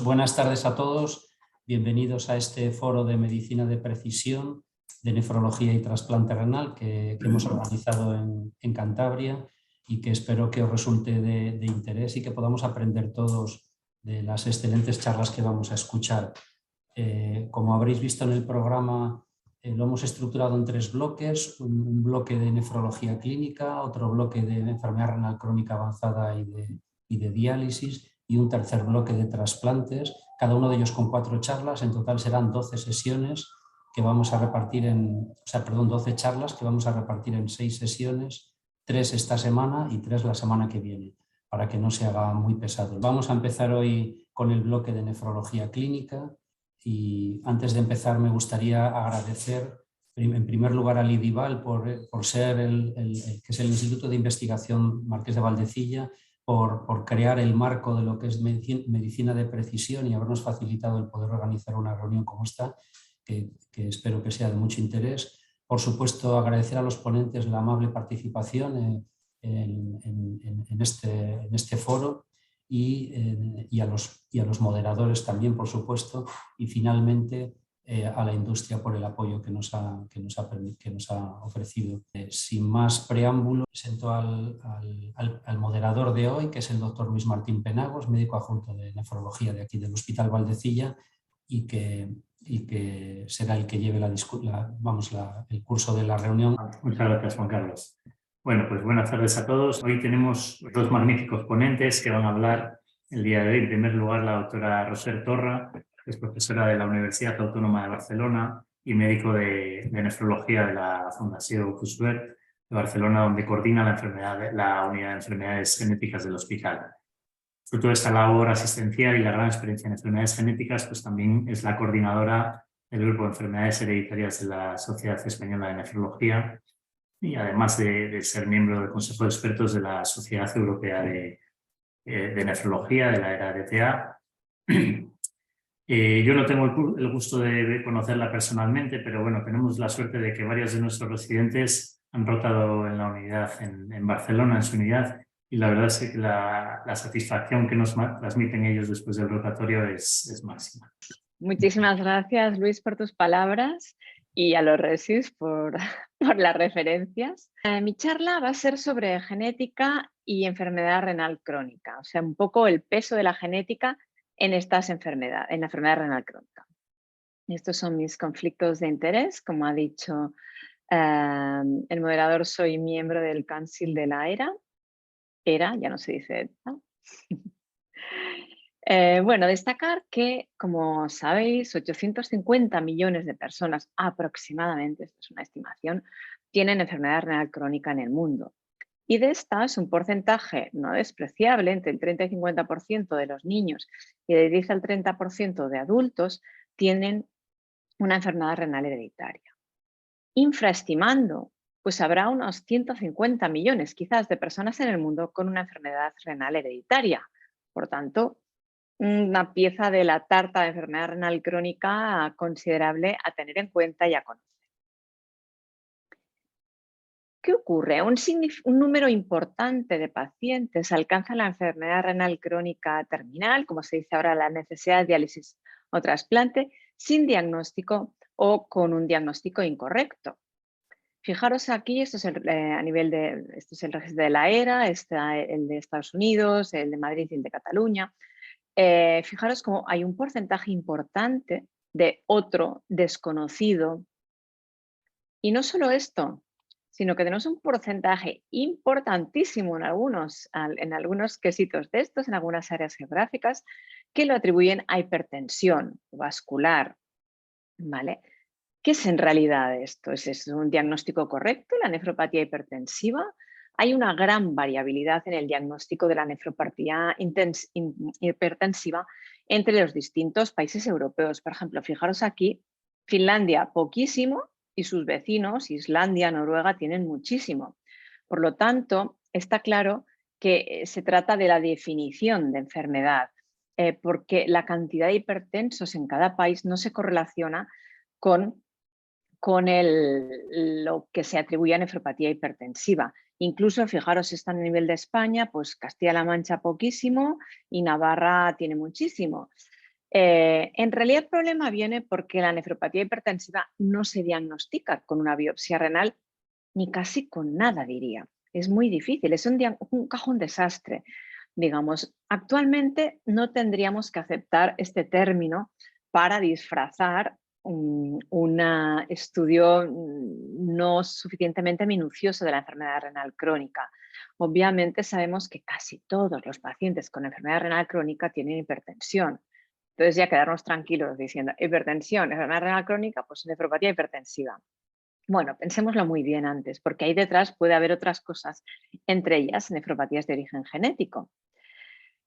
Buenas tardes a todos. Bienvenidos a este foro de medicina de precisión, de nefrología y trasplante renal que hemos organizado en Cantabria y que espero que os resulte de interés y que podamos aprender todos de las excelentes charlas que vamos a escuchar. Como habréis visto en el programa, lo hemos estructurado en 3 bloques, un bloque de nefrología clínica, otro bloque de enfermedad renal crónica avanzada y de diálisis y un tercer bloque de trasplantes, cada uno de ellos con 4 charlas. En total serán 12 sesiones que vamos a repartir 12 charlas que vamos a repartir en 6 sesiones, 3 esta semana y 3 la semana que viene, para que no se haga muy pesado. Vamos a empezar hoy con el bloque de nefrología clínica y antes de empezar me gustaría agradecer en primer lugar al IDIVAL por ser que es el Instituto de Investigación Marqués de Valdecilla, por crear el marco de lo que es medicina de precisión y habernos facilitado el poder organizar una reunión como esta, que espero que sea de mucho interés. Por supuesto, agradecer a los ponentes la amable participación en este foro y a los moderadores también, por supuesto, y finalmente a la industria por el apoyo que nos ha ofrecido. Sin más preámbulo, presento al moderador de hoy, que es el doctor Luis Martín Penagos, médico adjunto de nefrología de aquí del Hospital Valdecilla, y que será el que lleve el curso de la reunión. Muchas gracias, Juan Carlos. Bueno, pues buenas tardes a todos. Hoy tenemos 2 magníficos ponentes que van a hablar el día de hoy. En primer lugar, la doctora Roser Torra, que es profesora de la Universidad Autónoma de Barcelona y médico de nefrología de la Fundació Cuixart de Barcelona, donde coordina la unidad de enfermedades genéticas del hospital. Fruto de esta labor asistencial y la gran experiencia en enfermedades genéticas, pues también es la coordinadora del grupo de enfermedades hereditarias de la Sociedad Española de Nefrología y además de ser miembro del Consejo de Expertos de la Sociedad Europea de Nefrología, de la ERA-DTA. Yo no tengo el gusto de conocerla personalmente, pero bueno, tenemos la suerte de que varios de nuestros residentes han rotado en la unidad en Barcelona, en su unidad, y la verdad es que la satisfacción que nos transmiten ellos después del rotatorio es máxima. Muchísimas gracias, Luis, por tus palabras y a los resis por las referencias. Mi charla va a ser sobre genética y enfermedad renal crónica, o sea, un poco el peso de la genética en la enfermedad renal crónica. Estos son mis conflictos de interés. Como ha dicho el moderador, soy miembro del Council de la ERA, ya no se dice ERA. Bueno, destacar que, como sabéis, 850 millones de personas aproximadamente, esta es una estimación, tienen enfermedad renal crónica en el mundo. Y de estas, un porcentaje no despreciable, entre el 30 y 50% de los niños y de 10 al 30% de adultos, tienen una enfermedad renal hereditaria. Infraestimando, pues habrá unos 150 millones quizás de personas en el mundo con una enfermedad renal hereditaria. Por tanto, una pieza de la tarta de enfermedad renal crónica considerable a tener en cuenta y a conocer. ¿Qué ocurre? Un número importante de pacientes alcanza la enfermedad renal crónica terminal, como se dice ahora, la necesidad de diálisis o trasplante, sin diagnóstico o con un diagnóstico incorrecto. Fijaros aquí, esto es esto es el registro de la ERA, está el de Estados Unidos, el de Madrid y el de Cataluña. Fijaros cómo hay un porcentaje importante de otro desconocido. Y no solo esto, sino que tenemos un porcentaje importantísimo en algunos quesitos de estos, en algunas áreas geográficas, que lo atribuyen a hipertensión vascular. ¿Vale? ¿Qué es en realidad esto? ¿Es un diagnóstico correcto, la nefropatía hipertensiva? Hay una gran variabilidad en el diagnóstico de la nefropatía hipertensiva entre los distintos países europeos. Por ejemplo, fijaros aquí, Finlandia poquísimo y sus vecinos, Islandia, Noruega, tienen muchísimo. Por lo tanto, está claro que se trata de la definición de enfermedad, porque la cantidad de hipertensos en cada país no se correlaciona con lo que se atribuye a nefropatía hipertensiva. Incluso, fijaros, esto a nivel de España, pues Castilla-La Mancha poquísimo y Navarra tiene muchísimo. En realidad el problema viene porque la nefropatía hipertensiva no se diagnostica con una biopsia renal ni casi con nada, diría. Es muy difícil, es un cajón desastre. Digamos, actualmente no tendríamos que aceptar este término para disfrazar un estudio no suficientemente minucioso de la enfermedad renal crónica. Obviamente sabemos que casi todos los pacientes con enfermedad renal crónica tienen hipertensión. Entonces ya quedarnos tranquilos diciendo hipertensión, enfermedad renal crónica, pues nefropatía hipertensiva. Bueno, pensémoslo muy bien antes, porque ahí detrás puede haber otras cosas, entre ellas nefropatías de origen genético.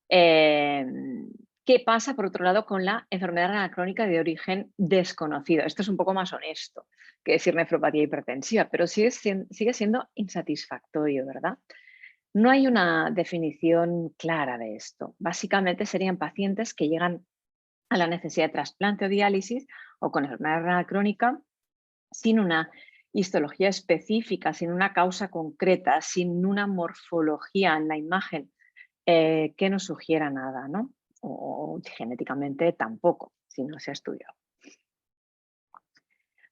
¿Qué pasa, por otro lado, con la enfermedad renal crónica de origen desconocido? Esto es un poco más honesto que decir nefropatía hipertensiva, pero sigue siendo insatisfactorio, ¿verdad? No hay una definición clara de esto. Básicamente serían pacientes que llegan a la necesidad de trasplante o diálisis o con enfermedad renal crónica sin una histología específica, sin una causa concreta, sin una morfología en la imagen que nos sugiera nada, ¿no? O genéticamente tampoco, si no se ha estudiado.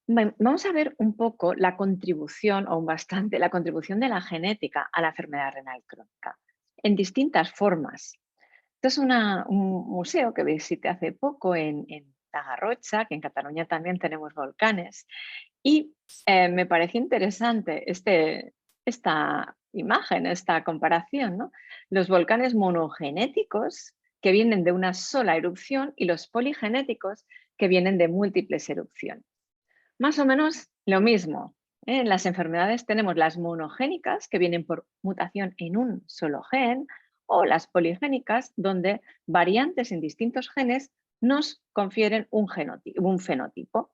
Vamos a ver un poco la contribución, o bastante, la contribución de la genética a la enfermedad renal crónica, en distintas formas. Esto es un museo que visité hace poco en Tagarrocha, que en Cataluña también tenemos volcanes, y me pareció interesante esta imagen, esta comparación, ¿no? Los volcanes monogenéticos que vienen de una sola erupción y los poligenéticos que vienen de múltiples erupciones. Más o menos lo mismo. En las enfermedades tenemos las monogénicas que vienen por mutación en un solo gen o las poligénicas donde variantes en distintos genes nos confieren un fenotipo.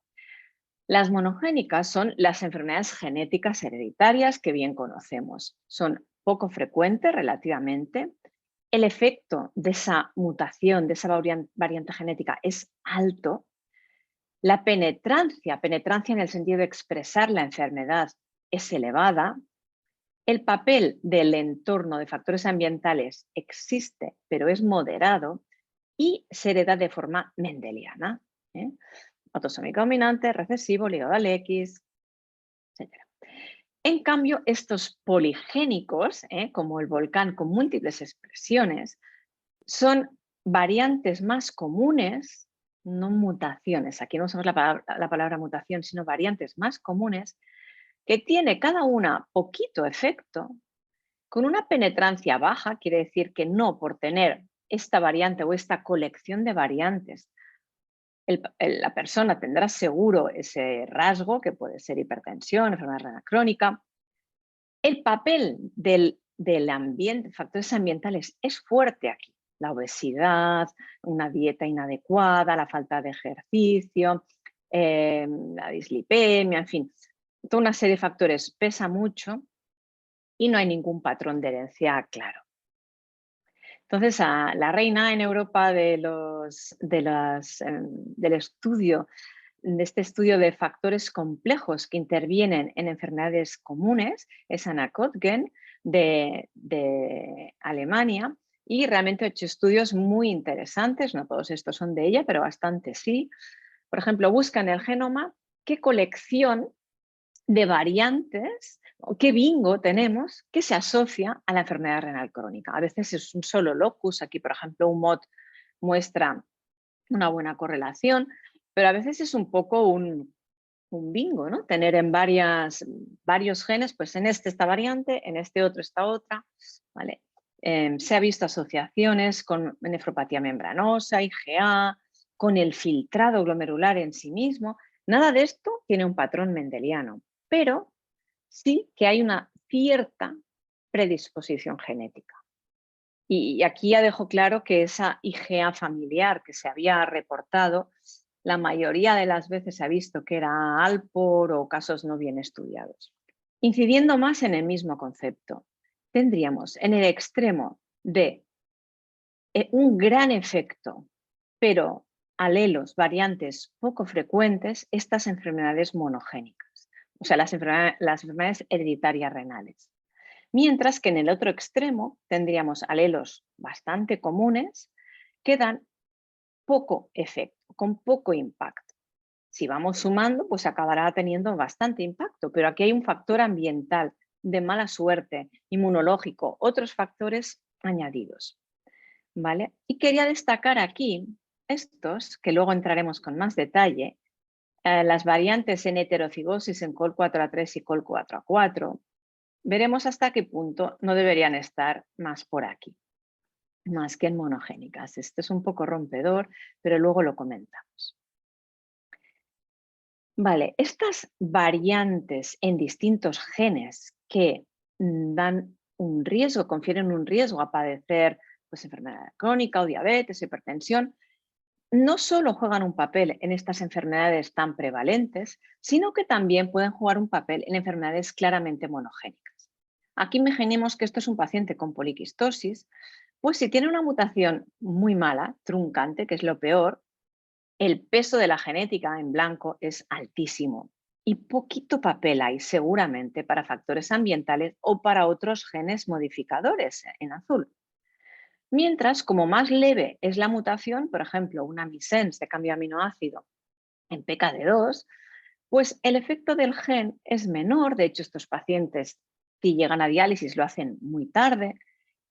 Las monogénicas son las enfermedades genéticas hereditarias que bien conocemos. Son poco frecuentes relativamente. El efecto de esa mutación, de esa variante genética es alto. La penetrancia en el sentido de expresar la enfermedad es elevada. El papel del entorno de factores ambientales existe, pero es moderado y se hereda de forma mendeliana. Autosómica dominante, recesivo, ligado al X, etc. En cambio, estos poligénicos, como el volcán con múltiples expresiones, son variantes más comunes, no mutaciones, aquí no usamos la palabra mutación, sino variantes más comunes, que tiene cada una poquito efecto, con una penetrancia baja, quiere decir que no por tener esta variante o esta colección de variantes, la persona tendrá seguro ese rasgo, que puede ser hipertensión, enfermedad renal crónica. El papel del ambiente, factores ambientales, es fuerte aquí. La obesidad, una dieta inadecuada, la falta de ejercicio, la dislipemia, en fin, toda una serie de factores pesa mucho y no hay ningún patrón de herencia claro. Entonces, la reina en Europa del estudio, de este estudio de factores complejos que intervienen en enfermedades comunes, es Anna Kottgen de Alemania, y realmente ha hecho estudios muy interesantes, no todos estos son de ella, pero bastante sí. Por ejemplo, busca en el genoma qué colección de variantes o qué bingo tenemos que se asocia a la enfermedad renal crónica. A veces es un solo locus, aquí por ejemplo un MOD muestra una buena correlación, pero a veces es un poco un bingo, ¿no? Tener en varios genes, pues en este esta variante, en este otro esta otra, ¿vale? Se ha visto asociaciones con nefropatía membranosa, IgA, con el filtrado glomerular en sí mismo. Nada de esto tiene un patrón mendeliano, pero sí que hay una cierta predisposición genética. Y aquí ya dejo claro que esa IgA familiar que se había reportado, la mayoría de las veces se ha visto que era Alpor o casos no bien estudiados. Incidiendo más en el mismo concepto, tendríamos en el extremo de un gran efecto, pero alelos, variantes poco frecuentes, estas enfermedades monogénicas, o sea, las enfermedades hereditarias renales. Mientras que en el otro extremo tendríamos alelos bastante comunes que dan poco efecto, con poco impacto. Si vamos sumando, pues acabará teniendo bastante impacto, pero aquí hay un factor ambiental, de mala suerte, inmunológico, otros factores añadidos, ¿vale? Y quería destacar aquí estos, que luego entraremos con más detalle, las variantes en heterocigosis en COL4A3 y COL4A4, veremos hasta qué punto no deberían estar más por aquí, más que en monogénicas. Esto es un poco rompedor, pero luego lo comentamos. Vale, estas variantes en distintos genes que dan un riesgo, confieren un riesgo a padecer pues, enfermedad crónica o diabetes o hipertensión, no solo juegan un papel en estas enfermedades tan prevalentes, sino que también pueden jugar un papel en enfermedades claramente monogénicas. Aquí imaginemos que esto es un paciente con poliquistosis, pues si tiene una mutación muy mala, truncante, que es lo peor, el peso de la genética en blanco es altísimo y poquito papel hay seguramente para factores ambientales o para otros genes modificadores en azul. Mientras, como más leve es la mutación, por ejemplo, una missense de cambio de aminoácido en PKD2, pues el efecto del gen es menor. De hecho, estos pacientes, si llegan a diálisis, lo hacen muy tarde.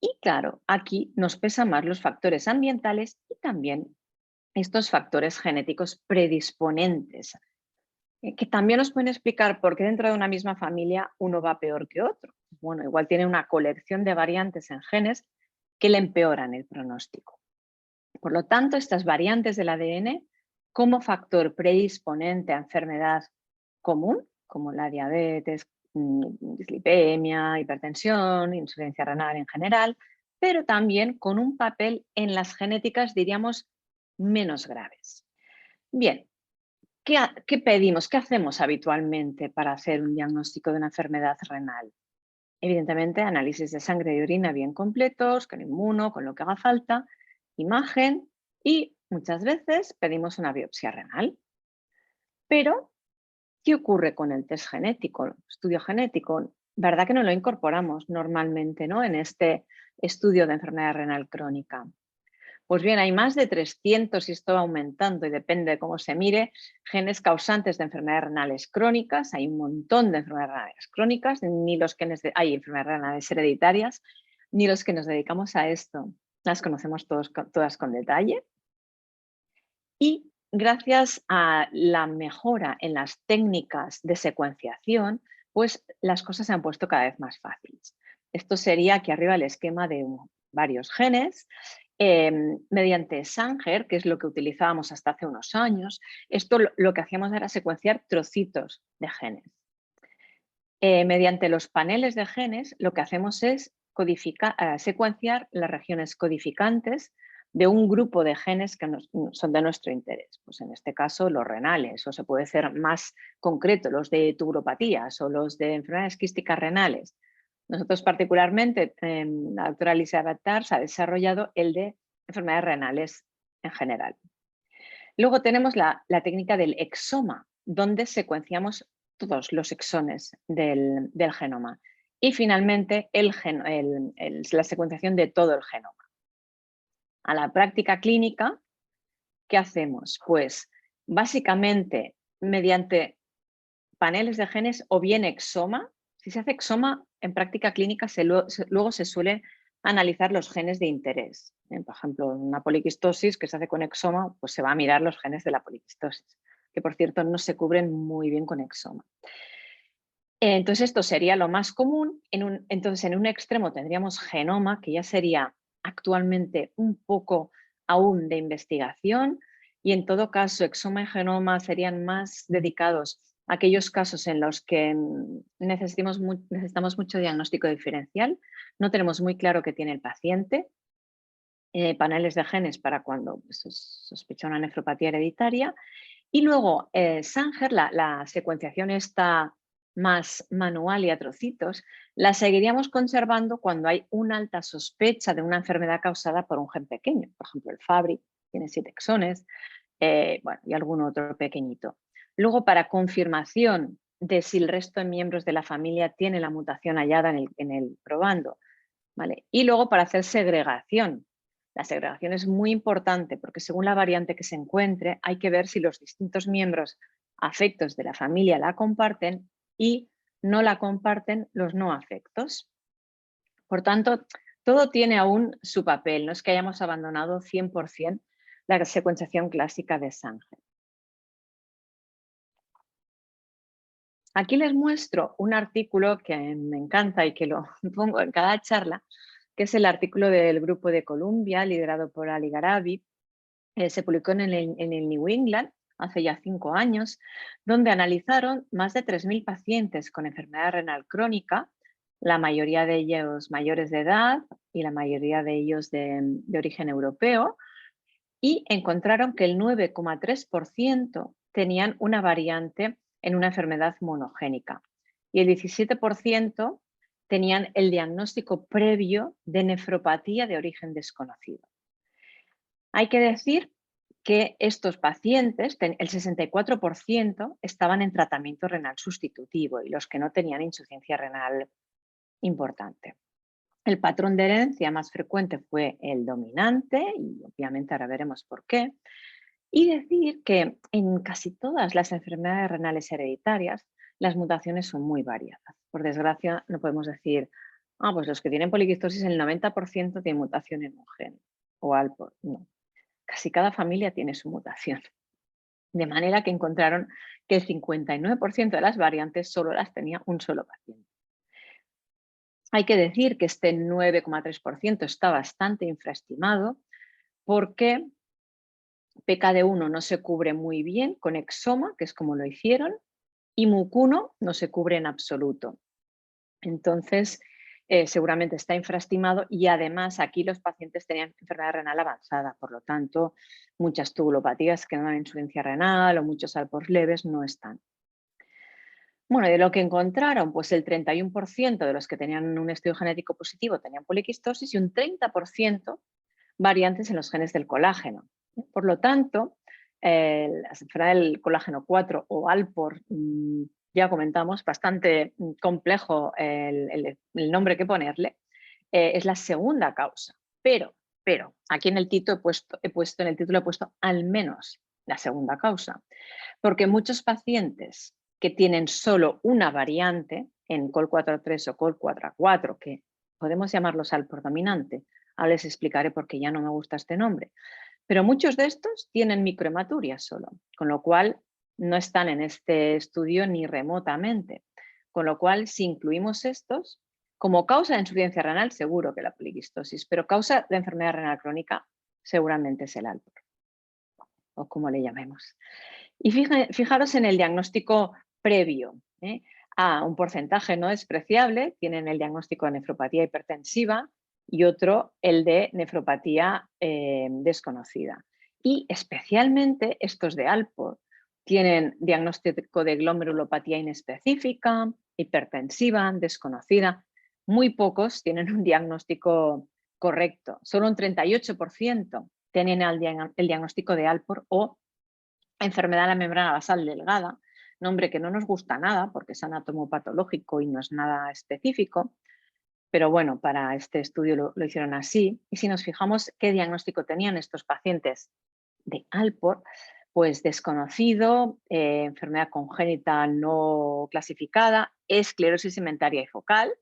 Y claro, aquí nos pesan más los factores ambientales y también estos factores genéticos predisponentes, que también nos pueden explicar por qué dentro de una misma familia uno va peor que otro. Bueno, igual tiene una colección de variantes en genes que le empeoran el pronóstico. Por lo tanto, estas variantes del ADN como factor predisponente a enfermedad común, como la diabetes, dislipemia, hipertensión, insuficiencia renal en general, pero también con un papel en las genéticas, diríamos, menos graves. Bien, ¿qué pedimos? ¿Qué hacemos habitualmente para hacer un diagnóstico de una enfermedad renal? Evidentemente, análisis de sangre y orina bien completos, con inmuno, con lo que haga falta, imagen y muchas veces pedimos una biopsia renal. Pero, ¿qué ocurre con el test genético, estudio genético? ¿Verdad que no lo incorporamos normalmente, ¿no? En este estudio de enfermedad renal crónica? Pues bien, hay más de 300, y esto va aumentando y depende de cómo se mire, genes causantes de enfermedades renales crónicas. Hay un montón de enfermedades renales crónicas, ni los genes hay enfermedades renales hereditarias, ni los que nos dedicamos a esto. Las conocemos todas con detalle. Y gracias a la mejora en las técnicas de secuenciación, pues las cosas se han puesto cada vez más fáciles. Esto sería aquí arriba el esquema de varios genes. Mediante Sanger, que es lo que utilizábamos hasta hace unos años, esto lo que hacíamos era secuenciar trocitos de genes. Mediante los paneles de genes, lo que hacemos es secuenciar las regiones codificantes de un grupo de genes que son de nuestro interés. Pues en este caso, los renales, o se puede ser más concreto, los de tubulopatías o los de enfermedades quísticas renales. Nosotros particularmente, la doctora Elizabeth Tars ha desarrollado el de enfermedades renales en general. Luego tenemos la técnica del exoma, donde secuenciamos todos los exones del genoma. Y finalmente la secuenciación de todo el genoma. A la práctica clínica, ¿qué hacemos? Pues básicamente mediante paneles de genes o bien exoma. Si se hace exoma, en práctica clínica luego se suelen analizar los genes de interés. Por ejemplo, en una poliquistosis que se hace con exoma, pues se va a mirar los genes de la poliquistosis, que por cierto no se cubren muy bien con exoma. Entonces esto sería lo más común. Entonces en un extremo tendríamos genoma, que ya sería actualmente un poco aún de investigación, y en todo caso exoma y genoma serían más dedicados a aquellos casos en los que necesitamos mucho diagnóstico diferencial, no tenemos muy claro qué tiene el paciente, paneles de genes para cuando se sospecha una nefropatía hereditaria, y luego Sanger, la secuenciación está más manual y a trocitos, la seguiríamos conservando cuando hay una alta sospecha de una enfermedad causada por un gen pequeño. Por ejemplo, el Fabry tiene 7 exones, y algún otro pequeñito. Luego, para confirmación de si el resto de miembros de la familia tiene la mutación hallada en el probando, ¿vale? Y luego para hacer segregación La segregación es muy importante porque según la variante que se encuentre hay que ver si los distintos miembros afectos de la familia la comparten y no la comparten los no afectos. Por tanto, todo tiene aún su papel, no es que hayamos abandonado 100% la secuenciación clásica de Sanger. Aquí les muestro un artículo que me encanta y que lo pongo en cada charla, que es el artículo del Grupo de Columbia, liderado por Ali Gharavi. Se publicó en el New England hace ya 5 años, donde analizaron más de 3.000 pacientes con enfermedad renal crónica, la mayoría de ellos mayores de edad y la mayoría de ellos de origen europeo, y encontraron que el 9,3% tenían una variante en una enfermedad monogénica y el 17% tenían el diagnóstico previo de nefropatía de origen desconocido. Hay que decir que estos pacientes, el 64%, estaban en tratamiento renal sustitutivo y los que no tenían insuficiencia renal importante. El patrón de herencia más frecuente fue el dominante y obviamente ahora veremos por qué. Y decir que en casi todas las enfermedades renales hereditarias las mutaciones son muy variadas. Por desgracia no podemos decir, pues los que tienen poliquistosis el 90% tienen mutación en un gen o ALPOR. No, casi cada familia tiene su mutación. De manera que encontraron que el 59% de las variantes solo las tenía un solo paciente. Hay que decir que este 9,3% está bastante infraestimado porque PKD1 no se cubre muy bien con exoma, que es como lo hicieron, y MUC1 no se cubre en absoluto. Entonces, seguramente está infraestimado y además aquí los pacientes tenían enfermedad renal avanzada, por lo tanto, muchas tubulopatías que no dan insuficiencia renal o muchos ALPORs leves no están. Bueno, de lo que encontraron, pues el 31% de los que tenían un estudio genético positivo tenían poliquistosis y un 30% variantes en los genes del colágeno. Por lo tanto, la enfermedad del colágeno 4 o ALPOR, ya comentamos, bastante complejo el nombre que ponerle, es la segunda causa. Pero aquí en el título he puesto al menos la segunda causa, porque muchos pacientes que tienen solo una variante en COL4A3 o COL4A4, que podemos llamarlos ALPOR dominante, ahora les explicaré por qué ya no me gusta este nombre, pero muchos de estos tienen microhematuria solo, con lo cual no están en este estudio ni remotamente. Con lo cual, si incluimos estos, como causa de insuficiencia renal, seguro que la poliquistosis, pero causa de enfermedad renal crónica, seguramente es el ALPOR, o como le llamemos. Y fijaros en el diagnóstico previo. Un porcentaje no despreciable tienen el diagnóstico de nefropatía hipertensiva y otro el de nefropatía desconocida. Y especialmente estos de ALPOR tienen diagnóstico de glomerulopatía inespecífica, hipertensiva, desconocida. Muy pocos tienen un diagnóstico correcto. Solo un 38% tienen el diagnóstico de ALPOR o enfermedad de la membrana basal delgada, nombre que no nos gusta nada porque es anatomopatológico y no es nada específico, pero bueno, para este estudio lo hicieron así. Y si nos fijamos qué diagnóstico tenían estos pacientes de ALPOR, pues desconocido, enfermedad congénita no clasificada, esclerosis segmentaria y focal,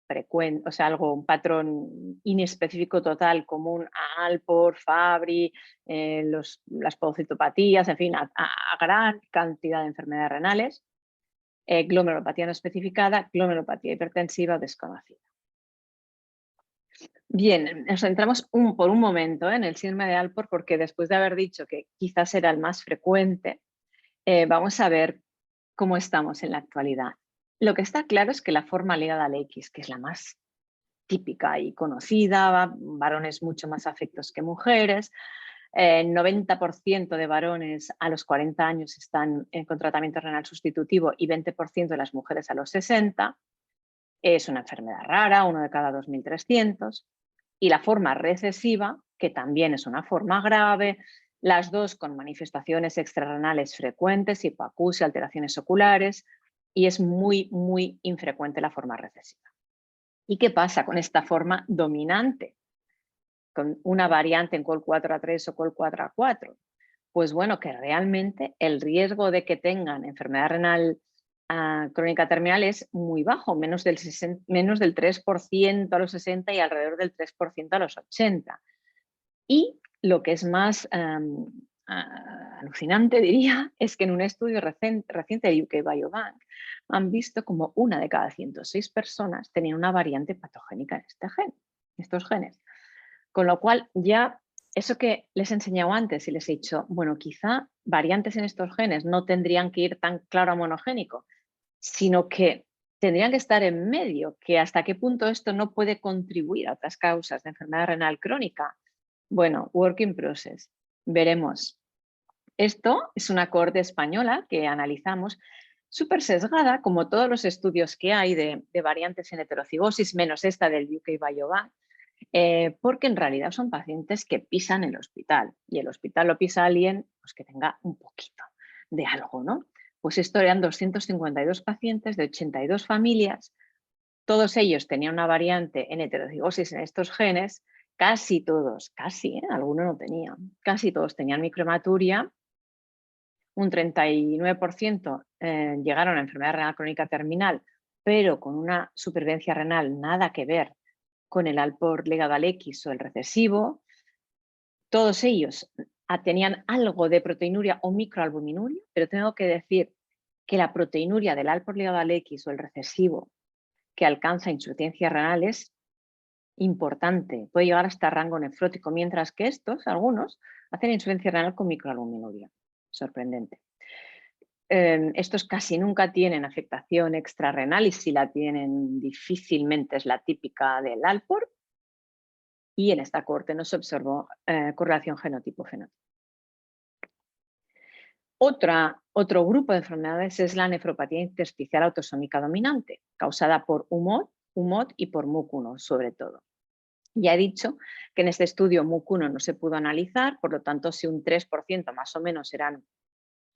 frecuente, o sea, un patrón inespecífico total común a ALPOR, Fabry, las podocitopatías, en fin, a gran cantidad de enfermedades renales, glomerulopatía no especificada, glomerulopatía hipertensiva desconocida. Bien, nos centramos por un momento en el síndrome de ALPOR porque después de haber dicho que quizás era el más frecuente, vamos a ver cómo estamos en la actualidad. Lo que está claro es que la forma ligada al X, que es la más típica y conocida, varones mucho más afectos que mujeres, 90% de varones a los 40 años están con tratamiento renal sustitutivo y 20% de las mujeres a los 60. Es una enfermedad rara, 1 de cada 2.300. Y la forma recesiva, que también es una forma grave, las dos con manifestaciones extrarrenales frecuentes, hipoacusia, alteraciones oculares, y es muy, muy infrecuente la forma recesiva. ¿Y qué pasa con esta forma dominante? con una variante en COL4A3 o COL4A4? Pues bueno, que realmente el riesgo de que tengan enfermedad renal crónica terminal es muy bajo, menos del 3% a los 60 y alrededor del 3% a los 80. Y lo que es más alucinante, diría, es que en un estudio reciente de UK Biobank han visto como 1 de cada 106 personas tenía una variante patogénica en estos genes. Con lo cual ya eso que les he enseñado antes y les he dicho, bueno, quizá variantes en estos genes no tendrían que ir tan claro a monogénico, sino que tendrían que estar en medio, que hasta qué punto esto no puede contribuir a otras causas de enfermedad renal crónica. Bueno, work in process, veremos. Esto es una cohorte española que analizamos, súper sesgada, como todos los estudios que hay de variantes en heterocigosis, menos esta del UK Biobank, porque en realidad son pacientes que pisan el hospital y el hospital lo pisa alguien pues, que tenga un poquito de algo, ¿no? Pues esto eran 252 pacientes de 82 familias, todos ellos tenían una variante en heterocigosis en estos genes, casi todos, alguno no tenía, casi todos tenían microhematuria, un 39% llegaron a enfermedad renal crónica terminal, pero con una supervivencia renal nada que ver con el Alport ligado al X o el recesivo. Todos ellos tenían algo de proteinuria o microalbuminuria, pero tengo que decir que la proteinuria del Alport ligado al X o el recesivo que alcanza insuficiencia renal es importante, puede llegar hasta rango nefrótico, mientras que estos, algunos, hacen insuficiencia renal con microalbuminuria. Sorprendente. Estos casi nunca tienen afectación extrarrenal y si la tienen difícilmente es la típica del Alport. Y en esta cohorte no se observó correlación genotipo-fenotipo. Otro grupo de enfermedades es la nefropatía intersticial autosómica dominante, causada por UMOD y por MUC1 sobre todo. Ya he dicho que en este estudio MUC1 no se pudo analizar, por lo tanto si un 3% más o menos eran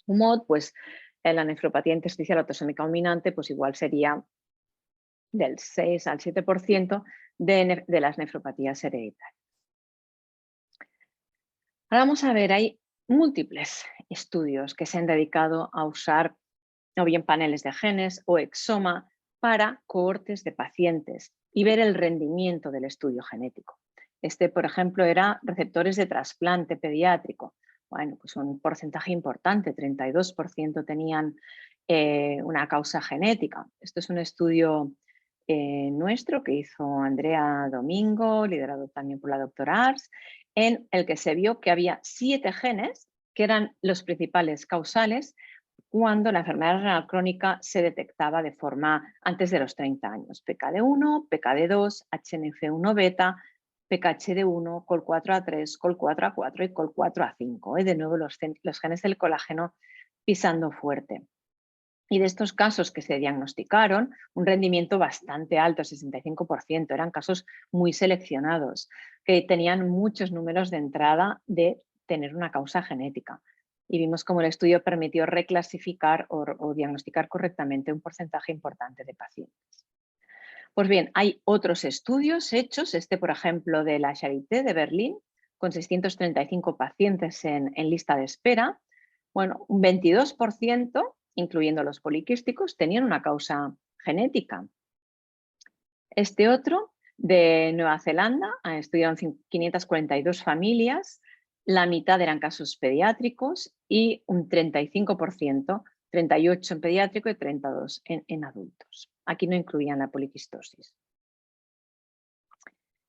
UMOD, pues en la nefropatía intersticial autosómica dominante pues igual sería del 6 al 7% de las nefropatías hereditarias. Ahora vamos a ver, hay múltiples estudios que se han dedicado a usar o bien paneles de genes o exoma para cohortes de pacientes y ver el rendimiento del estudio genético. Este, por ejemplo, era receptores de trasplante pediátrico. Bueno, pues un porcentaje importante, 32% tenían una causa genética. Esto es un estudio nuestro que hizo Andrea Domingo, liderado también por la doctora Ars, en el que se vio que había 7 genes que eran los principales causales cuando la enfermedad renal crónica se detectaba de forma antes de los 30 años. PKD1, PKD2, HNF1 beta, PKHD1, COL4A3, COL4A4 y COL4A5. De nuevo los genes del colágeno pisando fuerte. Y de estos casos que se diagnosticaron, un rendimiento bastante alto, 65%, eran casos muy seleccionados, que tenían muchos números de entrada de tener una causa genética. Y vimos cómo el estudio permitió reclasificar o diagnosticar correctamente un porcentaje importante de pacientes. Pues bien, hay otros estudios hechos, por ejemplo de la Charité de Berlín, con 635 pacientes en lista de espera. Bueno, un 22%, incluyendo los poliquísticos, tenían una causa genética. Este otro, de Nueva Zelanda, estudiaron 542 familias, la mitad eran casos pediátricos y un 35%, 38 en pediátrico y 32 en adultos. Aquí no incluían la poliquistosis.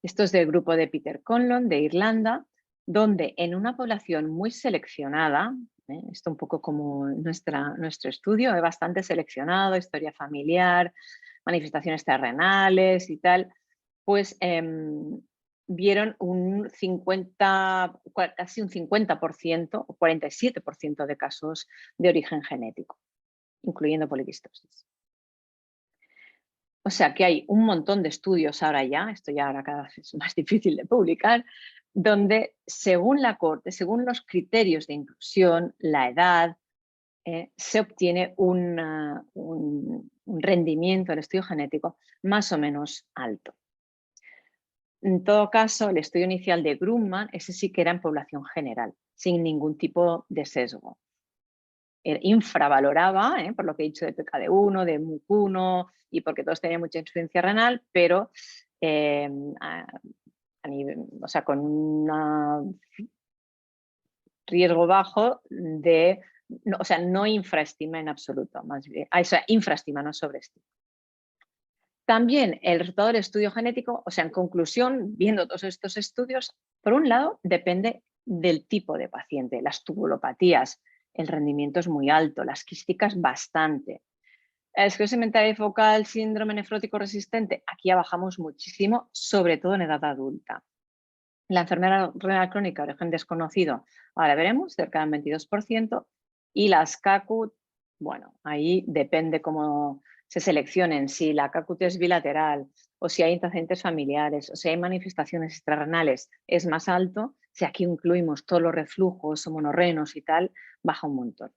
Esto es del grupo de Peter Conlon, de Irlanda, donde en una población muy seleccionada, esto un poco como nuestro estudio, es bastante seleccionado, historia familiar, manifestaciones terrenales y tal, pues vieron un 50, casi un 50% o 47% de casos de origen genético, incluyendo poliquistosis. O sea que hay un montón de estudios ahora ya, esto ya ahora cada vez es más difícil de publicar, donde según la corte, según los criterios de inclusión, la edad, se obtiene un rendimiento del estudio genético más o menos alto. En todo caso, el estudio inicial de Grumman, ese sí que era en población general, sin ningún tipo de sesgo. Infravaloraba, por lo que he dicho de PKD1, de MUC1 y porque todos tenían mucha insuficiencia renal, pero o sea, con un riesgo bajo de, no, o sea, no infraestima en absoluto, más bien, o sea, infraestima, no sobreestima. También el resultado del estudio genético, o sea, en conclusión, viendo todos estos estudios, por un lado, depende del tipo de paciente. Las tubulopatías, el rendimiento es muy alto, las quísticas bastante. Esclerosis mental focal, síndrome nefrótico resistente, aquí ya bajamos muchísimo, sobre todo en edad adulta. La enfermedad renal crónica de origen desconocido, ahora veremos, cerca del 22%, y las CACUT, bueno, ahí depende cómo se seleccionen, si la CACUT es bilateral o si hay antecedentes familiares o si hay manifestaciones extrarrenales, es más alto. Si aquí incluimos todos los reflujos o monorrenos y tal, baja un montón.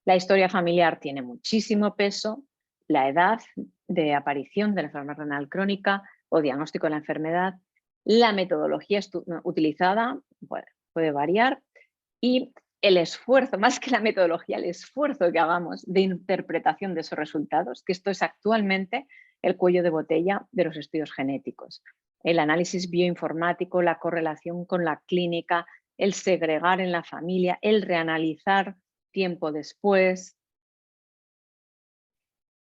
La historia familiar tiene muchísimo peso, la edad de aparición de la enfermedad renal crónica o diagnóstico de la enfermedad, la metodología utilizada puede variar y el esfuerzo, más que la metodología, el esfuerzo que hagamos de interpretación de esos resultados, que esto es actualmente el cuello de botella de los estudios genéticos. El análisis bioinformático, la correlación con la clínica, el segregar en la familia, el reanalizar tiempo después.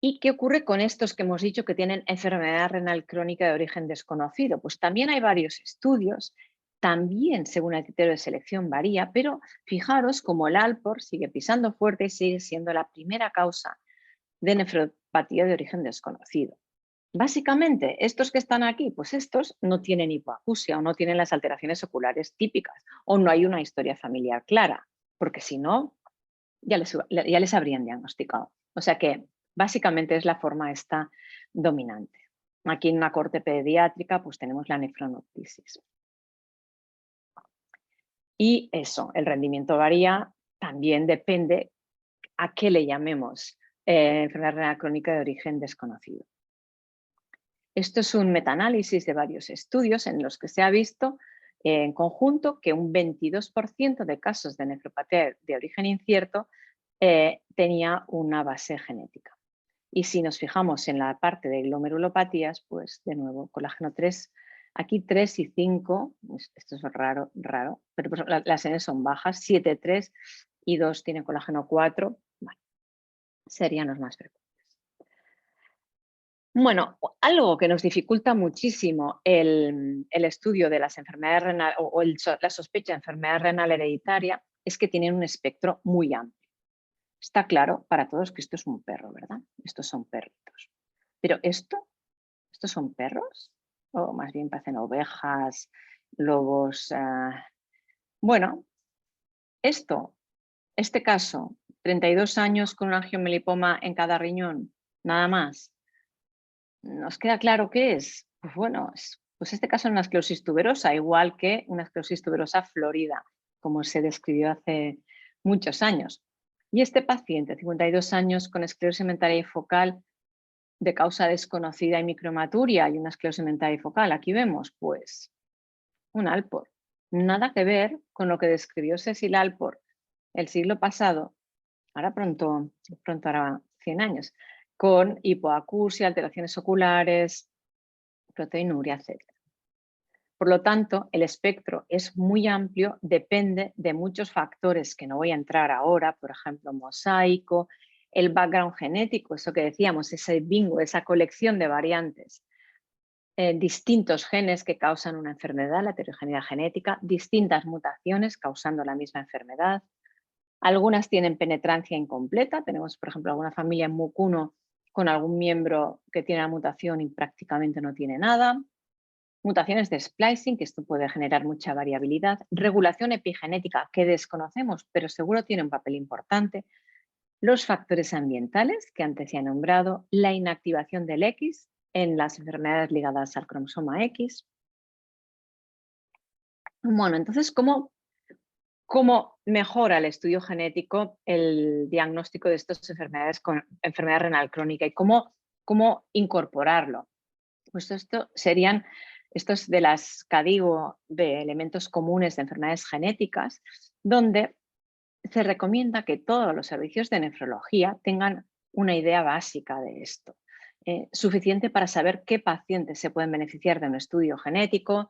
¿Y qué ocurre con estos que hemos dicho que tienen enfermedad renal crónica de origen desconocido? Pues también hay varios estudios, también según el criterio de selección varía, pero fijaros como el Alport sigue pisando fuerte y sigue siendo la primera causa de nefropatía de origen desconocido. Básicamente, estos que están aquí, pues estos no tienen hipoacusia o no tienen las alteraciones oculares típicas o no hay una historia familiar clara, porque si no, ya les habrían diagnosticado. O sea que básicamente es la forma esta dominante. Aquí en una corte pediátrica pues tenemos la nefronoptisis. Y eso, el rendimiento varía, también depende a qué le llamemos enfermedad renal crónica de origen desconocido. Esto es un metaanálisis de varios estudios en los que se ha visto en conjunto que un 22% de casos de nefropatía de origen incierto tenía una base genética. Y si nos fijamos en la parte de glomerulopatías, pues de nuevo, colágeno 3, aquí 3 y 5, esto es raro, pero pues las N son bajas, 7, 3 y 2 tienen colágeno 4, bueno, serían los más frecuentes. Bueno, algo que nos dificulta muchísimo el estudio de las enfermedades renales o la sospecha de enfermedad renal hereditaria es que tienen un espectro muy amplio. Está claro para todos que esto es un perro, ¿verdad? Estos son perritos. Pero estos son perros o más bien parecen ovejas, lobos. Bueno, este caso, 32 años con un angiomelipoma en cada riñón, nada más. ¿Nos queda claro qué es? Pues bueno, pues este caso es una esclerosis tuberosa, igual que una esclerosis tuberosa florida, como se describió hace muchos años. Y este paciente, 52 años, con esclerosis mentaria focal de causa desconocida y micromaturia y una esclerosis mentaria focal, aquí vemos pues un Alport. Nada que ver con lo que describió Cecil Alport el siglo pasado, ahora pronto hará 100 años, con hipoacusia, alteraciones oculares, proteinuria, etc. Por lo tanto, el espectro es muy amplio, depende de muchos factores que no voy a entrar ahora, por ejemplo, mosaico, el background genético, eso que decíamos, ese bingo, esa colección de variantes, distintos genes que causan una enfermedad, la heterogeneidad genética, distintas mutaciones causando la misma enfermedad. Algunas tienen penetrancia incompleta, tenemos, por ejemplo, alguna familia en MUC1 con algún miembro que tiene la mutación y prácticamente no tiene nada. Mutaciones de splicing, que esto puede generar mucha variabilidad. Regulación epigenética, que desconocemos, pero seguro tiene un papel importante. Los factores ambientales, que antes se ha nombrado. La inactivación del X en las enfermedades ligadas al cromosoma X. Bueno, entonces, ¿cómo mejora el estudio genético el diagnóstico de estas enfermedades con enfermedad renal crónica y cómo incorporarlo? Pues esto serían Esto es de las CADIGO, de elementos comunes de enfermedades genéticas, donde se recomienda que todos los servicios de nefrología tengan una idea básica de esto, suficiente para saber qué pacientes se pueden beneficiar de un estudio genético,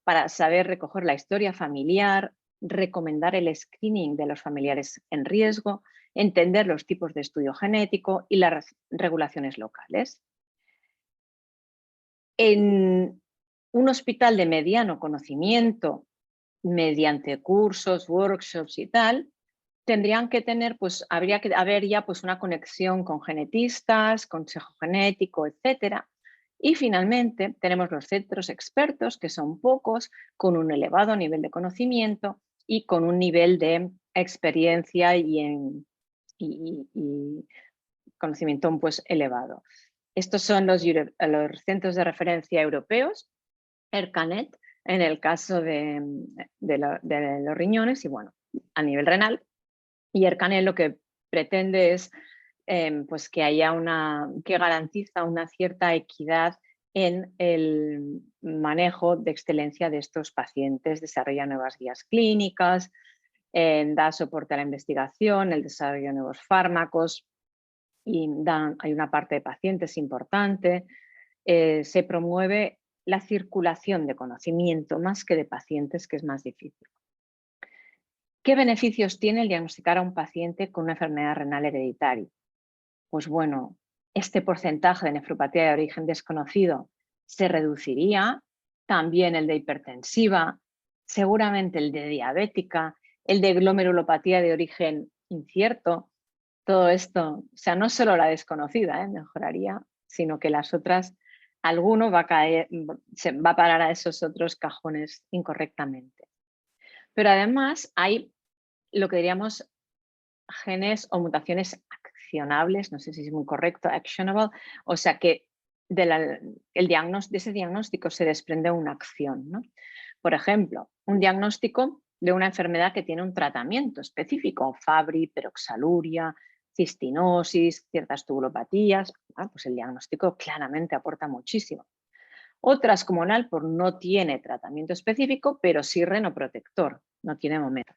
para saber recoger la historia familiar, recomendar el screening de los familiares en riesgo, entender los tipos de estudio genético y las regulaciones locales. En un hospital de mediano conocimiento, mediante cursos, workshops y tal, tendrían que tener, pues habría que haber ya pues una conexión con genetistas, consejo genético, etcétera. Y finalmente tenemos los centros expertos, que son pocos, con un elevado nivel de conocimiento y con un nivel de experiencia y conocimiento pues elevado. Estos son los centros de referencia europeos, ERCANET, en el caso de los riñones y bueno, a nivel renal. Y ERCANET lo que pretende es pues que haya que garantiza una cierta equidad en el manejo de excelencia de estos pacientes, desarrolla nuevas guías clínicas, da soporte a la investigación, el desarrollo de nuevos fármacos, y hay una parte de pacientes importante, se promueve la circulación de conocimiento más que de pacientes, que es más difícil. ¿Qué beneficios tiene el diagnosticar a un paciente con una enfermedad renal hereditaria? Pues bueno, este porcentaje de nefropatía de origen desconocido se reduciría, también el de hipertensiva, seguramente el de diabética, el de glomerulopatía de origen incierto. Todo esto, o sea, no solo la desconocida mejoraría, sino que las otras, alguno va a caer, se va a parar a esos otros cajones incorrectamente. Pero además hay lo que diríamos genes o mutaciones accionables, no sé si es muy correcto, actionable, o sea que de ese diagnóstico se desprende una acción, ¿no? Por ejemplo, un diagnóstico de una enfermedad que tiene un tratamiento específico, Fabry, peroxaluria, cistinosis, ciertas tubulopatías, pues el diagnóstico claramente aporta muchísimo. Otras, como el Alport, no tiene tratamiento específico, pero sí renoprotector, no tiene momento.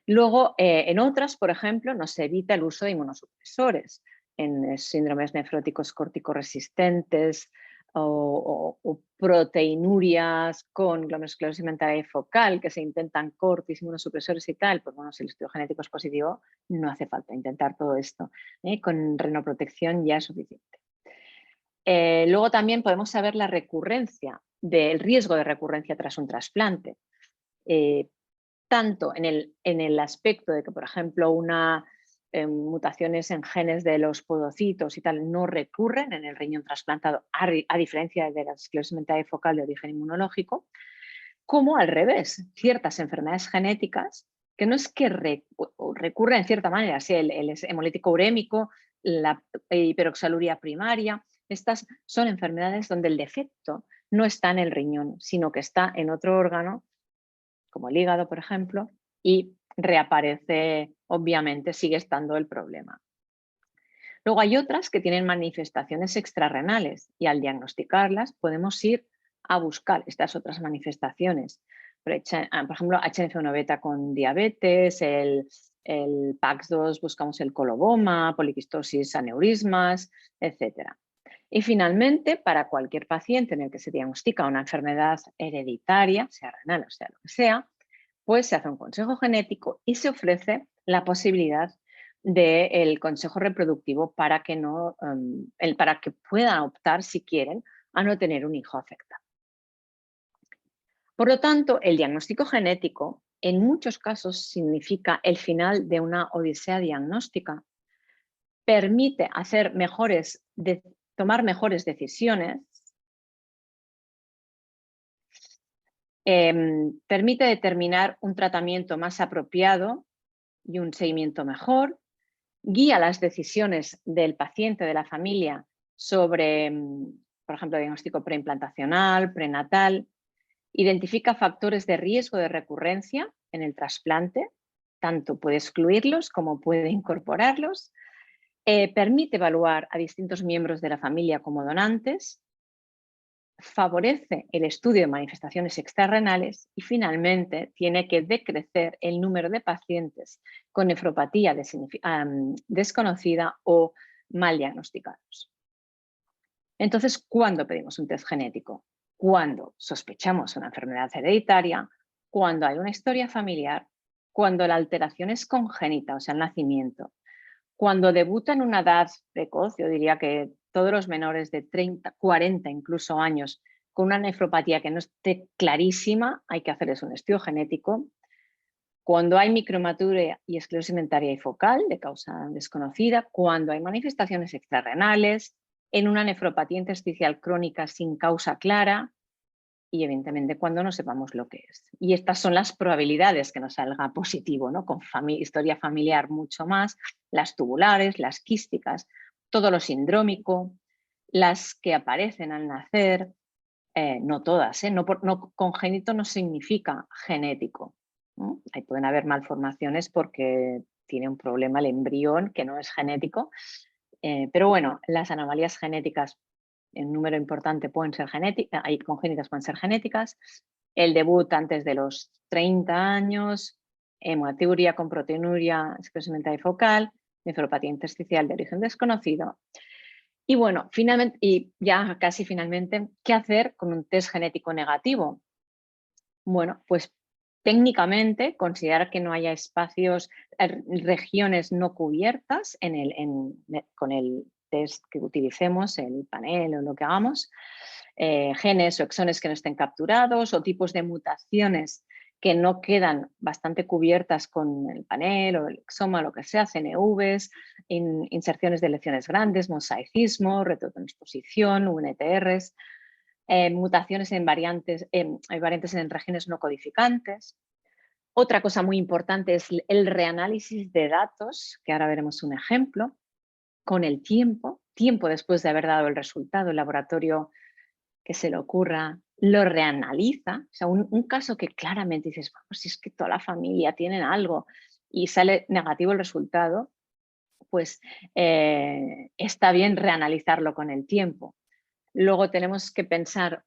Luego, en otras, por ejemplo, no se evita el uso de inmunosupresores en síndromes nefróticos corticoresistentes o proteinurias con glomerulosclerosis cementaria focal, que se intentan cortis, inmunosupresores y tal. Pues bueno, si el estudio genético es positivo, no hace falta intentar todo esto. Con renoprotección ya es suficiente. Luego también podemos saber la recurrencia, del riesgo de recurrencia tras un trasplante. Tanto en el aspecto de que, por ejemplo, mutaciones en genes de los podocitos y tal no recurren en el riñón trasplantado, a diferencia de la esclerosis cementaria focal de origen inmunológico, como al revés, ciertas enfermedades genéticas que no es que recurren en cierta manera, si el hemolítico urémico, la hiperoxaluria primaria, estas son enfermedades donde el defecto no está en el riñón, sino que está en otro órgano, como el hígado, por ejemplo, y reaparece, obviamente, sigue estando el problema. Luego hay otras que tienen manifestaciones extrarrenales y al diagnosticarlas podemos ir a buscar estas otras manifestaciones. Por ejemplo, HNF1 beta con diabetes, el PAX2 buscamos el coloboma, poliquistosis, aneurismas, etc. Y finalmente, para cualquier paciente en el que se diagnostica una enfermedad hereditaria, sea renal o sea lo que sea, pues se hace un consejo genético y se ofrece la posibilidad del consejo reproductivo para que puedan optar, si quieren, a no tener un hijo afectado. Por lo tanto, el diagnóstico genético en muchos casos significa el final de una odisea diagnóstica. Permite tomar mejores decisiones, permite determinar un tratamiento más apropiado y un seguimiento mejor, guía las decisiones del paciente, de la familia, sobre, por ejemplo, diagnóstico preimplantacional, prenatal, identifica factores de riesgo de recurrencia en el trasplante, tanto puede excluirlos como puede incorporarlos, permite evaluar a distintos miembros de la familia como donantes favorece el estudio de manifestaciones extrarrenales y finalmente tiene que decrecer el número de pacientes con nefropatía desconocida o mal diagnosticados. Entonces, ¿cuándo pedimos un test genético? Cuando sospechamos una enfermedad hereditaria, cuando hay una historia familiar, cuando la alteración es congénita, o sea, el nacimiento, cuando debuta en una edad precoz, yo diría que todos los menores de 30, 40 incluso años con una nefropatía que no esté clarísima, hay que hacerles un estudio genético. Cuando hay microhematuria y esclerosis mentaria y focal de causa desconocida, cuando hay manifestaciones extrarrenales, en una nefropatía intersticial crónica sin causa clara y evidentemente cuando no sepamos lo que es. Y estas son las probabilidades que nos salga positivo, ¿no? Con historia familiar mucho más, las tubulares, las quísticas, todo lo sindrómico, las que aparecen al nacer, no todas, no congénito no significa genético, ¿no? Ahí pueden haber malformaciones porque tiene un problema el embrión que no es genético, pero bueno, las anomalías genéticas en número importante pueden ser genéticas, hay congénitas pueden ser genéticas, el debut antes de los 30 años, hematuria con proteinuria, esclerosis mentaria y focal, nefropatía intersticial de origen desconocido. Y bueno, finalmente, y ya casi finalmente, ¿qué hacer con un test genético negativo? Bueno, pues técnicamente considerar que no haya espacios, regiones no cubiertas con el test que utilicemos, el panel o lo que hagamos, genes o exones que no estén capturados o tipos de mutaciones que no quedan bastante cubiertas con el panel o el exoma, lo que sea, CNVs, inserciones de lesiones grandes, mosaicismo, retrotransposición, UNTRs, mutaciones en variantes, hay variantes en regiones no codificantes. Otra cosa muy importante es el reanálisis de datos, que ahora veremos un ejemplo, con el tiempo después de haber dado el resultado, el laboratorio que se le ocurra lo reanaliza, o sea, un caso que claramente dices, vamos, si es que toda la familia tienen algo y sale negativo el resultado, pues está bien reanalizarlo con el tiempo. Luego tenemos que pensar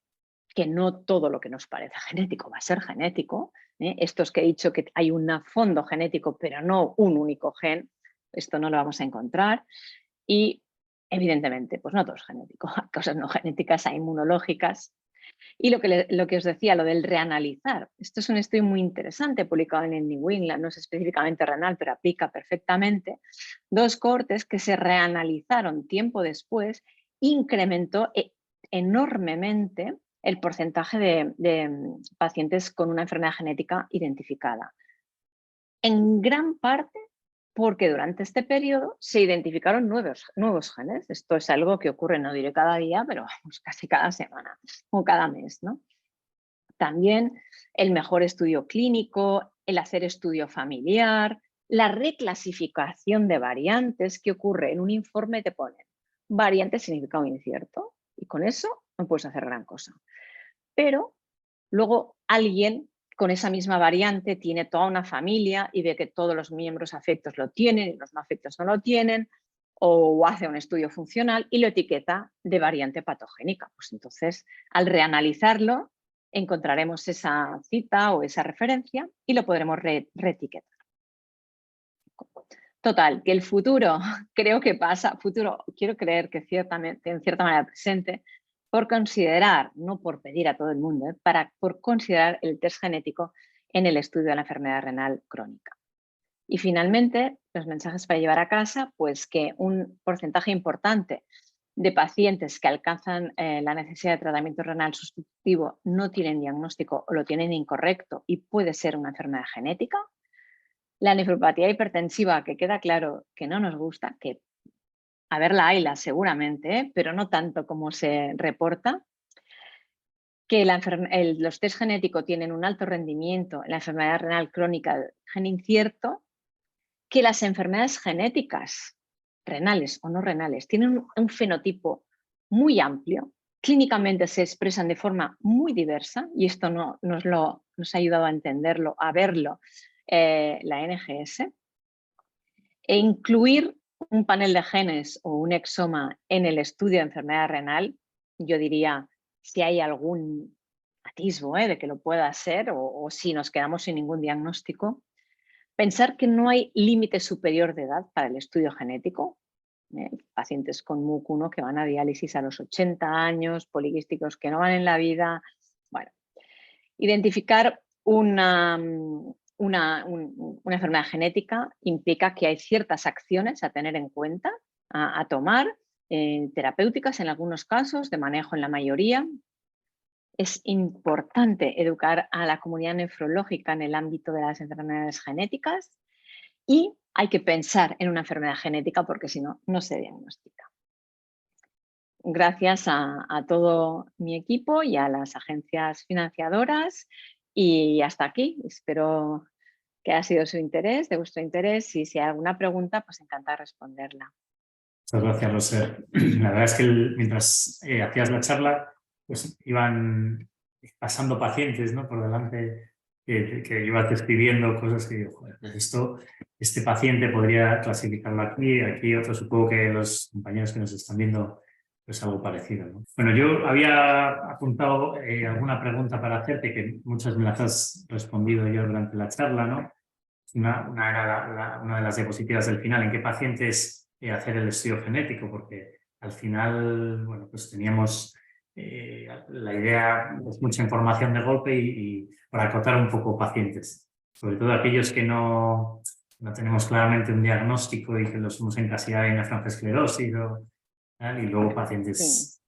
que no todo lo que nos parece genético va a ser genético. Estos que he dicho que hay un fondo genético, pero no un único gen, esto no lo vamos a encontrar. Y evidentemente, pues no todo es genético, hay cosas no genéticas, hay inmunológicas. Y lo que os decía, lo del reanalizar. Esto es un estudio muy interesante publicado en el New England, no es específicamente renal, pero aplica perfectamente. 2 cohortes que se reanalizaron tiempo después, incrementó enormemente el porcentaje de pacientes con una enfermedad genética identificada. En gran parte porque durante este periodo se identificaron nuevos genes. Esto es algo que ocurre, no diré cada día, pero vamos, casi cada semana o cada mes, ¿no? También el mejor estudio clínico, el hacer estudio familiar, la reclasificación de variantes que ocurre en un informe, te ponen variante significado incierto y con eso no puedes hacer gran cosa. Pero luego alguien con esa misma variante tiene toda una familia y ve que todos los miembros afectos lo tienen y los no afectos no lo tienen, o hace un estudio funcional y lo etiqueta de variante patogénica. Pues entonces, al reanalizarlo, encontraremos esa cita o esa referencia y lo podremos reetiquetar. Total, que el futuro creo que pasa, futuro quiero creer que ciertamente, en cierta manera presente, por considerar, no por pedir a todo el mundo, por considerar el test genético en el estudio de la enfermedad renal crónica. Y finalmente, los mensajes para llevar a casa, pues que un porcentaje importante de pacientes que alcanzan la necesidad de tratamiento renal sustitutivo no tienen diagnóstico o lo tienen incorrecto y puede ser una enfermedad genética. La nefropatía hipertensiva, que queda claro que no nos gusta, que a verla hayla seguramente, pero no tanto como se reporta, que los test genéticos tienen un alto rendimiento en la enfermedad renal crónica de gen incierto, que las enfermedades genéticas, renales o no renales, tienen un fenotipo muy amplio, clínicamente se expresan de forma muy diversa y esto nos ha ayudado a entenderlo, a verlo la NGS, e incluir un panel de genes o un exoma en el estudio de enfermedad renal, yo diría si hay algún atisbo de que lo pueda ser o si nos quedamos sin ningún diagnóstico. Pensar que no hay límite superior de edad para el estudio genético. Pacientes con MUC1 que van a diálisis a los 80 años, poliquísticos que no van en la vida. Bueno, identificar una enfermedad genética implica que hay ciertas acciones a tener en cuenta, a tomar, terapéuticas en algunos casos, de manejo en la mayoría. Es importante educar a la comunidad nefrológica en el ámbito de las enfermedades genéticas y hay que pensar en una enfermedad genética porque si no, no se diagnostica. Gracias a todo mi equipo y a las agencias financiadoras y hasta aquí. Espero que haya sido de vuestro interés y si hay alguna pregunta, pues encantada de responderla. Muchas gracias, Roser. La verdad es que mientras hacías la charla, pues iban pasando pacientes, ¿no?, por delante, que ibas describiendo cosas que digo, joder, pues este paciente podría clasificarlo aquí otro, supongo que los compañeros que nos están viendo, pues algo parecido, ¿no? Bueno, yo había apuntado alguna pregunta para hacerte, que muchas me las has respondido yo durante la charla, ¿no? Una era una de las diapositivas del final, ¿en qué pacientes hacer el estudio genético? Porque al final, bueno, pues teníamos la idea, pues mucha información de golpe y para acotar un poco pacientes, sobre todo aquellos que no tenemos claramente un diagnóstico y que los hemos encasillado en nefroesclerosis y luego pacientes.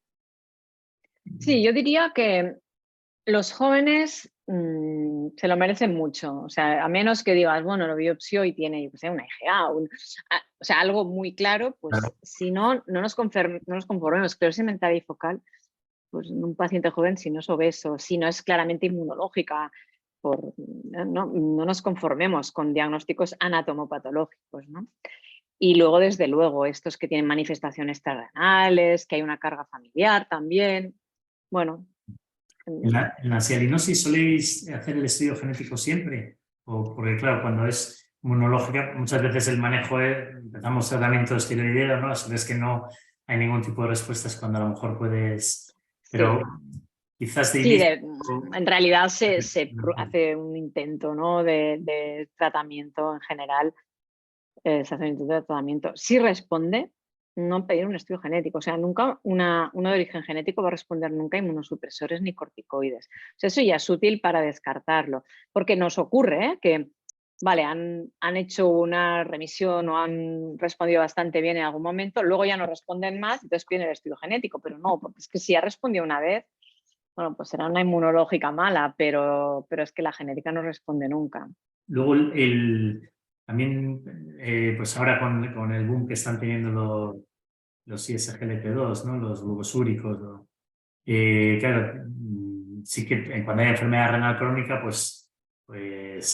Sí, yo diría que los jóvenes se lo merecen mucho, o sea, a menos que digas, bueno, lo biopsió y tiene, yo que sé, una IgA, o sea, algo muy claro, pues claro. Si no nos conformemos, esclerosis mental y focal, pues un paciente joven, si no es obeso, si no es claramente inmunológica, no nos conformemos con diagnósticos anatomopatológicos, ¿no? Y luego, desde luego, estos que tienen manifestaciones terrenales, que hay una carga familiar también, bueno. ¿En la sialinosis soléis hacer el estudio genético siempre? Porque claro, cuando es inmunológica, muchas veces el manejo empezamos tratamiento esteroideo, ¿no? Sabes que no hay ningún tipo de respuestas cuando a lo mejor puedes, pero sí. Quizás de inicio... en realidad se hace un intento, ¿no?, de tratamiento en general, se hace un intento de tratamiento. Si responde, no pedir un estudio genético, o sea, nunca uno de origen genético va a responder nunca a inmunosupresores ni corticoides. O sea, eso ya es útil para descartarlo, porque nos ocurre que, vale, han hecho una remisión o han respondido bastante bien en algún momento, luego ya no responden más, entonces piden el estudio genético, pero no, porque es que si ha respondido una vez, bueno, pues será una inmunológica mala, pero es que la genética no responde nunca. Luego también, pues ahora con el boom que están teniendo los ISGLT2, ¿no?, los glucosúricos, claro, sí que cuando hay enfermedad renal crónica, pues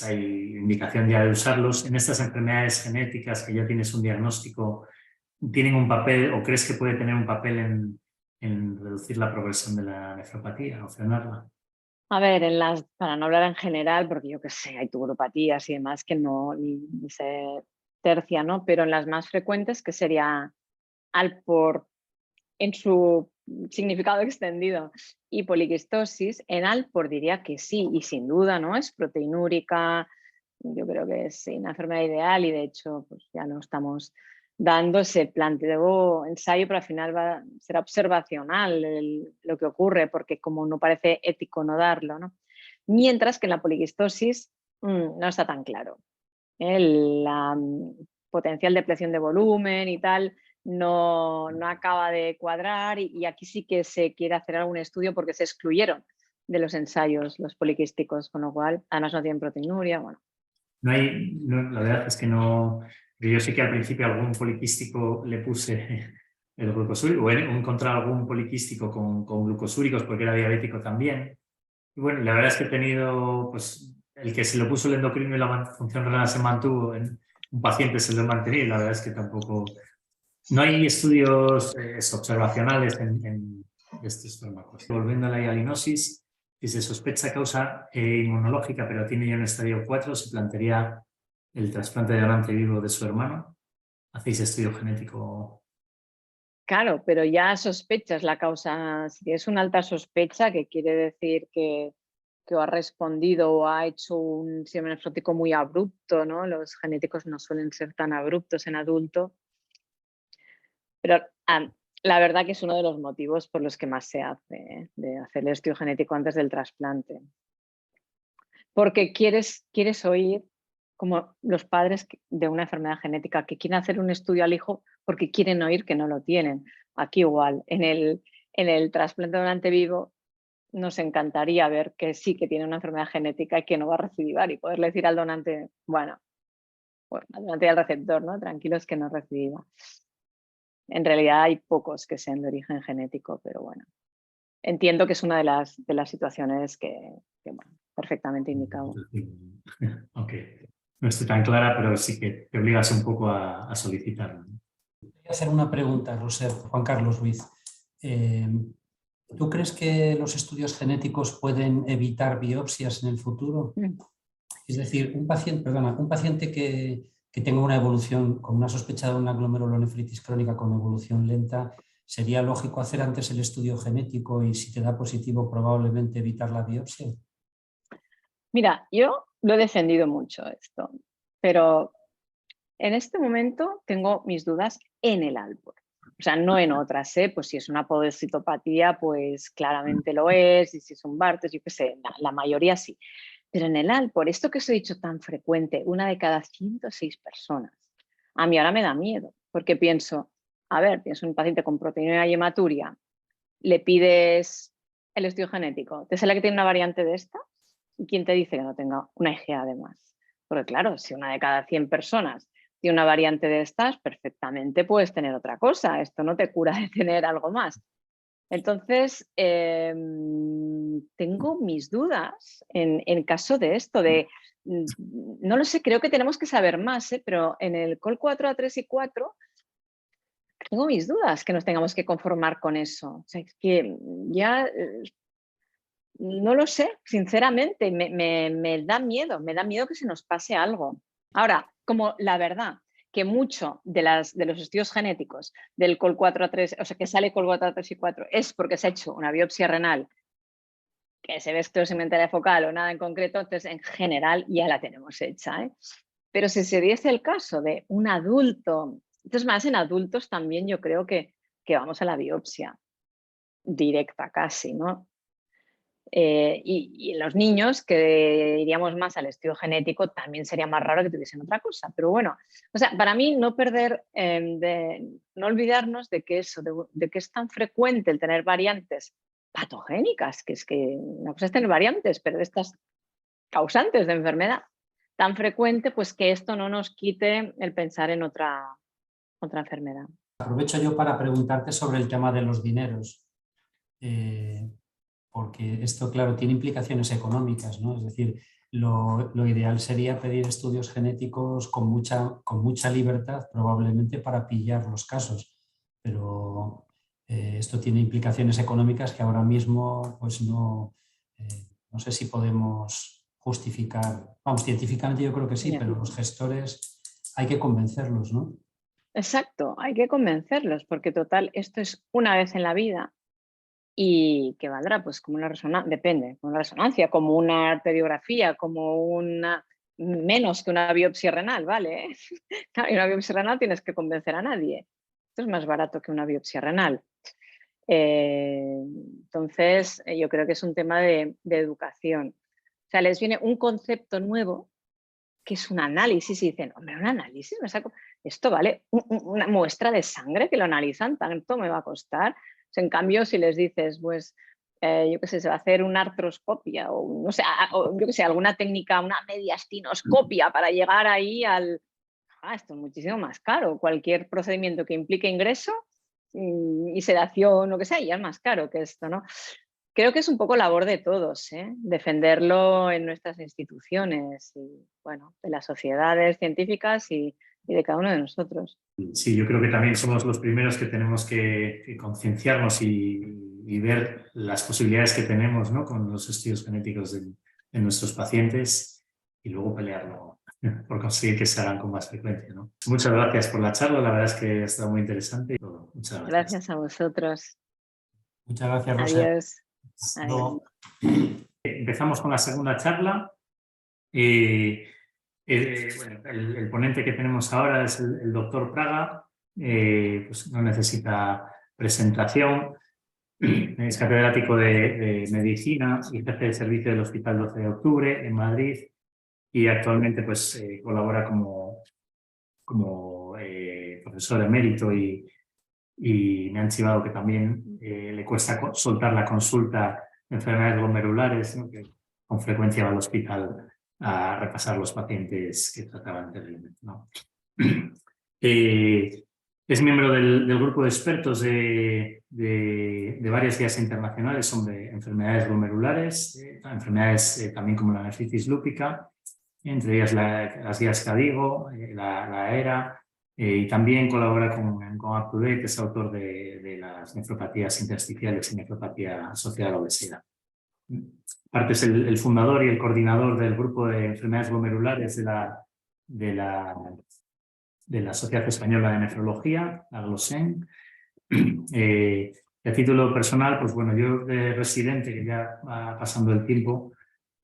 hay indicación ya de usarlos. En estas enfermedades genéticas que ya tienes un diagnóstico, ¿tienen un papel o crees que puede tener un papel en reducir la progresión de la nefropatía o frenarla? A ver, para no hablar en general, porque yo qué sé, hay tuburopatías y demás que no ni se tercia, ¿no? Pero en las más frecuentes, que sería Alport en su significado extendido y poliquistosis, en Alport diría que sí, y sin duda, ¿no? Es proteinúrica, yo creo que es una enfermedad ideal y de hecho pues ya no estamos dando ese planteo ensayo, pero al final será observacional lo que ocurre, porque como no parece ético no darlo, ¿no? Mientras que en la poliquistosis no está tan claro. La potencial depresión de volumen y tal no acaba de cuadrar y aquí sí que se quiere hacer algún estudio porque se excluyeron de los ensayos los poliquísticos, con lo cual además no tienen proteinuria, bueno. La verdad es que no. Yo sé que al principio algún poliquístico le puse el glucosúrico, o he encontrado algún poliquístico con glucosúricos porque era diabético también. Y bueno, la verdad es que he tenido, pues, el que se lo puso el endocrino y la función renal se mantuvo, en un paciente se lo he mantenido y la verdad es que tampoco. No hay estudios observacionales en estos fármacos. Volviendo a la hialinosis, si se sospecha causa inmunológica, pero tiene ya un estadio 4, se plantearía el trasplante de donante vivo de su hermano. ¿Hacéis estudio genético Claro, pero ya sospechas la causa. Si es una alta sospecha, que quiere decir que o ha respondido o ha hecho un sistema nefrótico muy abrupto, ¿no? Los genéticos no suelen ser tan abruptos en adulto. Pero la verdad que es uno de los motivos por los que más se hace, de hacer el estudio genético antes del trasplante. Porque quieres oír, como los padres de una enfermedad genética que quieren hacer un estudio al hijo porque quieren oír que no lo tienen. Aquí igual, en el trasplante de donante vivo, nos encantaría ver que sí que tiene una enfermedad genética y que no va a recidivar y poderle decir al donante, bueno, al donante y al receptor, ¿no? Tranquilos que no recidiva. En realidad hay pocos que sean de origen genético, pero bueno, entiendo que es una de las situaciones que bueno, perfectamente indicado. Ok, no estoy tan clara, pero sí que te obligas un poco a solicitarlo. Voy a hacer una pregunta, Roser, Juan Carlos Ruiz. ¿Tú crees que los estudios genéticos pueden evitar biopsias en el futuro? Es decir, un paciente que tenga una evolución, con una sospecha de una glomerulonefritis crónica con evolución lenta, ¿sería lógico hacer antes el estudio genético y si te da positivo probablemente evitar la biopsia? Mira, yo lo he defendido mucho esto, pero en este momento tengo mis dudas en el Alport. O sea, no en otras, ¿eh? Pues si es una podocitopatía, pues claramente lo es, y si es un Bartes, yo qué sé, la mayoría sí. Pero en el Alport, esto que os he dicho tan frecuente, 1 de cada 106 personas, a mí ahora me da miedo, porque pienso, a ver, tienes un paciente con proteinuria y hematuria, le pides el estudio genético, ¿te sale que tiene una variante de esta? ¿Y quién te dice que no tenga una IgA además? Porque claro, si 1 de cada 100 personas tiene una variante de estas, perfectamente puedes tener otra cosa. Esto no te cura de tener algo más. Entonces, tengo mis dudas en caso de esto, no lo sé, creo que tenemos que saber más, pero en el COL4A3 y 4 tengo mis dudas que nos tengamos que conformar con eso. O sea, es que ya no lo sé, sinceramente, me da miedo que se nos pase algo. Ahora, como la verdad que mucho de los estudios genéticos del COL4A3, o sea, que sale COL4A3 y 4, es porque se ha hecho una biopsia renal, que se ve esclerosis mentaria focal o nada en concreto, entonces en general ya la tenemos hecha, ¿eh? Pero si se diese el caso de un adulto, entonces más en adultos también yo creo que vamos a la biopsia directa casi, ¿no? Y en los niños, que iríamos más al estudio genético, también sería más raro que tuviesen otra cosa. Pero bueno, o sea, para mí no perder, no olvidarnos de que eso, de que es tan frecuente el tener variantes patogénicas, que es que una cosa es tener variantes, pero de estas causantes de enfermedad tan frecuente, pues que esto no nos quite el pensar en otra enfermedad. Aprovecho yo para preguntarte sobre el tema de los dineros. Porque esto, claro, tiene implicaciones económicas, ¿no? Es decir, lo ideal sería pedir estudios genéticos con mucha libertad, probablemente para pillar los casos, pero esto tiene implicaciones económicas que ahora mismo pues no sé si podemos justificar. Vamos, científicamente yo creo que sí, pero los gestores hay que convencerlos, ¿no? Exacto, hay que convencerlos, porque total, esto es una vez en la vida. Y que valdrá, pues como una resonancia, depende, como una resonancia, como una arteriografía, como menos que una biopsia renal, ¿vale? Claro, y una biopsia renal tienes que convencer a nadie. Esto es más barato que una biopsia renal. Entonces, yo creo que es un tema de educación. O sea, les viene un concepto nuevo que es un análisis y dicen, hombre, un análisis, me saco, esto vale una muestra de sangre que lo analizan, tanto me va a costar. En cambio, si les dices, pues, yo qué sé, se va a hacer una artroscopia o, no sé, o, yo qué sé, alguna técnica, una mediastinoscopia para llegar ahí esto es muchísimo más caro. Cualquier procedimiento que implique ingreso y sedación, lo que sea, ya es más caro que esto, ¿no? Creo que es un poco labor de todos, ¿eh? Defenderlo en nuestras instituciones y, bueno, de las sociedades científicas y de cada uno de nosotros. Sí, yo creo que también somos los primeros que tenemos que concienciarnos y ver las posibilidades que tenemos, ¿no?, con los estudios genéticos de nuestros pacientes y luego pelearlo por conseguir que se hagan con más frecuencia, ¿no? Muchas gracias por la charla, la verdad es que ha estado muy interesante y todo. Muchas gracias. Gracias a vosotros. Muchas gracias, Roser. Adiós. Hasta Adiós. luego. Empezamos con la segunda charla. Bueno, el ponente que tenemos ahora es el doctor Praga, pues no necesita presentación, es catedrático de Medicina y jefe de servicio del Hospital 12 de Octubre en Madrid y actualmente pues, colabora como profesor emérito y me han chivado que también le cuesta soltar la consulta de enfermedades glomerulares, ¿no? Que con frecuencia va al hospital a repasar los pacientes que trataba anteriormente, ¿no? Es miembro del grupo de expertos de varias guías internacionales sobre enfermedades glomerulares, enfermedades también como la nefritis lúpica, entre ellas las guías CADIGO, la ERA, y también colabora con UpToDate, que es autor de las nefropatías intersticiales y nefropatía asociada a la obesidad. Aparte es el fundador y el coordinador del grupo de enfermedades glomerulares de la Sociedad Española de Nefrología, la GLOSEN. A título personal, pues bueno, yo de residente, que ya va pasando el tiempo,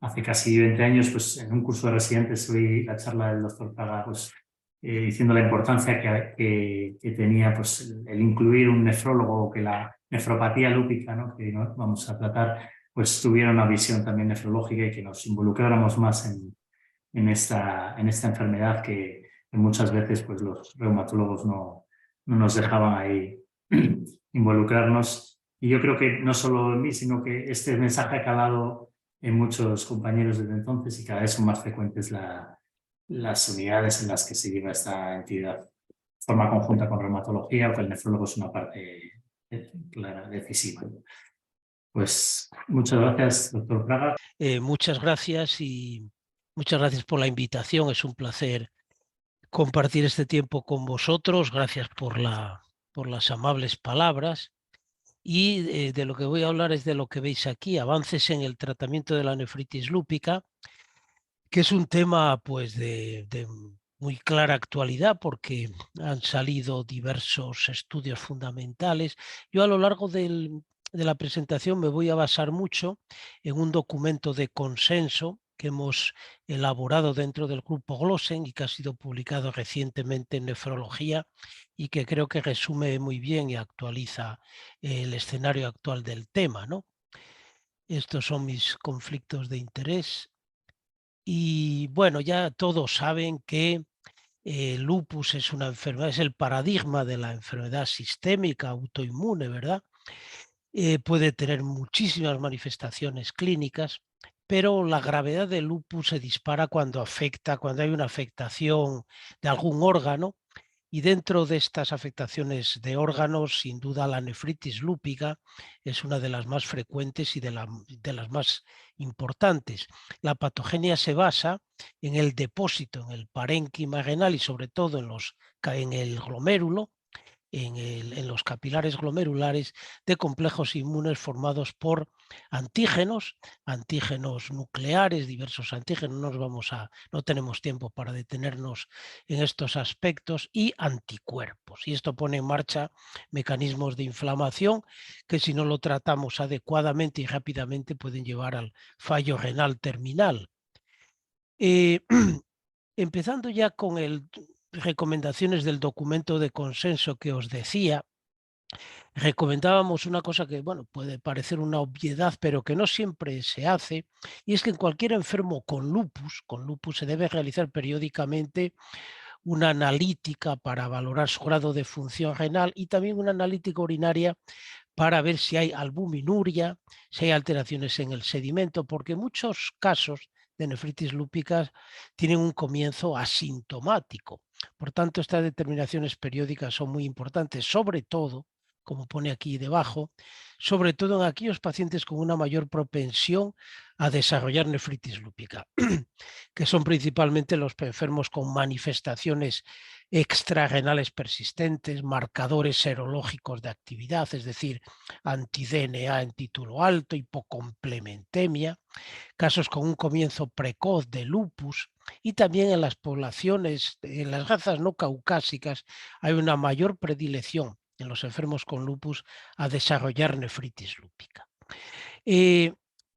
hace casi 20 años, pues en un curso de residentes oí la charla del doctor Praga, pues diciendo la importancia que tenía pues, el incluir un nefrólogo, que la nefropatía lúpica, ¿no? Que vamos a tratar, pues tuviera una visión también nefrológica y que nos involucráramos más en esta enfermedad que muchas veces pues, los reumatólogos no nos dejaban ahí involucrarnos. Y yo creo que no solo en mí, sino que este mensaje ha calado en muchos compañeros desde entonces y cada vez son más frecuentes las unidades en las que se lleva esta entidad de forma conjunta con reumatología, o que el nefrólogo es una parte clara, decisiva. Pues muchas gracias, doctor Praga. Muchas gracias y muchas gracias por la invitación. Es un placer compartir este tiempo con vosotros. Gracias por las amables palabras. Y de lo que voy a hablar es de lo que veis aquí, avances en el tratamiento de la nefritis lúpica, que es un tema pues de muy clara actualidad porque han salido diversos estudios fundamentales. Yo a lo largo de la presentación me voy a basar mucho en un documento de consenso que hemos elaborado dentro del grupo GLOSEN y que ha sido publicado recientemente en Nefrología y que creo que resume muy bien y actualiza el escenario actual del tema, ¿no? Estos son mis conflictos de interés. Y bueno, ya todos saben que lupus es una enfermedad, es el paradigma de la enfermedad sistémica autoinmune, ¿verdad? Puede tener muchísimas manifestaciones clínicas, pero la gravedad del lupus se dispara cuando hay una afectación de algún órgano. Y dentro de estas afectaciones de órganos, sin duda la nefritis lúpica es una de las más frecuentes y de las más importantes. La patogenia se basa en el depósito, en el parénquima renal y sobre todo en el glomérulo, en los capilares glomerulares de complejos inmunes formados por antígenos nucleares, diversos antígenos, no tenemos tiempo para detenernos en estos aspectos, y anticuerpos. Y esto pone en marcha mecanismos de inflamación que, si no lo tratamos adecuadamente y rápidamente, pueden llevar al fallo renal terminal. Empezando ya con recomendaciones del documento de consenso que os decía, recomendábamos una cosa que, bueno, puede parecer una obviedad, pero que no siempre se hace, y es que en cualquier enfermo con lupus se debe realizar periódicamente una analítica para valorar su grado de función renal y también una analítica urinaria para ver si hay albuminuria, si hay alteraciones en el sedimento, porque muchos casos de nefritis lúpica tienen un comienzo asintomático. Por tanto, estas determinaciones periódicas son muy importantes, sobre todo como pone aquí debajo, sobre todo en aquellos pacientes con una mayor propensión a desarrollar nefritis lúpica, que son principalmente los enfermos con manifestaciones extrarrenales persistentes, marcadores serológicos de actividad, es decir, anti-DNA en título alto, hipocomplementemia, casos con un comienzo precoz de lupus, y también en las poblaciones, en las razas no caucásicas, hay una mayor predilección en los enfermos con lupus a desarrollar nefritis lúpica.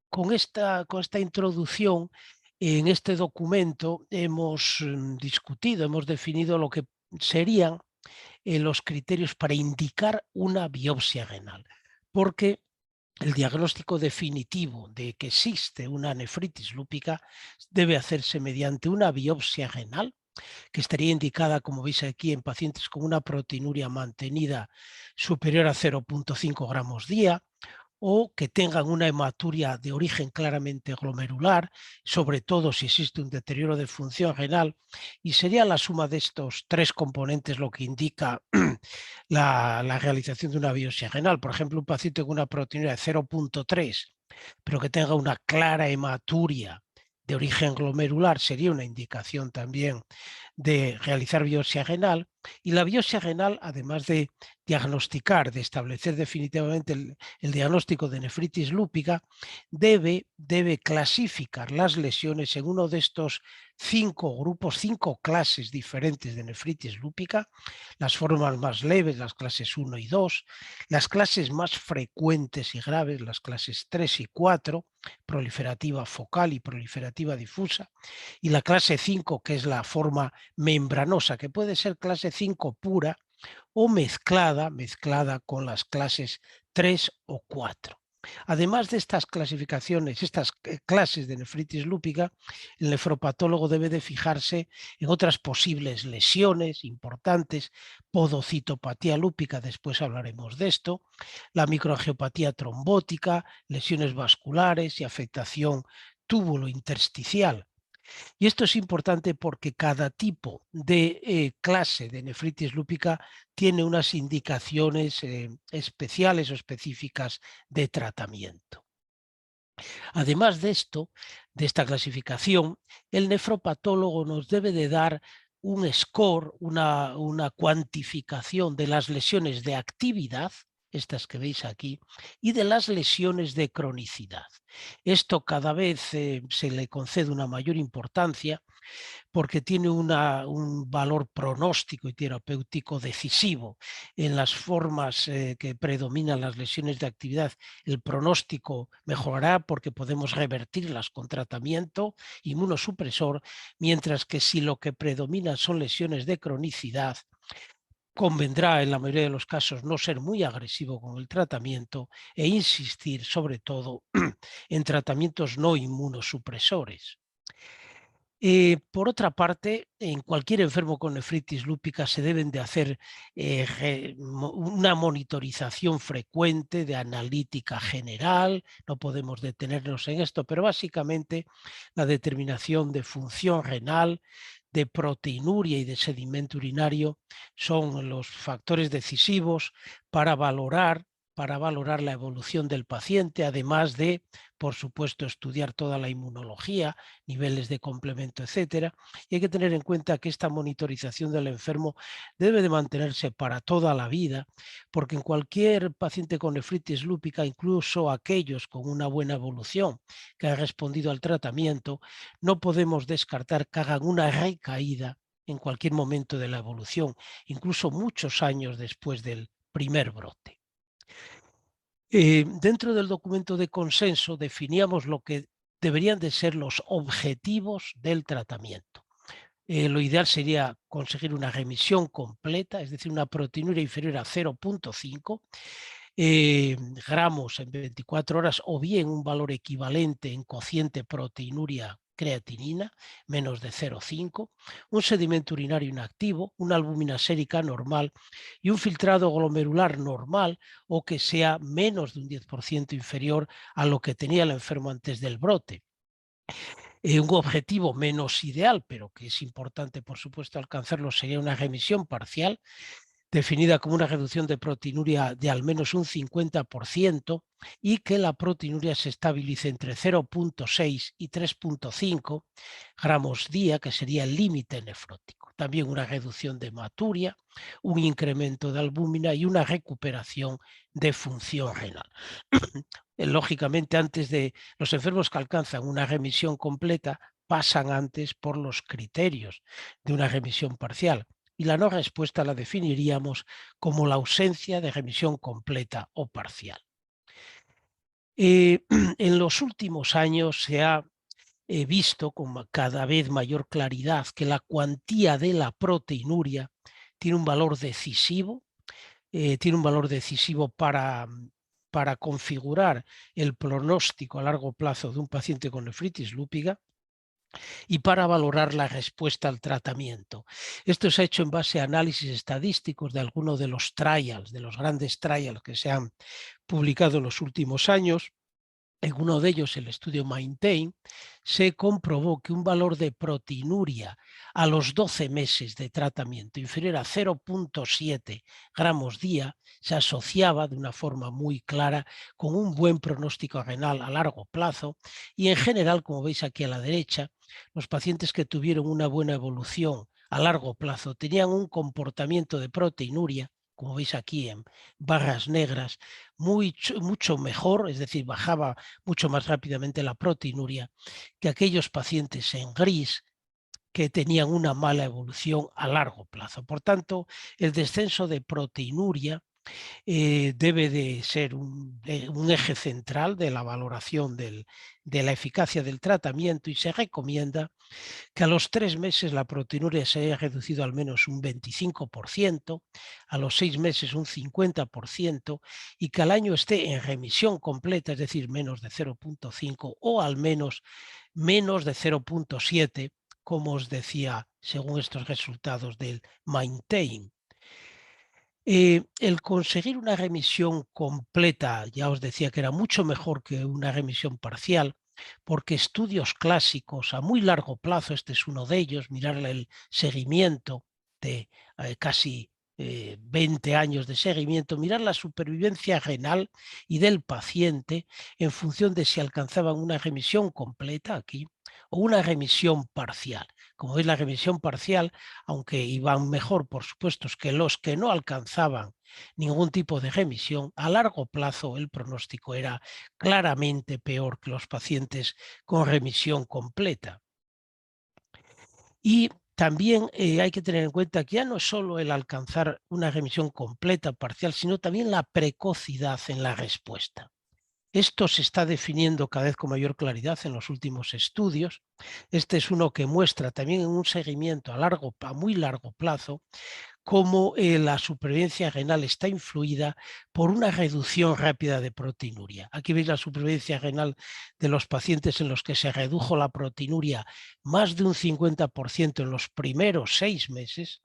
Con esta introducción, en este documento hemos discutido, hemos definido lo que serían los criterios para indicar una biopsia renal, porque el diagnóstico definitivo de que existe una nefritis lúpica debe hacerse mediante una biopsia renal, que estaría indicada, como veis aquí, en pacientes con una proteinuria mantenida superior a 0,5 gramos día, o que tengan una hematuria de origen claramente glomerular, sobre todo si existe un deterioro de función renal, y sería la suma de estos tres componentes lo que indica la realización de una biopsia renal. Por ejemplo, un paciente con una proteinuria de 0,3, pero que tenga una clara hematuria de origen glomerular, sería una indicación también de realizar biopsia renal. Y la biopsia renal, además de diagnosticar, de establecer definitivamente el diagnóstico de nefritis lúpica, debe clasificar las lesiones en uno de estos 5 grupos, 5 clases diferentes de nefritis lúpica, las formas más leves, las clases 1 y 2, las clases más frecuentes y graves, las clases 3 y 4, proliferativa focal y proliferativa difusa, y la clase 5, que es la forma membranosa, que puede ser clase 5 pura o mezclada con las clases 3 o 4. Además de estas clasificaciones, estas clases de nefritis lúpica, el nefropatólogo debe de fijarse en otras posibles lesiones importantes, podocitopatía lúpica, después hablaremos de esto, la microangiopatía trombótica, lesiones vasculares y afectación túbulo intersticial. Y esto es importante porque cada tipo de clase de nefritis lúpica tiene unas indicaciones especiales o específicas de tratamiento. Además de esto, de esta clasificación, el nefropatólogo nos debe de dar un score, una cuantificación de las lesiones de actividad, estas que veis aquí, y de las lesiones de cronicidad. Esto cada vez se le concede una mayor importancia porque tiene un valor pronóstico y terapéutico decisivo. En las formas que predominan las lesiones de actividad, el pronóstico mejorará porque podemos revertirlas con tratamiento inmunosupresor, mientras que si lo que predomina son lesiones de cronicidad, convendrá en la mayoría de los casos no ser muy agresivo con el tratamiento e insistir sobre todo en tratamientos no inmunosupresores. Por otra parte, en cualquier enfermo con nefritis lúpica se deben de hacer una monitorización frecuente de analítica general, no podemos detenernos en esto, pero básicamente la determinación de función renal, de proteinuria y de sedimento urinario son los factores decisivos para valorar la evolución del paciente, además de, por supuesto, estudiar toda la inmunología, niveles de complemento, etcétera. Y hay que tener en cuenta que esta monitorización del enfermo debe de mantenerse para toda la vida, porque en cualquier paciente con nefritis lúpica, incluso aquellos con una buena evolución que han respondido al tratamiento, no podemos descartar que hagan una recaída en cualquier momento de la evolución, incluso muchos años después del primer brote. Dentro del documento de consenso definíamos lo que deberían de ser los objetivos del tratamiento. Lo ideal sería conseguir una remisión completa, es decir, una proteinuria inferior a 0,5 gramos en 24 horas o bien un valor equivalente en cociente proteinuria creatinina, menos de 0,5, un sedimento urinario inactivo, una albúmina sérica normal y un filtrado glomerular normal o que sea menos de un 10% inferior a lo que tenía el enfermo antes del brote. Un objetivo menos ideal, pero que es importante, por supuesto, alcanzarlo, sería una remisión parcial definida como una reducción de proteinuria de al menos un 50% y que la proteinuria se estabilice entre 0,6 y 3,5 gramos día, que sería el límite nefrótico. También una reducción de hematuria, un incremento de albúmina y una recuperación de función renal. Lógicamente, antes de los enfermos que alcanzan una remisión completa, pasan antes por los criterios de una remisión parcial, y la no respuesta la definiríamos como la ausencia de remisión completa o parcial. En los últimos años se ha visto con cada vez mayor claridad que la cuantía de la proteinuria tiene un valor decisivo, para configurar el pronóstico a largo plazo de un paciente con nefritis lúpica y para valorar la respuesta al tratamiento. Esto se ha hecho en base a análisis estadísticos de algunos de los trials, de los grandes trials que se han publicado en los últimos años. En uno de ellos, el estudio Maintain, se comprobó que un valor de proteinuria a los 12 meses de tratamiento inferior a 0,7 gramos día se asociaba de una forma muy clara con un buen pronóstico renal a largo plazo, y en general, como veis aquí a la derecha, los pacientes que tuvieron una buena evolución a largo plazo tenían un comportamiento de proteinuria, como veis aquí en barras negras, mucho mejor, es decir, bajaba mucho más rápidamente la proteinuria que aquellos pacientes en gris que tenían una mala evolución a largo plazo. Por tanto, el descenso de proteinuria debe de ser un eje central de la valoración de la eficacia del tratamiento, y se recomienda que a los 3 meses la proteinuria se haya reducido al menos un 25%, a los 6 meses un 50%, y que al año esté en remisión completa, es decir, menos de 0,5 o al menos de 0,7, como os decía, según estos resultados del Maintain. El conseguir una remisión completa, ya os decía que era mucho mejor que una remisión parcial, porque estudios clásicos a muy largo plazo, este es uno de ellos, mirar el seguimiento de casi 20 años de seguimiento, mirar la supervivencia renal y del paciente en función de si alcanzaban una remisión completa aquí o una remisión parcial. Como veis, la remisión parcial, aunque iban mejor, por supuesto, que los que no alcanzaban ningún tipo de remisión, a largo plazo el pronóstico era claramente peor que los pacientes con remisión completa. Y también hay que tener en cuenta que ya no es solo el alcanzar una remisión completa, parcial, sino también la precocidad en la respuesta. Esto se está definiendo cada vez con mayor claridad en los últimos estudios. Este es uno que muestra también en un seguimiento a muy largo plazo cómo la supervivencia renal está influida por una reducción rápida de proteinuria. Aquí veis la supervivencia renal de los pacientes en los que se redujo la proteinuria más de un 50% en los primeros 6 meses,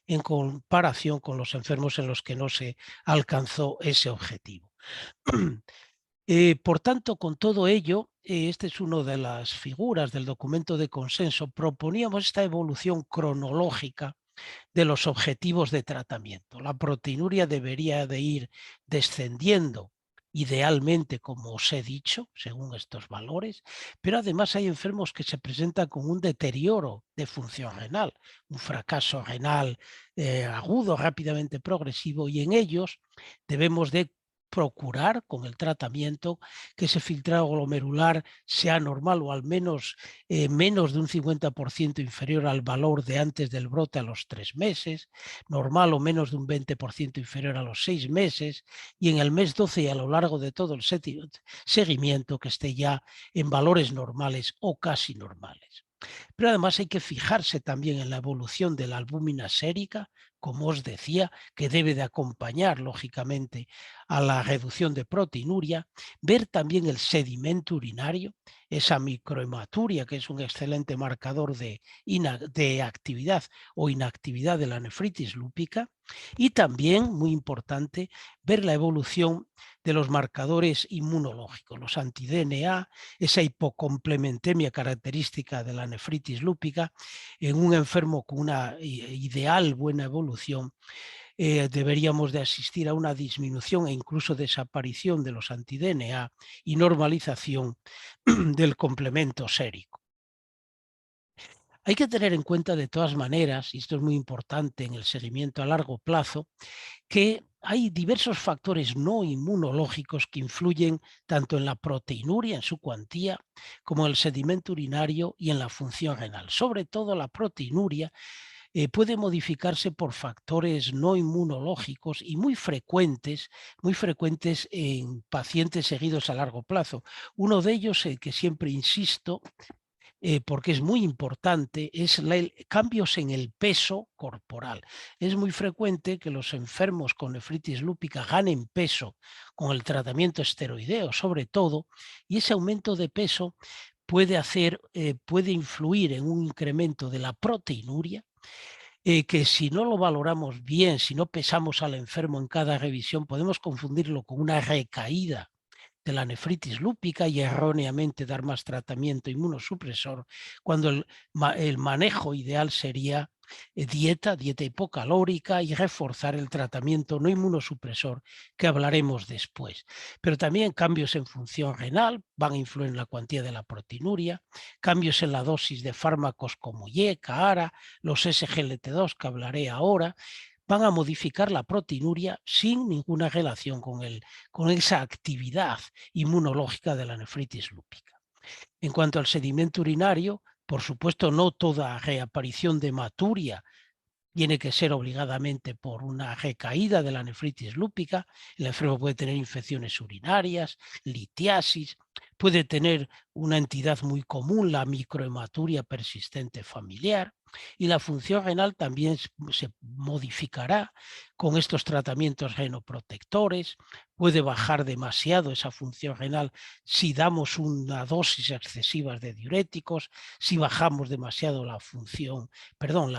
en comparación con los enfermos en los que no se alcanzó ese objetivo. Por tanto, con todo ello, esta es una de las figuras del documento de consenso. Proponíamos esta evolución cronológica de los objetivos de tratamiento. La proteinuria debería de ir descendiendo, idealmente, como os he dicho, según estos valores, pero además hay enfermos que se presentan con un deterioro de función renal, un fracaso renal agudo, rápidamente progresivo, y en ellos debemos de procurar con el tratamiento que ese filtrado glomerular sea normal, o al menos menos de un 50% inferior al valor de antes del brote a los 3 meses, normal o menos de un 20% inferior a los 6 meses, y en el mes 12 y a lo largo de todo el seguimiento que esté ya en valores normales o casi normales. Pero además hay que fijarse también en la evolución de la albúmina sérica, como os decía, que debe de acompañar lógicamente a la reducción de proteinuria, ver también el sedimento urinario, esa microhematuria, que es un excelente marcador de actividad o inactividad de la nefritis lúpica, y también, muy importante, ver la evolución de los marcadores inmunológicos, los anti-DNA, esa hipocomplementemia característica de la nefritis lúpica en un enfermo con una ideal buena evolución, deberíamos de asistir a una disminución e incluso desaparición de los anti-DNA y normalización del complemento sérico. Hay que tener en cuenta de todas maneras, y esto es muy importante en el seguimiento a largo plazo, que hay diversos factores no inmunológicos que influyen tanto en la proteinuria, en su cuantía, como en el sedimento urinario y en la función renal. Sobre todo la proteinuria puede modificarse por factores no inmunológicos y muy frecuentes en pacientes seguidos a largo plazo. Uno de ellos, el que siempre insisto, porque es muy importante, es cambios en el peso corporal. Es muy frecuente que los enfermos con nefritis lúpica ganen peso con el tratamiento esteroideo, sobre todo, y ese aumento de peso puede influir en un incremento de la proteinuria, que si no lo valoramos bien, si no pesamos al enfermo en cada revisión, podemos confundirlo con una recaída de la nefritis lúpica y erróneamente dar más tratamiento inmunosupresor, cuando el manejo ideal sería dieta hipocalórica y reforzar el tratamiento no inmunosupresor que hablaremos después. Pero también cambios en función renal van a influir en la cuantía de la proteinuria, cambios en la dosis de fármacos como IECA, ARA, los SGLT2 que hablaré ahora, van a modificar la proteinuria sin ninguna relación con esa actividad inmunológica de la nefritis lúpica. En cuanto al sedimento urinario, por supuesto, no toda reaparición de hematuria tiene que ser obligadamente por una recaída de la nefritis lúpica. El enfermo puede tener infecciones urinarias, litiasis, puede tener una entidad muy común, la microhematuria persistente familiar, y la función renal también se modificará con estos tratamientos genoprotectores. Puede bajar demasiado esa función renal si damos una dosis excesiva de diuréticos, si bajamos demasiado la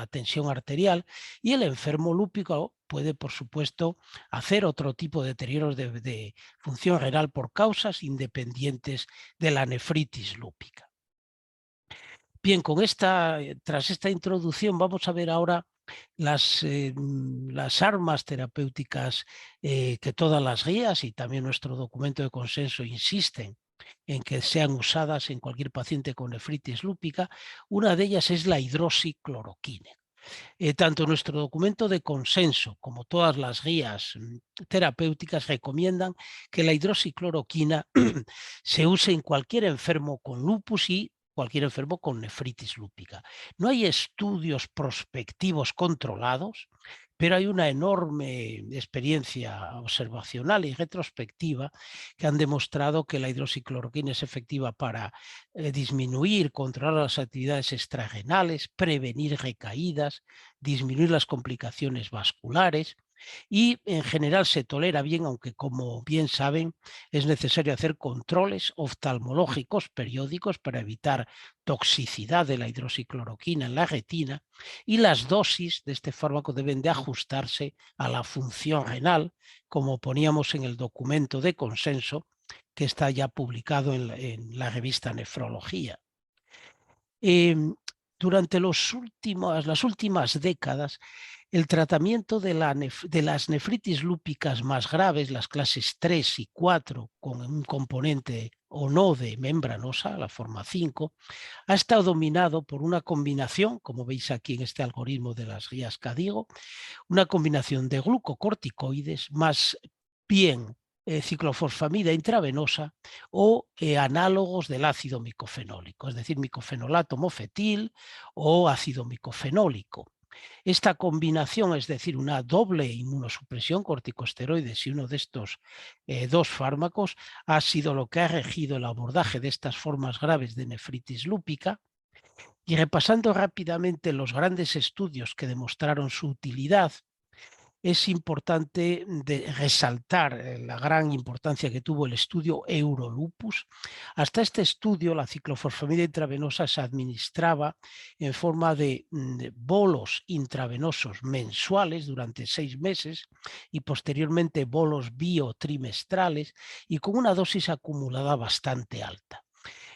tensión arterial, y el enfermo lúpico puede, por supuesto, hacer otro tipo de deterioros de función renal por causas independientes de la nefritis lúpica. Bien, tras esta introducción vamos a ver ahora las armas terapéuticas que todas las guías y también nuestro documento de consenso insisten en que sean usadas en cualquier paciente con nefritis lúpica. Una de ellas es la hidroxicloroquina. Tanto nuestro documento de consenso como todas las guías terapéuticas recomiendan que la hidroxicloroquina se use en cualquier enfermo con lupus y cualquier enfermo con nefritis lúpica. No hay estudios prospectivos controlados, pero hay una enorme experiencia observacional y retrospectiva que han demostrado que la hidroxicloroquina es efectiva para disminuir, controlar las actividades extrarrenales, prevenir recaídas, disminuir las complicaciones vasculares, y en general se tolera bien, aunque como bien saben es necesario hacer controles oftalmológicos periódicos para evitar toxicidad de la hidroxicloroquina en la retina, y las dosis de este fármaco deben de ajustarse a la función renal, como poníamos en el documento de consenso que está ya publicado en la revista Nefrología. Durante las últimas décadas, el tratamiento de las nefritis lúpicas más graves, las clases 3 y 4, con un componente o no de membranosa, la forma 5, ha estado dominado por una combinación, como veis aquí en este algoritmo de las guías CADIGO, una combinación de glucocorticoides más bien ciclofosfamida intravenosa o análogos del ácido micofenólico, es decir, micofenolato mofetil o ácido micofenólico. Esta combinación, es decir, una doble inmunosupresión, corticosteroides y uno de estos dos fármacos, ha sido lo que ha regido el abordaje de estas formas graves de nefritis lúpica. Y repasando rápidamente los grandes estudios que demostraron su utilidad, es importante resaltar la gran importancia que tuvo el estudio Eurolupus. Hasta este estudio, la ciclofosfamida intravenosa se administraba en forma de bolos intravenosos mensuales durante 6 meses y posteriormente bolos biotrimestrales y con una dosis acumulada bastante alta.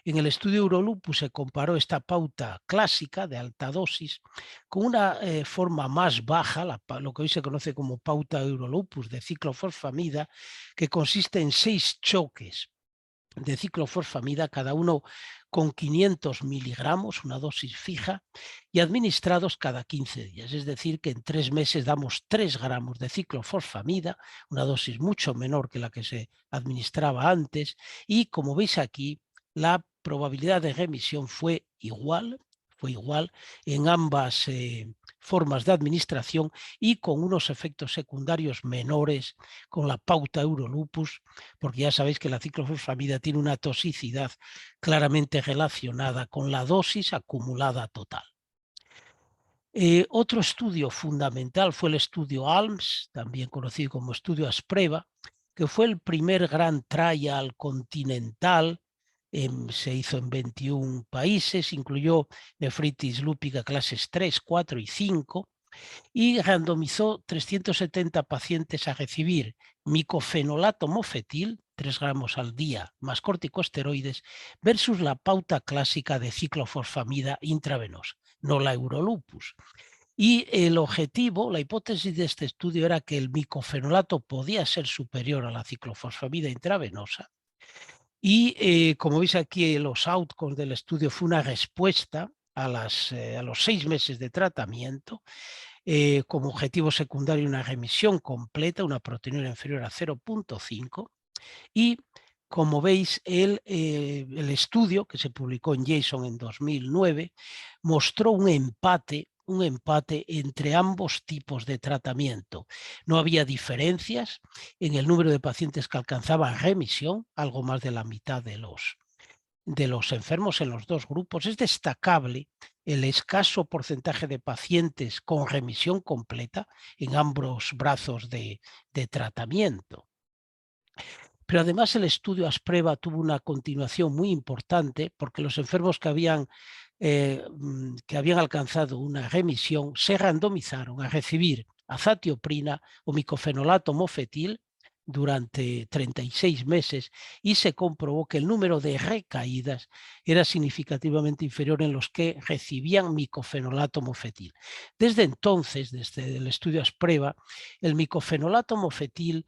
En el estudio Eurolupus se comparó esta pauta clásica de alta dosis con una forma más baja, lo que hoy se conoce como pauta Eurolupus de ciclofosfamida, que consiste en 6 choques de ciclofosfamida, cada uno con 500 miligramos, una dosis fija, y administrados cada 15 días. Es decir, que en 3 meses damos 3 gramos de ciclofosfamida, una dosis mucho menor que la que se administraba antes, y como veis aquí, la probabilidad de remisión fue igual en ambas formas de administración y con unos efectos secundarios menores con la pauta Eurolupus, porque ya sabéis que la ciclofosfamida tiene una toxicidad claramente relacionada con la dosis acumulada total. Otro estudio fundamental fue el estudio ALMS, también conocido como estudio ASPREVA, que fue el primer gran trial continental. Se hizo en 21 países, incluyó nefritis lúpica clases 3, 4 y 5, y randomizó 370 pacientes a recibir micofenolato mofetil, 3 gramos al día, más corticosteroides, versus la pauta clásica de ciclofosfamida intravenosa, no la Eurolupus. Y el objetivo, la hipótesis de este estudio era que el micofenolato podía ser superior a la ciclofosfamida intravenosa. Y como veis aquí, los outcomes del estudio fue una respuesta a los 6 meses de tratamiento, como objetivo secundario una remisión completa, una proteinuria inferior a 0,5. Y como veis, el estudio que se publicó en JASN en 2009 mostró un empate entre ambos tipos de tratamiento. No había diferencias en el número de pacientes que alcanzaban remisión, algo más de la mitad de los enfermos en los dos grupos. Es destacable el escaso porcentaje de pacientes con remisión completa en ambos brazos de tratamiento. Pero además el estudio ASPREVA tuvo una continuación muy importante porque los enfermos que habían alcanzado una remisión se randomizaron a recibir azatioprina o micofenolato mofetil durante 36 meses y se comprobó que el número de recaídas era significativamente inferior en los que recibían micofenolato mofetil. Desde entonces, desde el estudio ASPREVA, el micofenolato mofetil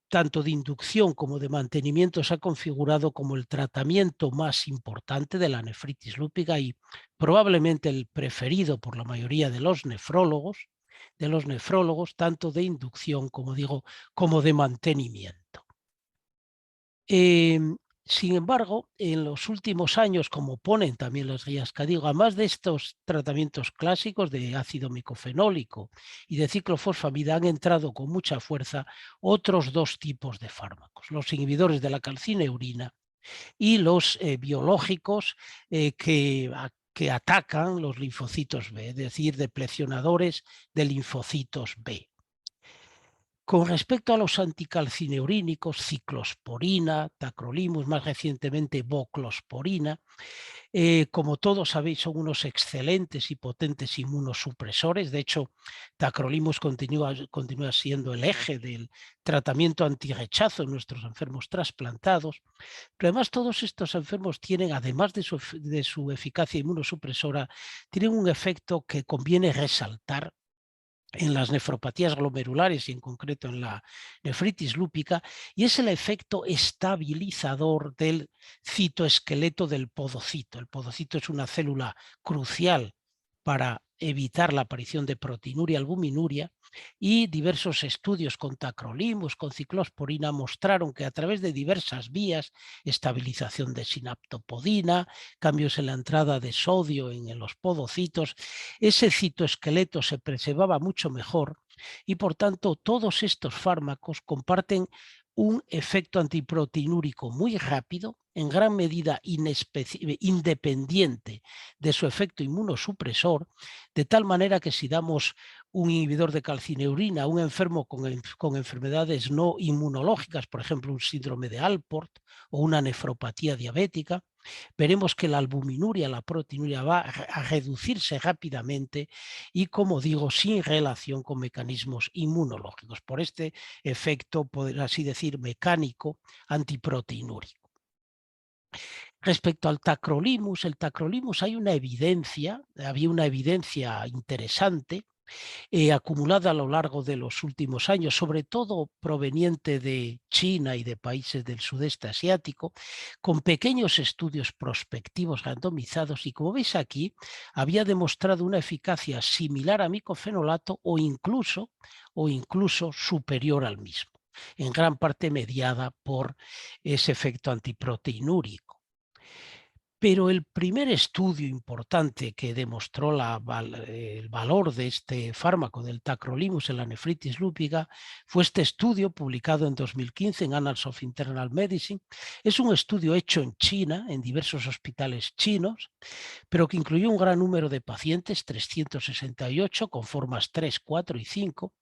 tanto de inducción como de mantenimiento se ha configurado como el tratamiento más importante de la nefritis lúpica y probablemente el preferido por la mayoría de los nefrólogos, tanto de inducción, como digo, como de mantenimiento. Sin embargo, en los últimos años, como ponen también las guías CADIGO, además de estos tratamientos clásicos de ácido micofenólico y de ciclofosfamida, han entrado con mucha fuerza otros 2 tipos de fármacos, los inhibidores de la calcineurina y los biológicos que atacan los linfocitos B, es decir, deplecionadores de linfocitos B. Con respecto a los anticalcineurínicos, ciclosporina, tacrolimus, más recientemente voclosporina, como todos sabéis, son unos excelentes y potentes inmunosupresores. De hecho, tacrolimus continúa siendo el eje del tratamiento antirrechazo en nuestros enfermos trasplantados. Pero además todos estos enfermos tienen, además de su eficacia inmunosupresora, tienen un efecto que conviene resaltar en las nefropatías glomerulares y en concreto en la nefritis lúpica, y es el efecto estabilizador del citoesqueleto del podocito. El podocito es una célula crucial para evitar la aparición de proteinuria, albuminuria, y diversos estudios con tacrolimus, con ciclosporina, mostraron que a través de diversas vías, estabilización de sinaptopodina, cambios en la entrada de sodio en los podocitos, ese citoesqueleto se preservaba mucho mejor y por tanto todos estos fármacos comparten un efecto antiproteinúrico muy rápido, en gran medida independiente de su efecto inmunosupresor, de tal manera que si damos un inhibidor de calcineurina a un enfermo con enfermedades no inmunológicas, por ejemplo un síndrome de Alport o una nefropatía diabética, veremos que la albuminuria, la proteinuria va a reducirse rápidamente y, como digo, sin relación con mecanismos inmunológicos, por este efecto, por así decir, mecánico antiproteinúrico. Respecto al tacrolimus, el tacrolimus había una evidencia interesante acumulada a lo largo de los últimos años, sobre todo proveniente de China y de países del sudeste asiático, con pequeños estudios prospectivos randomizados y, como veis aquí, había demostrado una eficacia similar a micofenolato o incluso superior al mismo, en gran parte mediada por ese efecto antiproteinúrico. Pero el primer estudio importante que demostró el valor de este fármaco del tacrolimus en la nefritis lúpica fue este estudio publicado en 2015 en Annals of Internal Medicine. Es un estudio hecho en China, en diversos hospitales chinos, pero que incluyó un gran número de pacientes, 368, con formas 3, 4 y 5,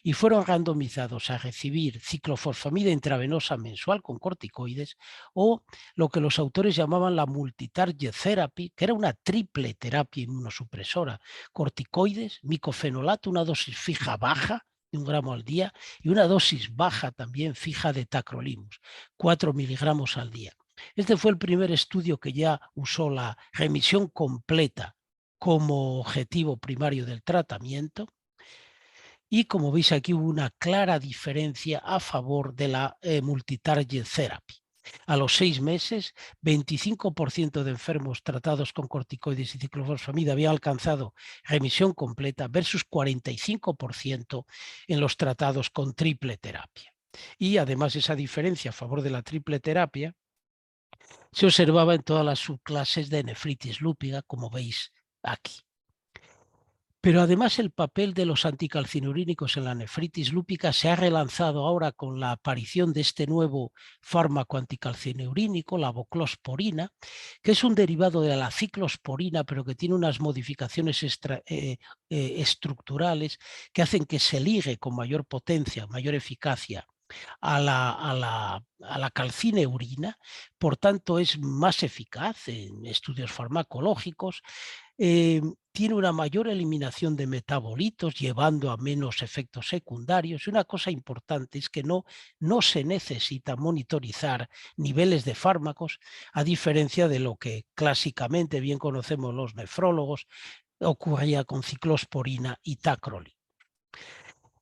y fueron randomizados a recibir ciclofosfamida intravenosa mensual con corticoides o lo que los autores llamaban la multitarget therapy, que era una triple terapia inmunosupresora, corticoides, micofenolato, una dosis fija baja, de 1 gramo al día, y una dosis baja también fija de tacrolimus, 4 miligramos al día. Este fue el primer estudio que ya usó la remisión completa como objetivo primario del tratamiento. Y como veis aquí hubo una clara diferencia a favor de la multitarget therapy. A los 6 meses, 25% de enfermos tratados con corticoides y ciclofosfamida habían alcanzado remisión completa versus 45% en los tratados con triple terapia. Y además esa diferencia a favor de la triple terapia se observaba en todas las subclases de nefritis lúpica, como veis aquí. Pero además el papel de los anticalcinurínicos en la nefritis lúpica se ha relanzado ahora con la aparición de este nuevo fármaco anticalcinurínico, la voclosporina, que es un derivado de la ciclosporina, pero que tiene unas modificaciones estructurales que hacen que se ligue con mayor potencia, mayor eficacia a la calcineurina, por tanto es más eficaz en estudios farmacológicos, tiene una mayor eliminación de metabolitos, llevando a menos efectos secundarios. Y una cosa importante es que no se necesita monitorizar niveles de fármacos, a diferencia de lo que clásicamente bien conocemos los nefrólogos, ocurría con ciclosporina y tacrolimus.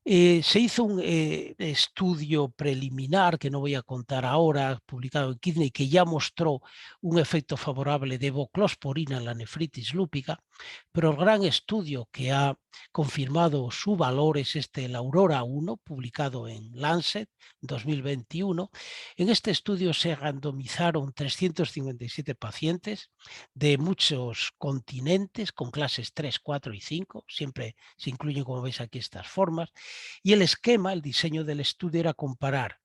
Se hizo un estudio preliminar, que no voy a contar ahora, publicado en Kidney, que ya mostró un efecto favorable de voclosporina en la nefritis lúpica, pero el gran estudio que ha confirmado su valor es el Aurora 1, publicado en Lancet 2021. En este estudio se randomizaron 357 pacientes de muchos continentes, con clases 3, 4 y 5, siempre se incluyen, como veis aquí, estas formas. Y el esquema, el diseño del estudio era comparar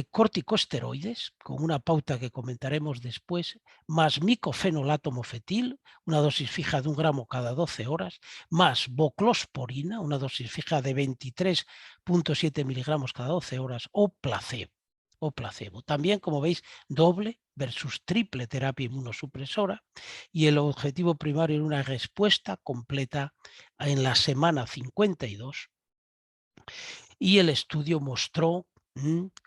corticosteroides, con una pauta que comentaremos después, más micofenolato mofetil, una dosis fija de 1 gramo cada 12 horas, más voclosporina, una dosis fija de 23,7 miligramos cada 12 horas, o placebo. También, como veis, doble versus triple terapia inmunosupresora, y el objetivo primario era una respuesta completa en la semana 52. Y el estudio mostró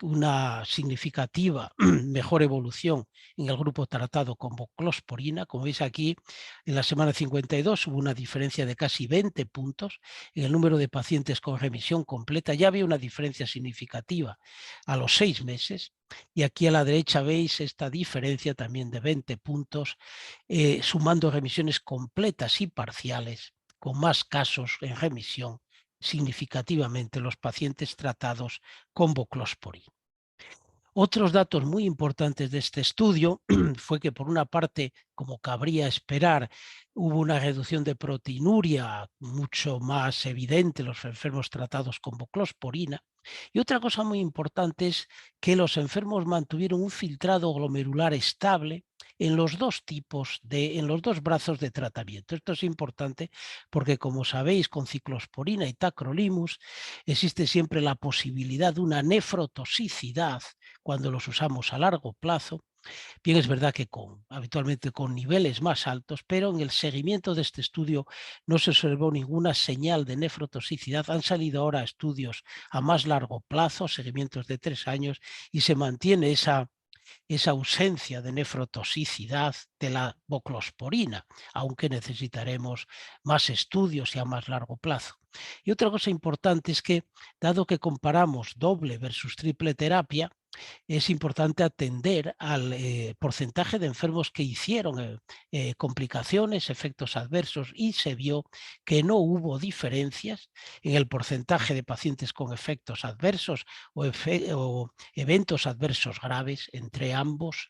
una significativa mejor evolución en el grupo tratado con voclosporina. Como veis aquí, en la semana 52 hubo una diferencia de casi 20 puntos en el número de pacientes con remisión completa. Ya había una diferencia significativa a los 6 meses. Y aquí a la derecha veis esta diferencia también de 20 puntos, sumando remisiones completas y parciales, con más casos en remisión significativamente los pacientes tratados con voclosporina. Otros datos muy importantes de este estudio fue que, por una parte, como cabría esperar, hubo una reducción de proteinuria mucho más evidente en los enfermos tratados con voclosporina. Y otra cosa muy importante es que los enfermos mantuvieron un filtrado glomerular estable en los dos brazos de tratamiento. Esto es importante porque, como sabéis, con ciclosporina y tacrolimus existe siempre la posibilidad de una nefrotoxicidad cuando los usamos a largo plazo. Bien, es verdad que habitualmente con niveles más altos, pero en el seguimiento de este estudio no se observó ninguna señal de nefrotoxicidad. Han salido ahora estudios a más largo plazo, seguimientos de 3 años, y se mantiene esa esa ausencia de nefrotoxicidad de la voclosporina, aunque necesitaremos más estudios y a más largo plazo. Y otra cosa importante es que, dado que comparamos doble versus triple terapia, es importante atender al porcentaje de enfermos que hicieron complicaciones, efectos adversos, y se vio que no hubo diferencias en el porcentaje de pacientes con efectos adversos o eventos adversos graves entre ambos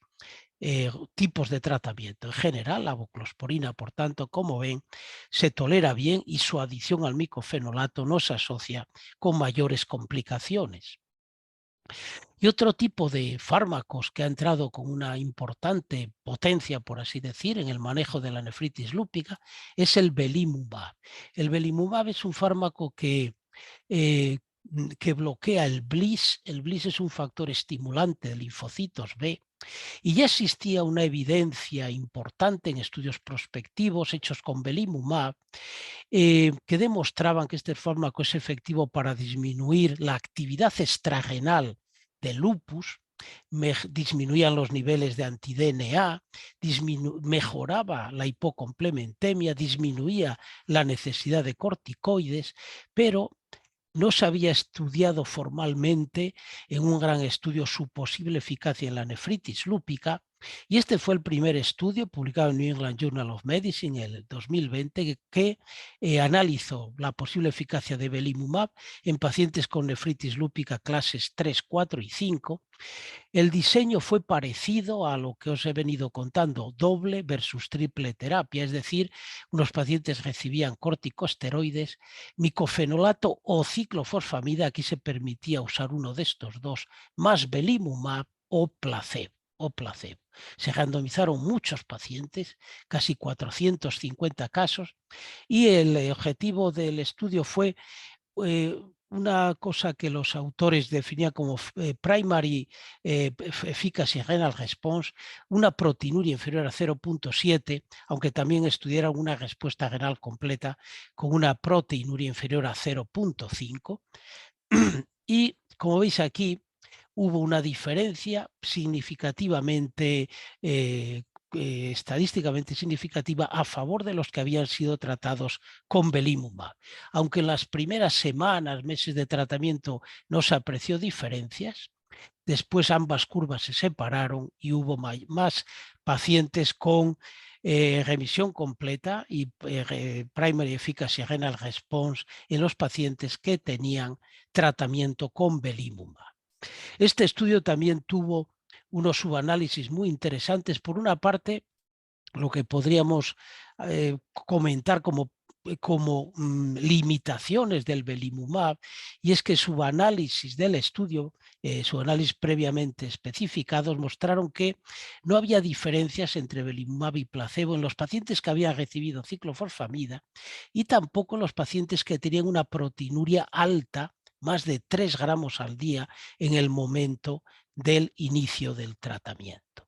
tipos de tratamiento. En general, la voclosporina, por tanto, como ven, se tolera bien y su adición al micofenolato no se asocia con mayores complicaciones. Y otro tipo de fármacos que ha entrado con una importante potencia, por así decir, en el manejo de la nefritis lúpica es el belimumab. El belimumab es un fármaco que bloquea el BLyS. El BLyS es un factor estimulante de linfocitos B, y ya existía una evidencia importante en estudios prospectivos hechos con belimumab que demostraban que este fármaco es efectivo para disminuir la actividad extrarrenal del lupus, disminuían los niveles de anti-DNA, mejoraba la hipocomplementemia, disminuía la necesidad de corticoides, pero no se había estudiado formalmente en un gran estudio su posible eficacia en la nefritis lúpica, y este fue el primer estudio publicado en New England Journal of Medicine en el 2020 que analizó la posible eficacia de belimumab en pacientes con nefritis lúpica clases 3, 4 y 5. El diseño fue parecido a lo que os he venido contando, doble versus triple terapia, es decir, unos pacientes recibían corticosteroides, micofenolato o ciclofosfamida, aquí se permitía usar uno de estos dos, más belimumab o placebo. Se randomizaron muchos pacientes, casi 450 casos, y el objetivo del estudio fue una cosa que los autores definían como primary efficacy renal response, una proteinuria inferior a 0.7, aunque también estudiaron una respuesta renal completa con una proteinuria inferior a 0.5. Y como veis aquí, hubo una diferencia significativamente estadísticamente significativa a favor de los que habían sido tratados con belimumab. Aunque en las primeras semanas, meses de tratamiento no se apreció diferencias, después ambas curvas se separaron y hubo más pacientes con remisión completa y primary efficacy renal response en los pacientes que tenían tratamiento con belimumab. Este estudio también tuvo unos subanálisis muy interesantes. Por una parte, lo que podríamos comentar como limitaciones del belimumab, y es que su análisis del estudio, su análisis previamente especificados, mostraron que no había diferencias entre belimumab y placebo en los pacientes que habían recibido ciclofosfamida y tampoco en los pacientes que tenían una proteinuria alta, más de 3 gramos al día en el momento del inicio del tratamiento.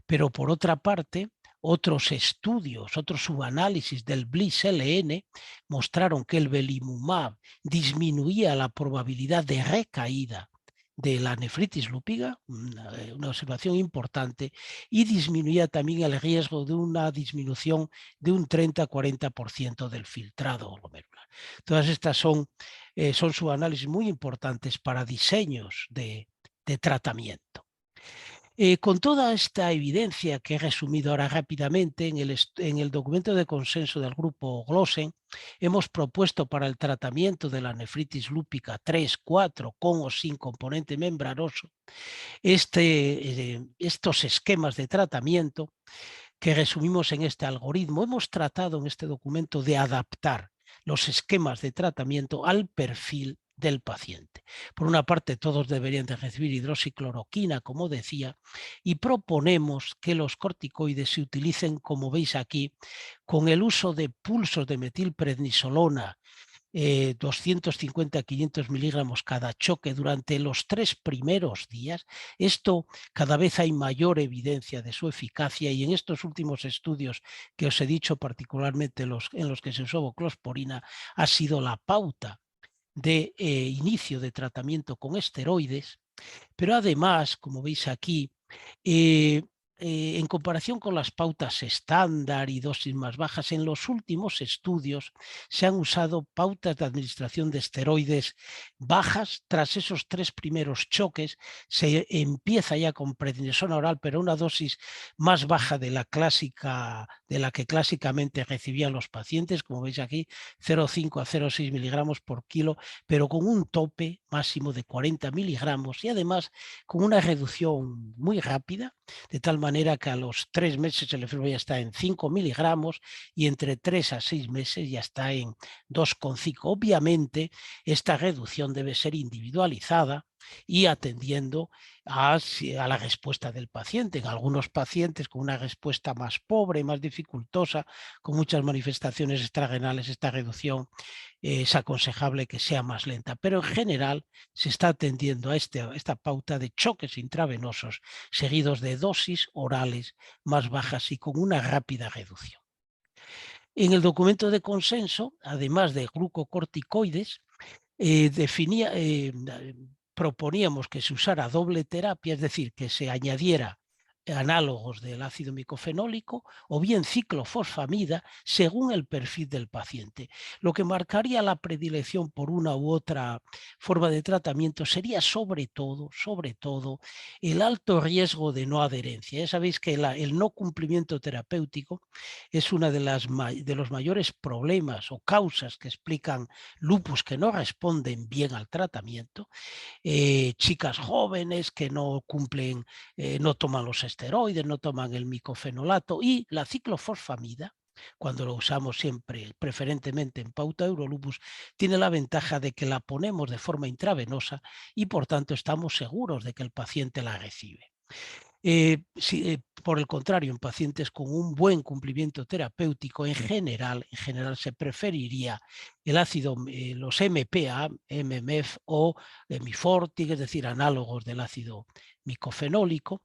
Pero por otra parte, otros estudios, otros subanálisis del BLyS-LN mostraron que el belimumab disminuía la probabilidad de recaída de la nefritis lúpica, una observación importante, y disminuía también el riesgo de una disminución de un 30-40% del filtrado glomerular. Todas estas son subanálisis muy importantes para diseños de tratamiento. Con toda esta evidencia que he resumido ahora rápidamente en el documento de consenso del grupo Glossen, hemos propuesto para el tratamiento de la nefritis lúpica 3, 4, con o sin componente membranoso estos esquemas de tratamiento que resumimos en este algoritmo. Hemos tratado en este documento de adaptar los esquemas de tratamiento al perfil del paciente. Por una parte, todos deberían de recibir hidroxicloroquina, como decía, y proponemos que los corticoides se utilicen, como veis aquí, con el uso de pulsos de metilprednisolona, 250-500 miligramos cada choque durante los 3 primeros días. Esto cada vez hay mayor evidencia de su eficacia, y en estos últimos estudios que os he dicho, particularmente en los que se usó voclosporina, ha sido la pauta de inicio de tratamiento con esteroides. Pero además, como veis aquí, En comparación con las pautas estándar y dosis más bajas, en los últimos estudios se han usado pautas de administración de esteroides bajas. Tras esos 3 primeros choques se empieza ya con prednisona oral, pero una dosis más baja de la que clásicamente recibían los pacientes, como veis aquí, 0,5 a 0,6 miligramos por kilo, pero con un tope máximo de 40 miligramos y además con una reducción muy rápida, de tal manera que a los 3 meses el enfermo ya está en 5 miligramos y entre 3 a 6 meses ya está en 2,5. Obviamente, esta reducción debe ser individualizada y atendiendo a la respuesta del paciente. En algunos pacientes con una respuesta más pobre, más dificultosa, con muchas manifestaciones extrarrenales, esta reducción es aconsejable que sea más lenta, pero en general se está atendiendo a esta pauta de choques intravenosos seguidos de dosis orales más bajas y con una rápida reducción. En el documento de consenso, además de glucocorticoides, proponíamos que se usara doble terapia, es decir, que se añadiera análogos del ácido micofenólico o bien ciclofosfamida según el perfil del paciente. Lo que marcaría la predilección por una u otra forma de tratamiento sería sobre todo el alto riesgo de no adherencia. Ya sabéis que el no cumplimiento terapéutico es uno de los mayores problemas o causas que explican lupus que no responden bien al tratamiento. Chicas jóvenes que no cumplen, no toman los esteroides, no toman el micofenolato y la ciclofosfamida, cuando lo usamos siempre preferentemente en pauta Eurolupus, tiene la ventaja de que la ponemos de forma intravenosa y por tanto estamos seguros de que el paciente la recibe. Por el contrario, en pacientes con un buen cumplimiento terapéutico, en general se preferiría el ácido, los MPA, MMF o Mifortic, es decir, análogos del ácido micofenólico.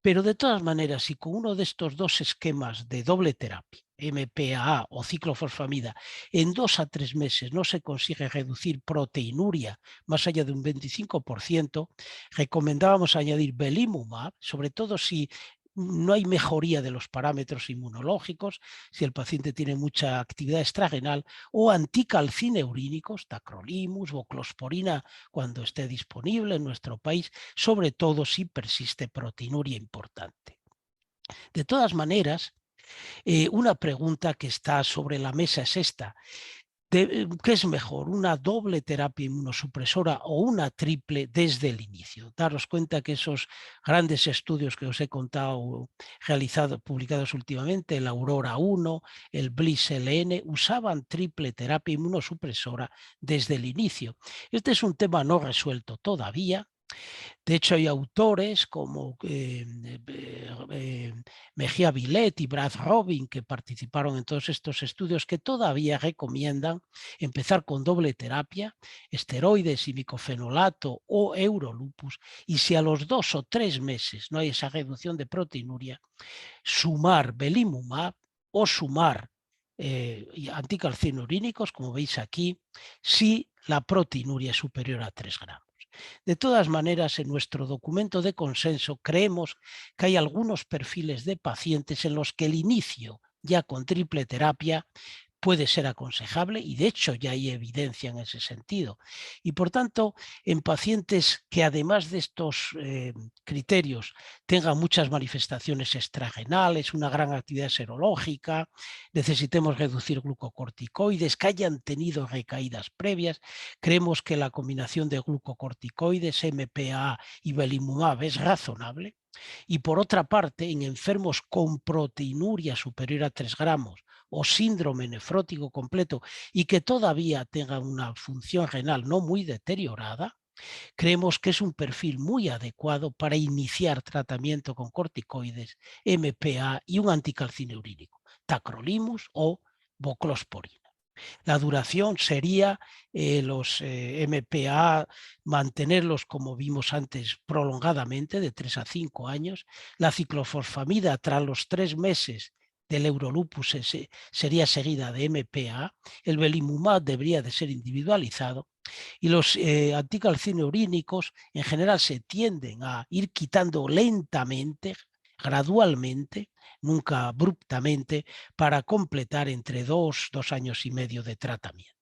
Pero de todas maneras, si con uno de estos dos esquemas de doble terapia, MPAA o ciclofosfamida, en 2 a 3 meses no se consigue reducir proteinuria más allá de un 25%, recomendábamos añadir belimumab, sobre todo si no hay mejoría de los parámetros inmunológicos, si el paciente tiene mucha actividad extrarrenal, o anticalcineurínicos, tacrolimus, voclosporina, cuando esté disponible en nuestro país, sobre todo si persiste proteinuria importante. De todas maneras, una pregunta que está sobre la mesa es esta. ¿Qué es mejor, una doble terapia inmunosupresora o una triple desde el inicio? Daros cuenta que esos grandes estudios que os he contado, publicados últimamente, el Aurora 1, el BLISS-LN, usaban triple terapia inmunosupresora desde el inicio. Este es un tema no resuelto todavía. De hecho, hay autores como Mejía Vilet y Brad Robin que participaron en todos estos estudios que todavía recomiendan empezar con doble terapia, esteroides y micofenolato o Eurolupus, y si a los 2 o 3 meses no hay esa reducción de proteinuria, sumar belimumab o sumar anticalcinurínicos, como veis aquí, si la proteinuria es superior a 3 gramos. De todas maneras, en nuestro documento de consenso creemos que hay algunos perfiles de pacientes en los que el inicio ya con triple terapia puede ser aconsejable y de hecho ya hay evidencia en ese sentido. Y por tanto, en pacientes que además de estos criterios tengan muchas manifestaciones extrarrenales, una gran actividad serológica, necesitemos reducir glucocorticoides, que hayan tenido recaídas previas, creemos que la combinación de glucocorticoides, MPA y belimumab es razonable. Y por otra parte, en enfermos con proteinuria superior a 3 gramos o síndrome nefrótico completo y que todavía tengan una función renal no muy deteriorada, creemos que es un perfil muy adecuado para iniciar tratamiento con corticoides, MPA y un anticalcineurínico, tacrolimus o voclosporina. La duración sería los MPA, mantenerlos como vimos antes prolongadamente de 3 a 5 años. La ciclofosfamida tras los 3 meses del Eurolupus sería seguida de MPA. El belimumab debería de ser individualizado Y los anticalcinurínicos en general se tienden a ir quitando lentamente, gradualmente, nunca abruptamente, para completar entre 2 años y medio de tratamiento.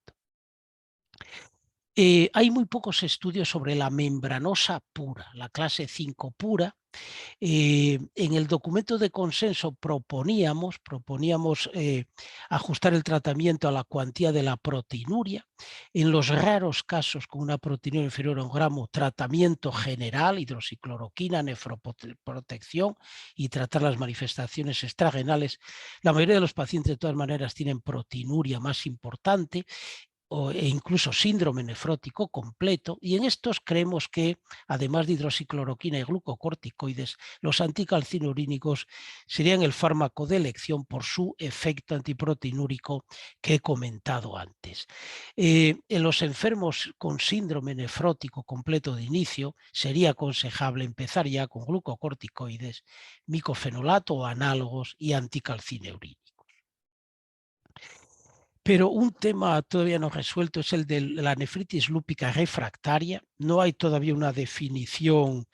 Hay muy pocos estudios sobre la membranosa pura, la clase 5 pura. En el documento de consenso proponíamos ajustar el tratamiento a la cuantía de la proteinuria. En los raros casos con una proteinuria inferior a 1 gramo, tratamiento general, hidroxicloroquina, nefroprotección y tratar las manifestaciones extrarenales. La mayoría de los pacientes de todas maneras tienen proteinuria más importante e incluso síndrome nefrótico completo, y en estos creemos que, además de hidroxicloroquina y glucocorticoides, los anticalcinurínicos serían el fármaco de elección por su efecto antiproteinúrico que he comentado antes. En los enfermos con síndrome nefrótico completo de inicio, sería aconsejable empezar ya con glucocorticoides, micofenolato o análogos y anticalcinurínicos. Pero un tema todavía no resuelto es el de la nefritis lúpica refractaria. No hay todavía una definición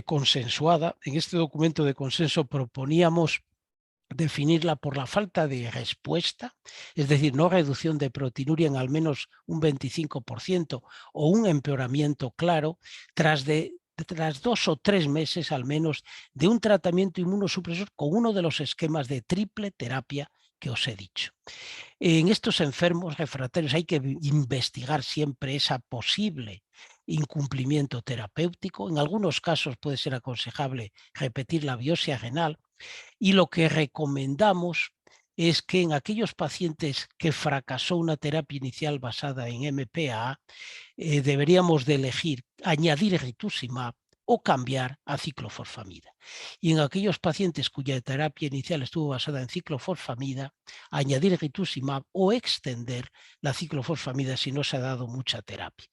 consensuada. En este documento de consenso proponíamos definirla por la falta de respuesta, es decir, no reducción de proteinuria en al menos un 25% o un empeoramiento claro tras 2 o 3 meses al menos de un tratamiento inmunosupresor con uno de los esquemas de triple terapia que os he dicho. En estos enfermos refractarios hay que investigar siempre ese posible incumplimiento terapéutico. En algunos casos puede ser aconsejable repetir la biopsia renal, y lo que recomendamos es que en aquellos pacientes que fracasó una terapia inicial basada en MPA, deberíamos de elegir añadir rituximab o cambiar a ciclofosfamida. Y en aquellos pacientes cuya terapia inicial estuvo basada en ciclofosfamida, añadir rituximab o extender la ciclofosfamida si no se ha dado mucha terapia.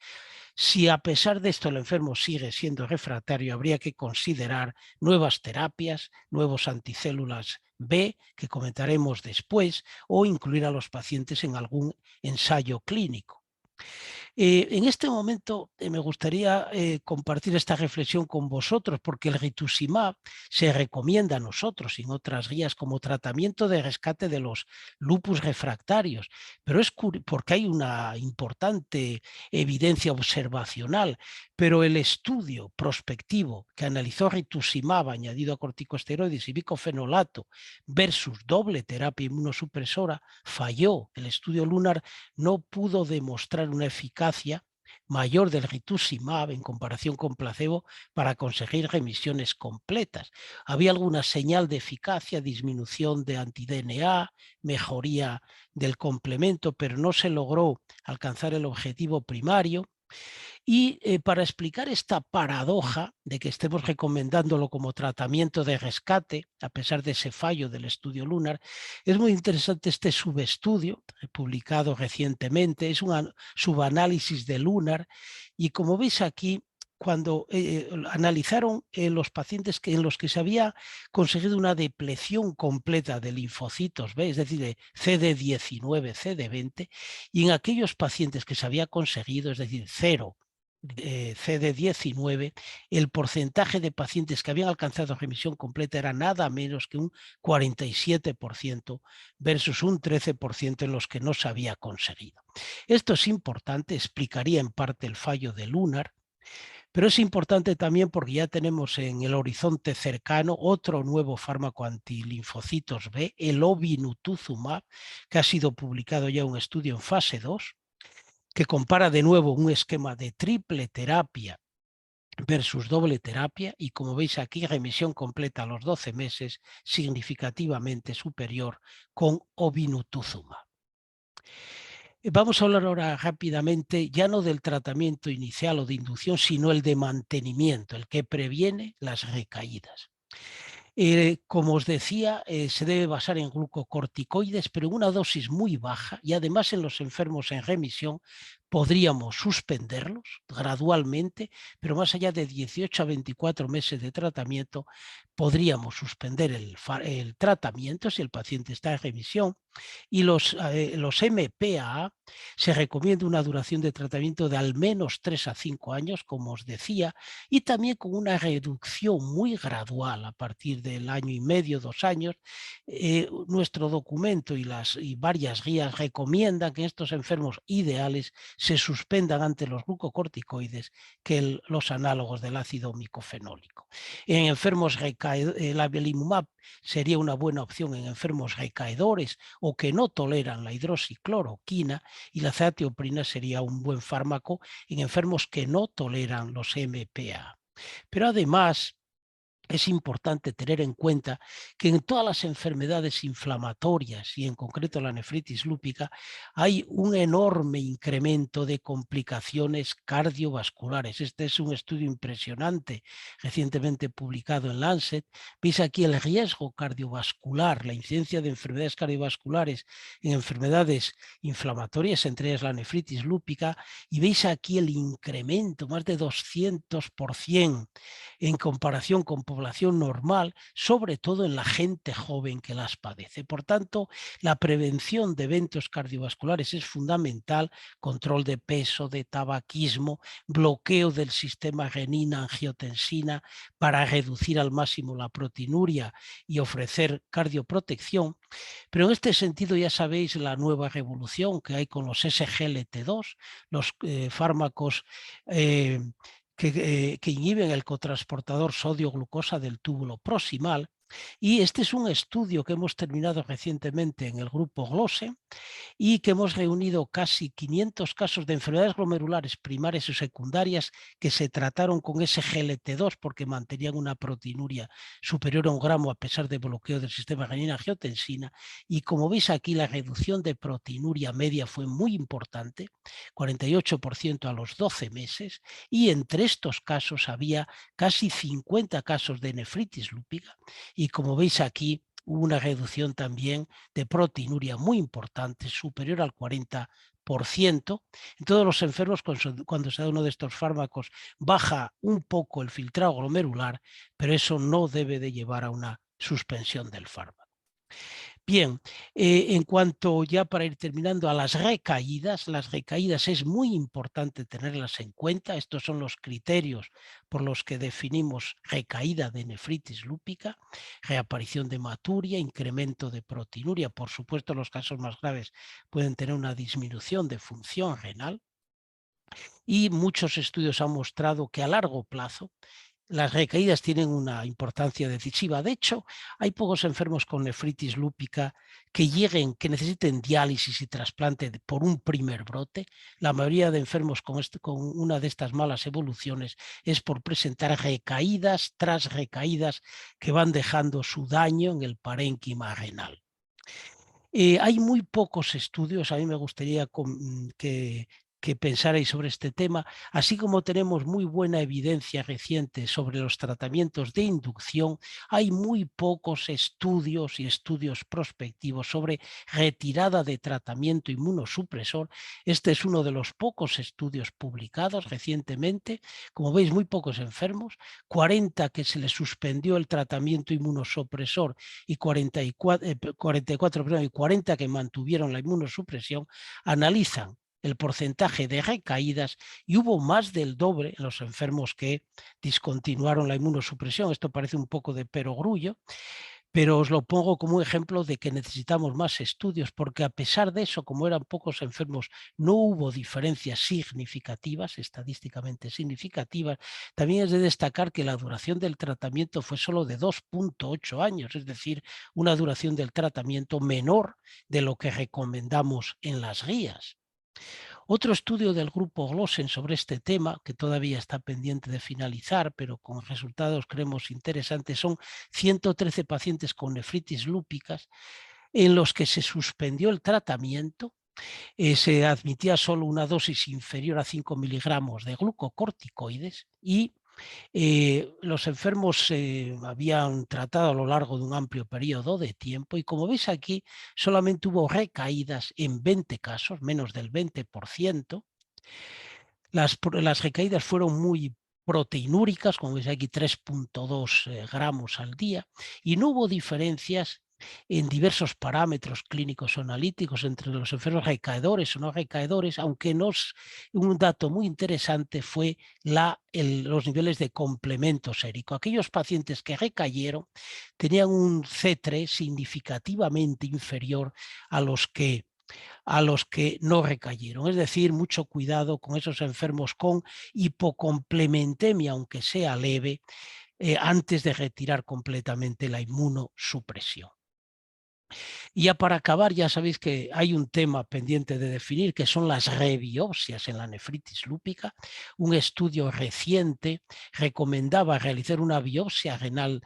Si a pesar de esto el enfermo sigue siendo refractario, habría que considerar nuevas terapias, nuevos anticélulas B, que comentaremos después, o incluir a los pacientes en algún ensayo clínico. En este momento me gustaría compartir esta reflexión con vosotros, porque el rituximab se recomienda a nosotros y en otras guías como tratamiento de rescate de los lupus refractarios, pero es porque hay una importante evidencia observacional, pero el estudio prospectivo que analizó rituximab añadido a corticosteroides y bicofenolato versus doble terapia inmunosupresora falló. El estudio LUNAR no pudo demostrar una eficacia mayor del rituximab en comparación con placebo para conseguir remisiones completas. Había alguna señal de eficacia, disminución de anti-DNA, mejoría del complemento, pero no se logró alcanzar el objetivo primario. Y para explicar esta paradoja de que estemos recomendándolo como tratamiento de rescate, a pesar de ese fallo del estudio LUNAR, es muy interesante este subestudio publicado recientemente. Es un subanálisis de LUNAR y, como veis aquí, cuando analizaron los pacientes en los que se había conseguido una depleción completa de linfocitos B, es decir, de CD19, CD20, y en aquellos pacientes que se había conseguido, es decir, 0 CD19, el porcentaje de pacientes que habían alcanzado remisión completa era nada menos que un 47% versus un 13% en los que no se había conseguido. Esto es importante, explicaría en parte el fallo de LUNAR, pero es importante también porque ya tenemos en el horizonte cercano otro nuevo fármaco antilinfocitos B, el obinutuzumab, que ha sido publicado ya un estudio en fase 2, que compara de nuevo un esquema de triple terapia versus doble terapia y, como veis aquí, remisión completa a los 12 meses significativamente superior con obinutuzumab. Vamos a hablar ahora rápidamente ya no del tratamiento inicial o de inducción, sino el de mantenimiento, el que previene las recaídas. Como os decía, se debe basar en glucocorticoides, pero en una dosis muy baja y además en los enfermos en remisión podríamos suspenderlos gradualmente, pero más allá de 18 a 24 meses de tratamiento, podríamos suspender el tratamiento si el paciente está en remisión. Y los MPA se recomienda una duración de tratamiento de al menos 3 a 5 años, como os decía, y también con una reducción muy gradual a partir del año y medio, 2 años. Nuestro documento y varias guías recomiendan que estos enfermos ideales se suspendan ante los glucocorticoides que los análogos del ácido micofenólico. En enfermos el adalimumab sería una buena opción en enfermos recaedores o que no toleran la hidroxicloroquina, y la azatioprina sería un buen fármaco en enfermos que no toleran los MPA. Pero además, es importante tener en cuenta que en todas las enfermedades inflamatorias y en concreto la nefritis lúpica hay un enorme incremento de complicaciones cardiovasculares. Este es un estudio impresionante recientemente publicado en Lancet. Veis aquí el riesgo cardiovascular, la incidencia de enfermedades cardiovasculares en enfermedades inflamatorias, entre ellas la nefritis lúpica, y veis aquí el incremento, más de 200% en comparación con población normal, sobre todo en la gente joven que las padece. Por tanto, la prevención de eventos cardiovasculares es fundamental: control de peso, de tabaquismo, bloqueo del sistema renina-angiotensina para reducir al máximo la proteinuria y ofrecer cardioprotección. Pero en este sentido ya sabéis la nueva revolución que hay con los SGLT2, los fármacos que inhiben el cotransportador sodio-glucosa del túbulo proximal. Y este es un estudio que hemos terminado recientemente en el grupo GLOSE y que hemos reunido casi 500 casos de enfermedades glomerulares primarias y secundarias que se trataron con SGLT2 porque mantenían una proteinuria superior a 1 gramo a pesar de bloqueo del sistema renina-angiotensina. Y como veis aquí, la reducción de proteinuria media fue muy importante, 48% a los 12 meses, y entre estos casos había casi 50 casos de nefritis lúpica. Y como veis aquí, hubo una reducción también de proteinuria muy importante, superior al 40%. En todos los enfermos, cuando se da uno de estos fármacos, baja un poco el filtrado glomerular, pero eso no debe de llevar a una suspensión del fármaco. Bien, en cuanto, ya para ir terminando, a las recaídas es muy importante tenerlas en cuenta. Estos son los criterios por los que definimos recaída de nefritis lúpica: reaparición de hematuria, incremento de proteinuria. Por supuesto, los casos más graves pueden tener una disminución de función renal, y muchos estudios han mostrado que a largo plazo las recaídas tienen una importancia decisiva. De hecho, hay pocos enfermos con nefritis lúpica que necesiten diálisis y trasplante por un primer brote. La mayoría de enfermos con una de estas malas evoluciones es por presentar recaídas tras recaídas que van dejando su daño en el parénquima renal. Hay muy pocos estudios, a mí me gustaría que pensarais sobre este tema, así como tenemos muy buena evidencia reciente sobre los tratamientos de inducción. Hay muy pocos estudios y estudios prospectivos sobre retirada de tratamiento inmunosupresor. Este es uno de los pocos estudios publicados recientemente. Como veis, muy pocos enfermos, 40 que se les suspendió el tratamiento inmunosupresor y 40 que mantuvieron la inmunosupresión. Analizan el porcentaje de recaídas y hubo más del doble en los enfermos que discontinuaron la inmunosupresión. Esto parece un poco de perogrullo, pero os lo pongo como un ejemplo de que necesitamos más estudios, porque a pesar de eso, como eran pocos enfermos, no hubo diferencias significativas, estadísticamente significativas. También es de destacar que la duración del tratamiento fue solo de 2.8 años, es decir, una duración del tratamiento menor de lo que recomendamos en las guías. Otro estudio del grupo Glossen sobre este tema, que todavía está pendiente de finalizar, pero con resultados creemos interesantes, son 113 pacientes con nefritis lúpicas en los que se suspendió el tratamiento. Se admitía solo una dosis inferior a 5 miligramos de glucocorticoides y los enfermos se habían tratado a lo largo de un amplio periodo de tiempo, y como veis aquí, solamente hubo recaídas en 20 casos, menos del 20%, Las recaídas fueron muy proteinúricas, como veis aquí 3,2 gramos al día, y no hubo diferencias en diversos parámetros clínicos o analíticos entre los enfermos recaedores o no recaedores, aunque un dato muy interesante fue los niveles de complemento sérico. Aquellos pacientes que recayeron tenían un C3 significativamente inferior a los que no recayeron. Es decir, mucho cuidado con esos enfermos con hipocomplementemia, aunque sea leve, antes de retirar completamente la inmunosupresión. Y ya para acabar, ya sabéis que hay un tema pendiente de definir, que son las rebiopsias en la nefritis lúpica. Un estudio reciente recomendaba realizar una biopsia renal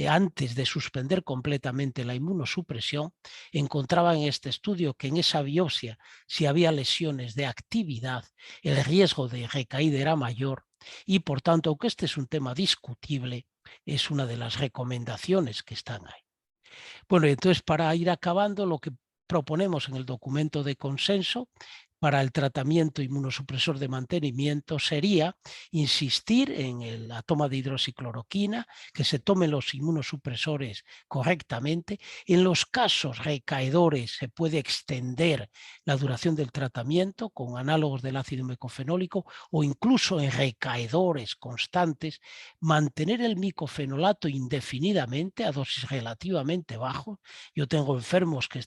antes de suspender completamente la inmunosupresión. Encontraba en este estudio que en esa biopsia, si había lesiones de actividad, el riesgo de recaída era mayor y, por tanto, aunque este es un tema discutible, es una de las recomendaciones que están ahí. Bueno, entonces para ir acabando, lo que proponemos en el documento de consenso para el tratamiento inmunosupresor de mantenimiento sería insistir en la toma de hidroxicloroquina, que se tomen los inmunosupresores correctamente. En los casos recaedores se puede extender la duración del tratamiento con análogos del ácido micofenólico, o incluso en recaedores constantes mantener el micofenolato indefinidamente a dosis relativamente bajas. Yo tengo enfermos que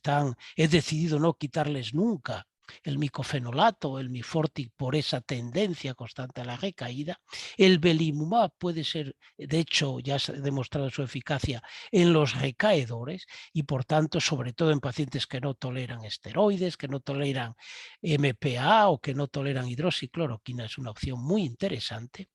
he decidido no quitarles nunca el micofenolato, el Mifortic, por esa tendencia constante a la recaída. El belimumab puede ser, de hecho, ya se ha demostrado su eficacia en los recaedores y, por tanto, sobre todo en pacientes que no toleran esteroides, que no toleran MPA o que no toleran hidroxicloroquina, es una opción muy interesante.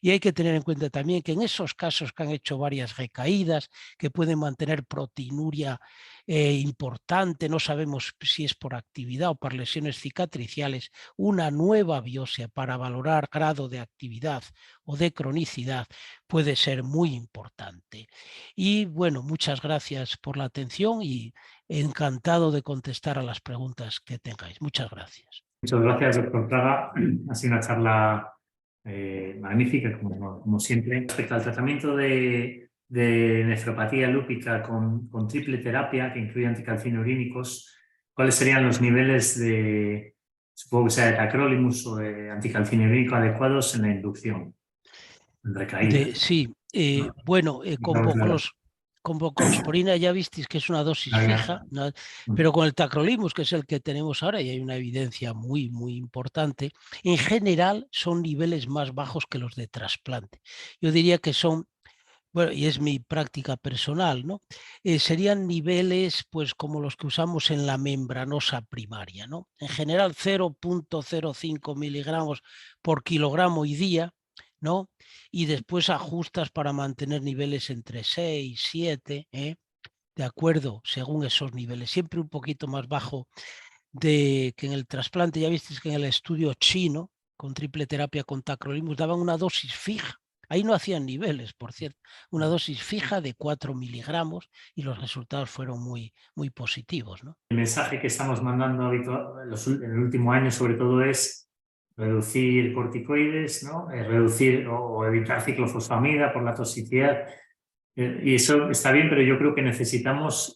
Y hay que tener en cuenta también que en esos casos que han hecho varias recaídas, que pueden mantener proteinuria importante, no sabemos si es por actividad o por lesiones cicatriciales, una nueva biopsia para valorar grado de actividad o de cronicidad puede ser muy importante. Y bueno, muchas gracias por la atención y encantado de contestar a las preguntas que tengáis. Muchas gracias. Muchas gracias, doctor Praga. Ha sido una charla magnífica, como siempre. Respecto al tratamiento de nefropatía lúpica con triple terapia, que incluye anticalcinurínicos, ¿cuáles serían los niveles supongo que sea de tacrolimus o de anticalcinurínico adecuados en la inducción, en recaída? Sí, bueno, con voclosporina ya visteis que es una dosis fija, ¿no? Pero con el tacrolimus, que es el que tenemos ahora, y hay una evidencia muy, muy importante, en general son niveles más bajos que los de trasplante. Yo diría que son, bueno, y es mi práctica personal, ¿no? Serían niveles pues como los que usamos en la membranosa primaria, ¿no? En general 0,05 miligramos por kilogramo y día, ¿no? Y después ajustas para mantener niveles entre 6, 7, de acuerdo, según esos niveles, siempre un poquito más bajo que en el trasplante. Ya visteis que en el estudio chino, con triple terapia con tacrolimus, daban una dosis fija. Ahí no hacían niveles, por cierto, una dosis fija de 4 miligramos y los resultados fueron muy, muy positivos, ¿no? El mensaje que estamos mandando en el último año sobre todo es reducir corticoides, ¿no? Reducir o evitar ciclofosfamida por la toxicidad. Y eso está bien, pero yo creo que necesitamos,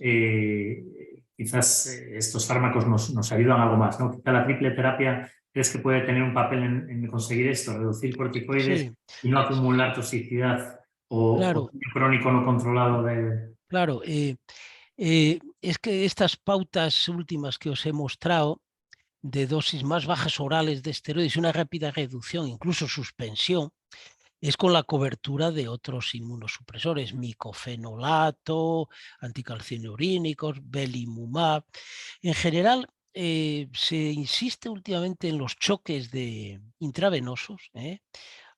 quizás estos fármacos nos ayudan algo más, ¿no? Quizá la triple terapia, ¿crees que puede tener un papel en conseguir esto? Reducir corticoides Sí, y no acumular toxicidad claro, o crónico no controlado claro. Es que estas pautas últimas que os he mostrado, de dosis más bajas orales de esteroides y una rápida reducción, incluso suspensión, es con la cobertura de otros inmunosupresores, micofenolato, anticalcinurínicos, belimumab. En general, se insiste últimamente en los choques intravenosos.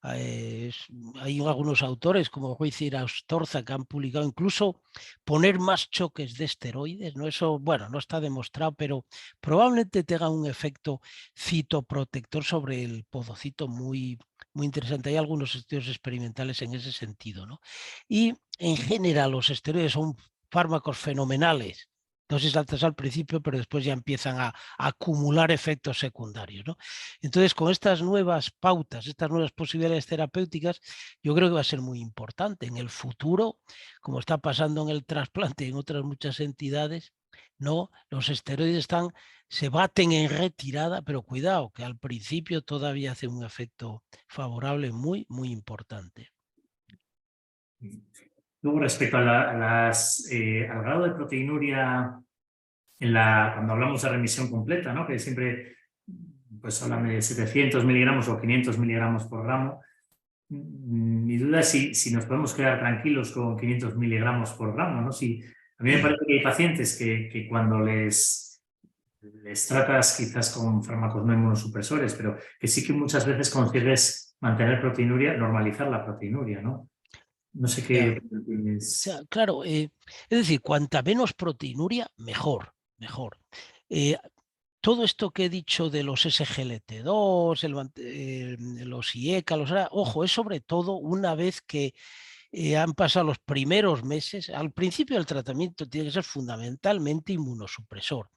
Hay algunos autores como Ruiz Astorza que han publicado incluso poner más choques de esteroides, ¿no? Eso, bueno, no está demostrado, pero probablemente tenga un efecto citoprotector sobre el podocito muy, muy interesante. Hay algunos estudios experimentales en ese sentido, ¿no? Y en general los esteroides son fármacos fenomenales dosis altas al principio, pero después ya empiezan a acumular efectos secundarios, ¿no? Entonces, con estas nuevas pautas, estas nuevas posibilidades terapéuticas, yo creo que va a ser muy importante. En el futuro, como está pasando en el trasplante y en otras muchas entidades, no, los esteroides se baten en retirada, pero cuidado, que al principio todavía hace un efecto favorable muy, muy importante. Luego, respecto a al grado de proteinuria, cuando hablamos de remisión completa, ¿no? Que siempre pues, hablan de 700 miligramos o 500 miligramos por gramo. Mi duda es si nos podemos quedar tranquilos con 500 miligramos por gramo, ¿no? A mí me parece que hay pacientes que cuando les tratas quizás con fármacos no inmunosupresores, pero que sí que muchas veces consigues mantener proteinuria, normalizar la proteinuria, ¿no? No sé qué tienes. Claro, es decir, cuanta menos proteinuria, mejor, mejor. Todo esto que he dicho de los SGLT2, los IECA, ojo, es sobre todo una vez que han pasado los primeros meses. Al principio del tratamiento tiene que ser fundamentalmente inmunosupresor.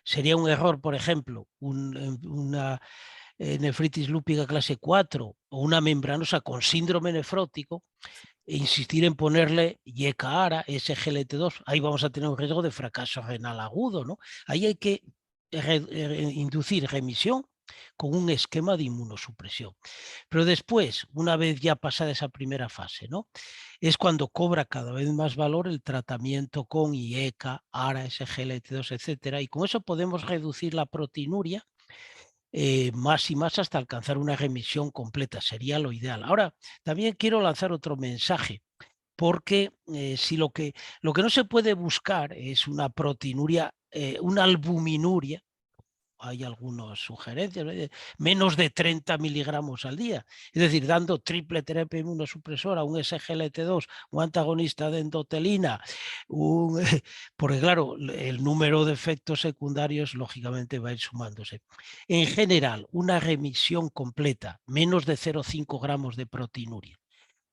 Sería un error, por ejemplo, una nefritis lúpica clase 4 o una membranosa con síndrome nefrótico, e insistir en ponerle IECA-ARA, SGLT2, ahí vamos a tener un riesgo de fracaso renal agudo, ¿no? Ahí hay que inducir remisión con un esquema de inmunosupresión. Pero después, una vez ya pasada esa primera fase, ¿no? Es cuando cobra cada vez más valor el tratamiento con IECA, ARA, SGLT2, etcétera, y con eso podemos reducir la proteinuria más y más hasta alcanzar una remisión completa. Sería lo ideal. Ahora, también quiero lanzar otro mensaje, porque si lo que no se puede buscar es una proteinuria, una albuminuria, hay algunas sugerencias, menos de 30 miligramos al día. Es decir, dando triple terapia inmunosupresora, un SGLT2, un antagonista de endotelina, porque claro, el número de efectos secundarios lógicamente va a ir sumándose. En general, una remisión completa, menos de 0,5 gramos de proteinuria,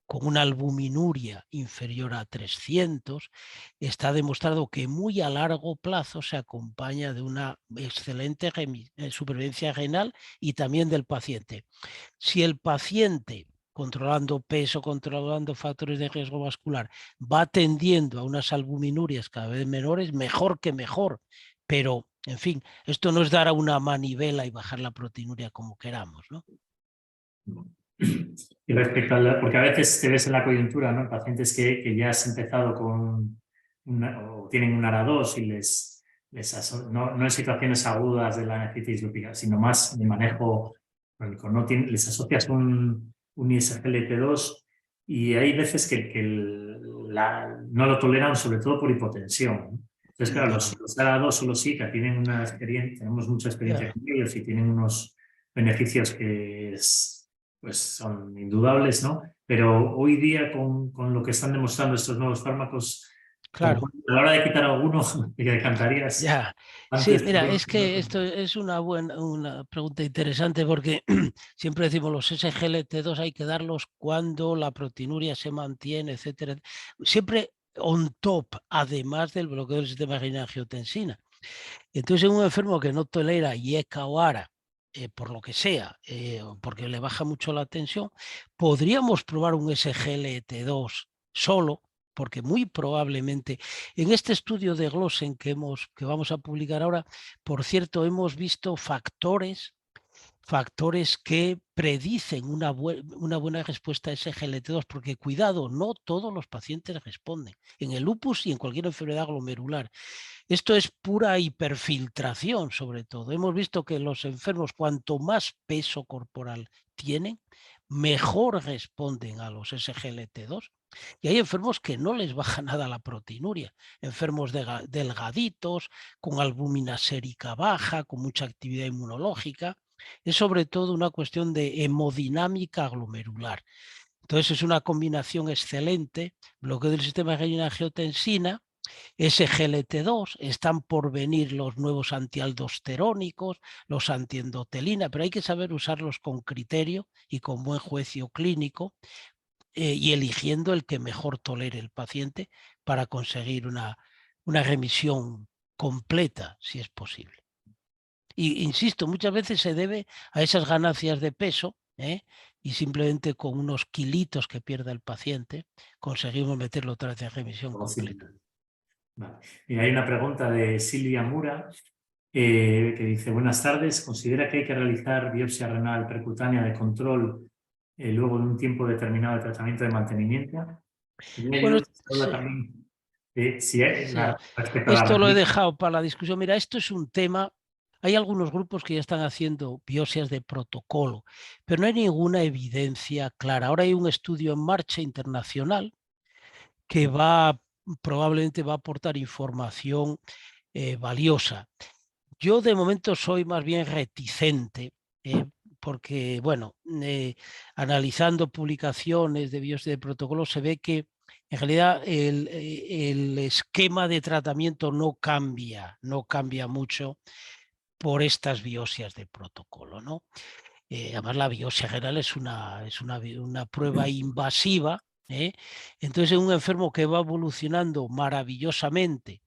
con una albuminuria inferior a 300, está demostrado que muy a largo plazo se acompaña de una excelente supervivencia renal y también del paciente. Si el paciente, controlando peso, controlando factores de riesgo vascular, va tendiendo a unas albuminurias cada vez menores, mejor que mejor. Pero, en fin, esto no es dar a una manivela y bajar la proteinuria como queramos, ¿no? Y respecto porque a veces te ves en la coyuntura, ¿no? Pacientes que ya has empezado con o tienen un ARA2 y no en situaciones agudas de la nefritis lúpica, sino más de manejo crónico. Les asocias un ISGLT2 y hay veces que no lo toleran, sobre todo por hipotensión, ¿no? Entonces, claro, los ARA2 solo sí que tienen una experiencia, tenemos mucha experiencia con ellos y tienen unos beneficios que pues son indudables, ¿no? Pero hoy día con lo que están demostrando estos nuevos fármacos, Claro. a la hora de quitar alguno, te decantarías. Ya, sí, mira, es que esto es una pregunta interesante, porque siempre decimos los SGLT2 hay que darlos cuando la proteinuria se mantiene, etcétera. Siempre on top, además del bloqueo del sistema de renin-angiotensina. Entonces, en un enfermo que no tolera IECA o ARA, por lo que sea, porque le baja mucho la tensión, podríamos probar un SGLT2 solo, porque muy probablemente en este estudio de Glossen que vamos a publicar ahora, por cierto, hemos visto factores que predicen una buena respuesta a SGLT2, porque cuidado, no todos los pacientes responden. En el lupus y en cualquier enfermedad glomerular. Esto es pura hiperfiltración, sobre todo. Hemos visto que los enfermos, cuanto más peso corporal tienen, mejor responden a los SGLT2. Y hay enfermos que no les baja nada la proteinuria, enfermos delgaditos, con albúmina sérica baja, con mucha actividad inmunológica. Es sobre todo una cuestión de hemodinámica glomerular. Entonces es una combinación excelente, bloqueo del sistema de renin-angiotensina, SGLT2, están por venir los nuevos antialdosterónicos, los antiendotelina, pero hay que saber usarlos con criterio y con buen juicio clínico, y eligiendo el que mejor tolere el paciente para conseguir una remisión completa, si es posible. Y insisto, muchas veces se debe a esas ganancias de peso, y simplemente con unos kilitos que pierda el paciente conseguimos meterlo otra vez en remisión completa. Vale. Y hay una pregunta de Silvia Mura que dice: buenas tardes, ¿considera que hay que realizar biopsia renal percutánea de control luego de un tiempo determinado de tratamiento de mantenimiento? Bueno, sí. Esto lo he dejado para la discusión. Mira, esto es un tema. Hay algunos grupos que ya están haciendo biopsias de protocolo, pero no hay ninguna evidencia clara. Ahora hay un estudio en marcha internacional que probablemente va a aportar información valiosa. Yo de momento soy más bien reticente, porque, bueno, analizando publicaciones de biopsia de protocolo se ve que en realidad el esquema de tratamiento no cambia mucho por estas biopsias de protocolo, ¿no? Además, la biopsia renal es una prueba invasiva, entonces un enfermo que va evolucionando maravillosamente,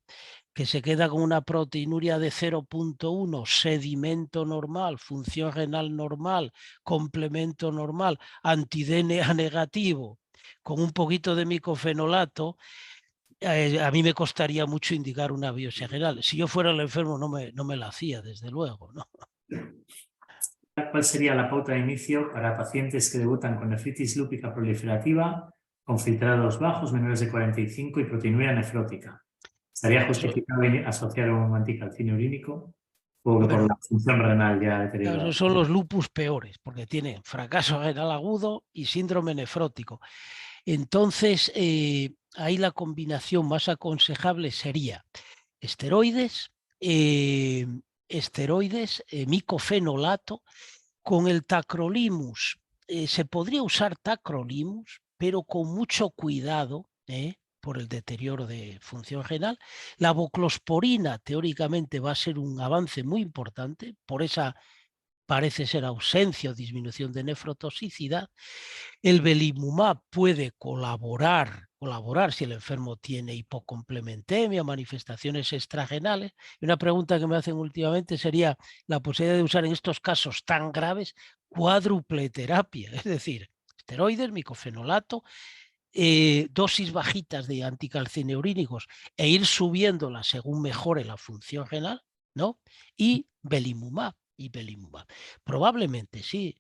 que se queda con una proteinuria de 0,1, sedimento normal, función renal normal, complemento normal, anti-DNA negativo, con un poquito de micofenolato, a mí me costaría mucho indicar una biopsia renal. Si yo fuera el enfermo no me la hacía, desde luego, ¿no? ¿Cuál sería la pauta de inicio para pacientes que debutan con nefritis lúpica proliferativa, con filtrados bajos, menores de 45 y proteinuria nefrótica? ¿Estaría justificado asociar un anticalcinurínico por la función renal ya deteriorada? Esos son los lupus peores, porque tienen fracaso renal agudo y síndrome nefrótico. Entonces, ahí la combinación más aconsejable sería esteroides, micofenolato con el tacrolimus. Se podría usar tacrolimus, pero con mucho cuidado, por el deterioro de función renal. La voclosporina teóricamente va a ser un avance muy importante por esa parece ser ausencia o disminución de nefrotoxicidad. El belimumab puede colaborar si el enfermo tiene hipocomplementemia, manifestaciones extrarenales. Y una pregunta que me hacen últimamente sería la posibilidad de usar en estos casos tan graves cuádruple terapia, es decir, esteroides, micofenolato, dosis bajitas de anticalcineurínicos e ir subiéndola según mejore la función renal, ¿no? Y belimumab. Probablemente sí.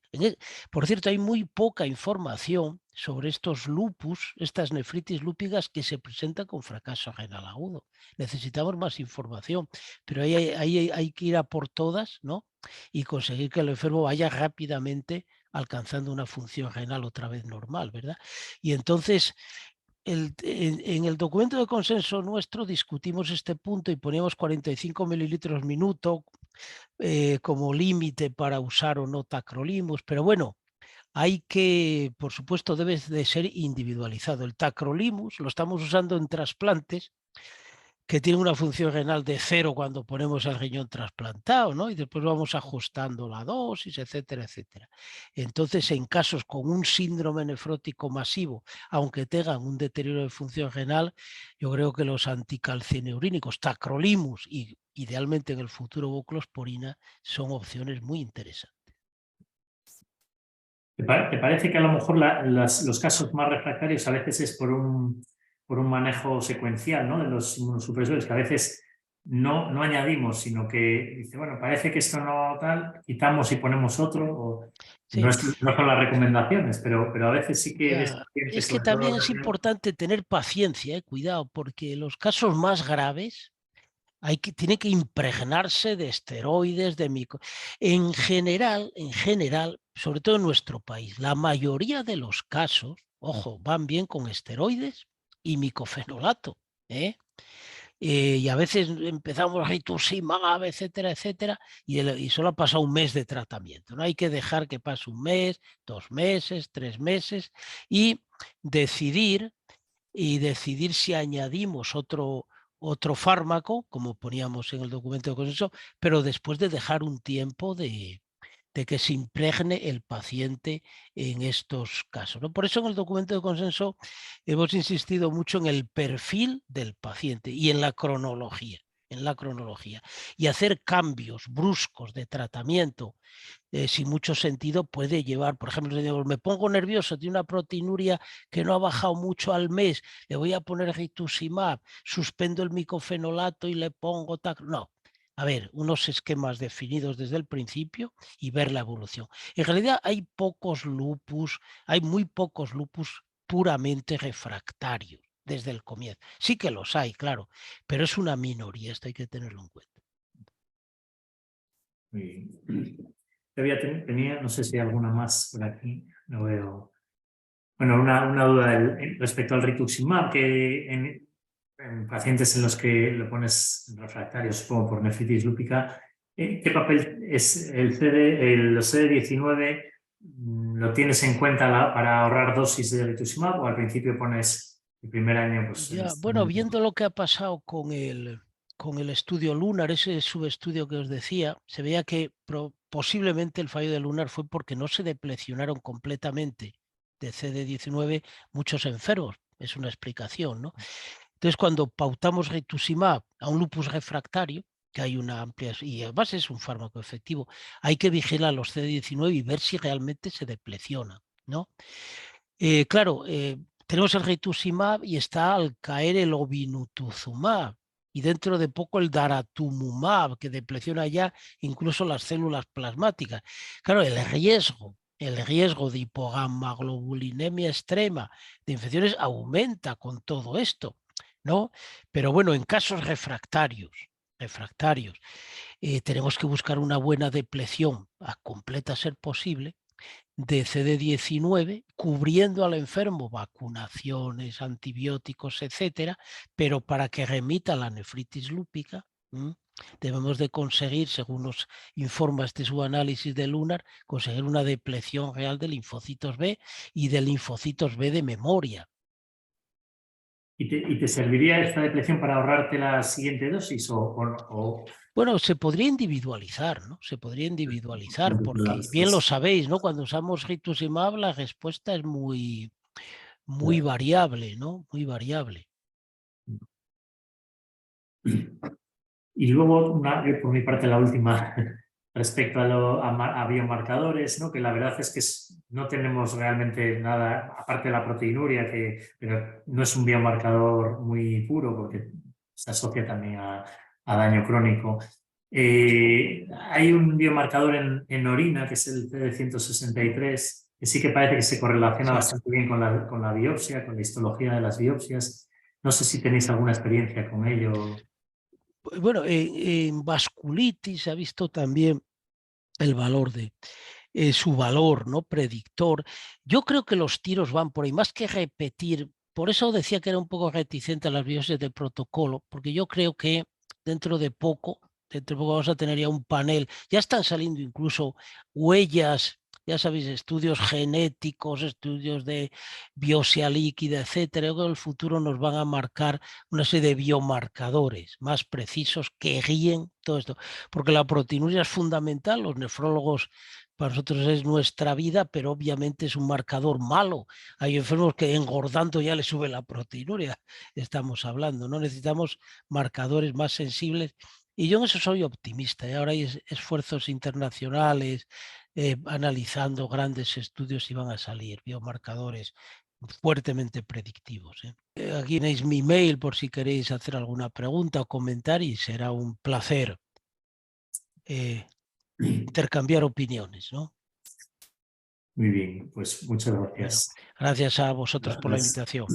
Por cierto, hay muy poca información sobre estos lupus, estas nefritis lúpicas que se presentan con fracaso renal agudo. Necesitamos más información, pero ahí hay que ir a por todas, ¿no? Y conseguir que el enfermo vaya rápidamente alcanzando una función renal otra vez normal, ¿verdad? Y entonces, en el documento de consenso nuestro discutimos este punto y poníamos 45 mililitros minuto como límite para usar o no tacrolimus, pero bueno, hay que, por supuesto, debe de ser individualizado. El tacrolimus lo estamos usando en trasplantes que tienen una función renal de 0 cuando ponemos el riñón trasplantado, ¿no? Y después vamos ajustando la dosis, etcétera, etcétera. Entonces, en casos con un síndrome nefrótico masivo, aunque tengan un deterioro de función renal, yo creo que los anticalcineurínicos, tacrolimus y idealmente en el futuro voclosporina, son opciones muy interesantes. ¿Te parece que a lo mejor los casos más refractarios a veces es por un manejo secuencial, ¿no?, de los inmunosupresores, que a veces no añadimos, sino que dice, bueno, parece que esto no tal, quitamos y ponemos otro? Sí. No son las recomendaciones, pero a veces sí que... Es que también es importante tener paciencia, cuidado, porque los casos más graves tiene que impregnarse de esteroides, En general, sobre todo en nuestro país, la mayoría de los casos, ojo, van bien con esteroides y micofenolato, y a veces empezamos rituximab, etcétera, etcétera, y solo ha pasado un mes de tratamiento. No hay que dejar que pase un mes, 2 meses, 3 meses y decidir si añadimos otro fármaco, como poníamos en el documento de consenso, pero después de dejar un tiempo de que se impregne el paciente en estos casos, ¿no? Por eso en el documento de consenso hemos insistido mucho en el perfil del paciente y en la cronología. en la cronología. Y hacer cambios bruscos de tratamiento sin mucho sentido puede llevar, por ejemplo, me pongo nervioso, tiene una proteinuria que no ha bajado mucho al mes, le voy a poner rituximab, suspendo el micofenolato y le pongo no. A ver, unos esquemas definidos desde el principio y ver la evolución. En realidad hay muy pocos lupus puramente refractarios desde el comienzo. Sí que los hay, claro, pero es una minoría, esto hay que tenerlo en cuenta. Muy bien. Tenía, no sé si hay alguna más por aquí, no veo. Bueno, una duda respecto al rituximab, que en pacientes en los que lo pones refractario, supongo por nefritis lúpica, ¿qué papel es los CD19? ¿Lo tienes en cuenta para ahorrar dosis de rituximab o al principio pones el primer año? Pues, Bueno, viendo lo que ha pasado con el estudio Lunar, ese subestudio que os decía, se veía que posiblemente el fallo de Lunar fue porque no se deplecionaron completamente de CD19 muchos enfermos. Es una explicación, ¿no? Entonces, cuando pautamos rituximab a un lupus refractario, que hay una amplia, y además es un fármaco efectivo, hay que vigilar los CD19 y ver si realmente se deplecionan, ¿no? Claro, tenemos el rituximab y está al caer el obinutuzumab y dentro de poco el daratumumab, que depleciona ya incluso las células plasmáticas. Claro, el riesgo de hipogammaglobulinemia extrema, de infecciones, aumenta con todo esto, ¿no? Pero bueno, en casos refractarios, tenemos que buscar una buena depleción a completa a ser posible de CD19, cubriendo al enfermo vacunaciones, antibióticos, etcétera, pero para que remita la nefritis lúpica, debemos de conseguir, según nos informa este subanálisis de Lunar, conseguir una depleción real de linfocitos B y de linfocitos B de memoria. ¿Y te serviría esta depleción para ahorrarte la siguiente dosis? Bueno, se podría individualizar, ¿no? Se podría individualizar, porque bien lo sabéis, ¿no? Cuando usamos rituximab, la respuesta es muy variable, ¿no? Muy variable. Y luego, por mi parte, la última, respecto a biomarcadores, ¿no? Que la verdad es que no tenemos realmente nada, aparte de la proteinuria, pero no es un biomarcador muy puro porque se asocia también a daño crónico. Hay un biomarcador en orina, que es el CD163, que sí que parece que se correlaciona bastante bien con la biopsia, con la histología de las biopsias. No sé si tenéis alguna experiencia con ello. Bueno, en vasculitis se ha visto también el valor de su valor, ¿no? Predictor. Yo creo que los tiros van por ahí, más que repetir. Por eso decía que era un poco reticente a las biopsias de protocolo, porque yo creo que dentro de poco vamos a tener ya un panel. Ya están saliendo incluso huellas, ya sabéis, estudios genéticos, estudios de biopsia líquida, etcétera. Yo creo que en el futuro nos van a marcar una serie de biomarcadores más precisos que guíen todo esto, porque la proteinuria es fundamental. Los nefrólogos, para nosotros es nuestra vida, pero obviamente es un marcador malo. Hay enfermos que engordando ya le sube la proteinuria, estamos hablando, ¿no? Necesitamos marcadores más sensibles y yo en eso soy optimista. Ahora hay esfuerzos internacionales analizando grandes estudios y van a salir biomarcadores fuertemente predictivos. Aquí tenéis mi mail por si queréis hacer alguna pregunta o comentar y será un placer intercambiar opiniones, ¿no? Muy bien, pues muchas gracias. Bueno, gracias a vosotros por la invitación.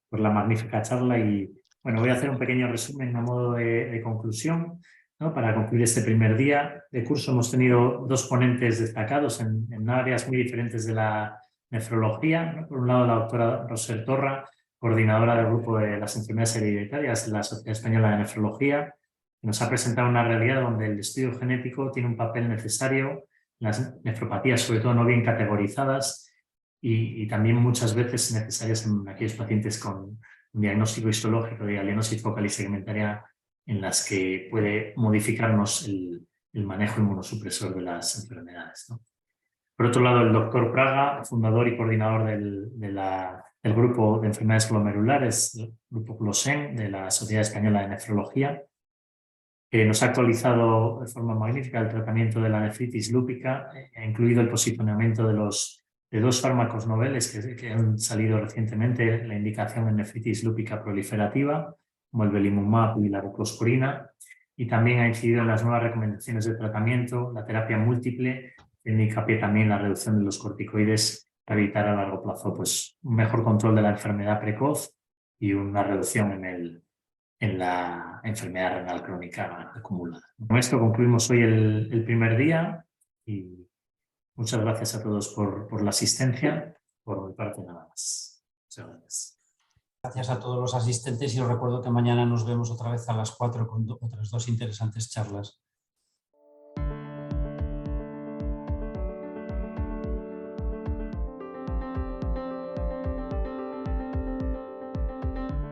Por la magnífica charla y bueno, voy a hacer un pequeño resumen a modo de conclusión, ¿no? Para concluir este primer día de curso. Hemos tenido dos ponentes destacados en áreas muy diferentes de la nefrología, ¿no? Por un lado, la doctora Roser Torra, coordinadora del grupo de las enfermedades hereditarias de la Sociedad Española de Nefrología, que nos ha presentado una realidad donde el estudio genético tiene un papel necesario en las nefropatías, sobre todo no bien categorizadas, y también muchas veces necesarias en aquellos pacientes con un diagnóstico histológico de alienosis focal y segmentaria en las que puede modificarnos el manejo inmunosupresor de las enfermedades, ¿no? Por otro lado, el doctor Praga, fundador y coordinador del grupo de enfermedades glomerulares, el grupo GLOSEN de la Sociedad Española de Nefrología, que nos ha actualizado de forma magnífica el tratamiento de la nefritis lúpica, ha incluido el posicionamiento de dos fármacos noveles que han salido recientemente, la indicación en nefritis lúpica proliferativa, como el belimumab y la voclosporina, y también ha incidido en las nuevas recomendaciones de tratamiento, la terapia múltiple, que indica también la reducción de los corticoides para evitar a largo plazo pues, un mejor control de la enfermedad precoz y una reducción en la enfermedad renal crónica acumulada. Con esto concluimos hoy el primer día y muchas gracias a todos por la asistencia. Por mi parte nada más. Muchas gracias. Gracias a todos los asistentes y os recuerdo que mañana nos vemos otra vez a las 4 con otras 2 interesantes charlas.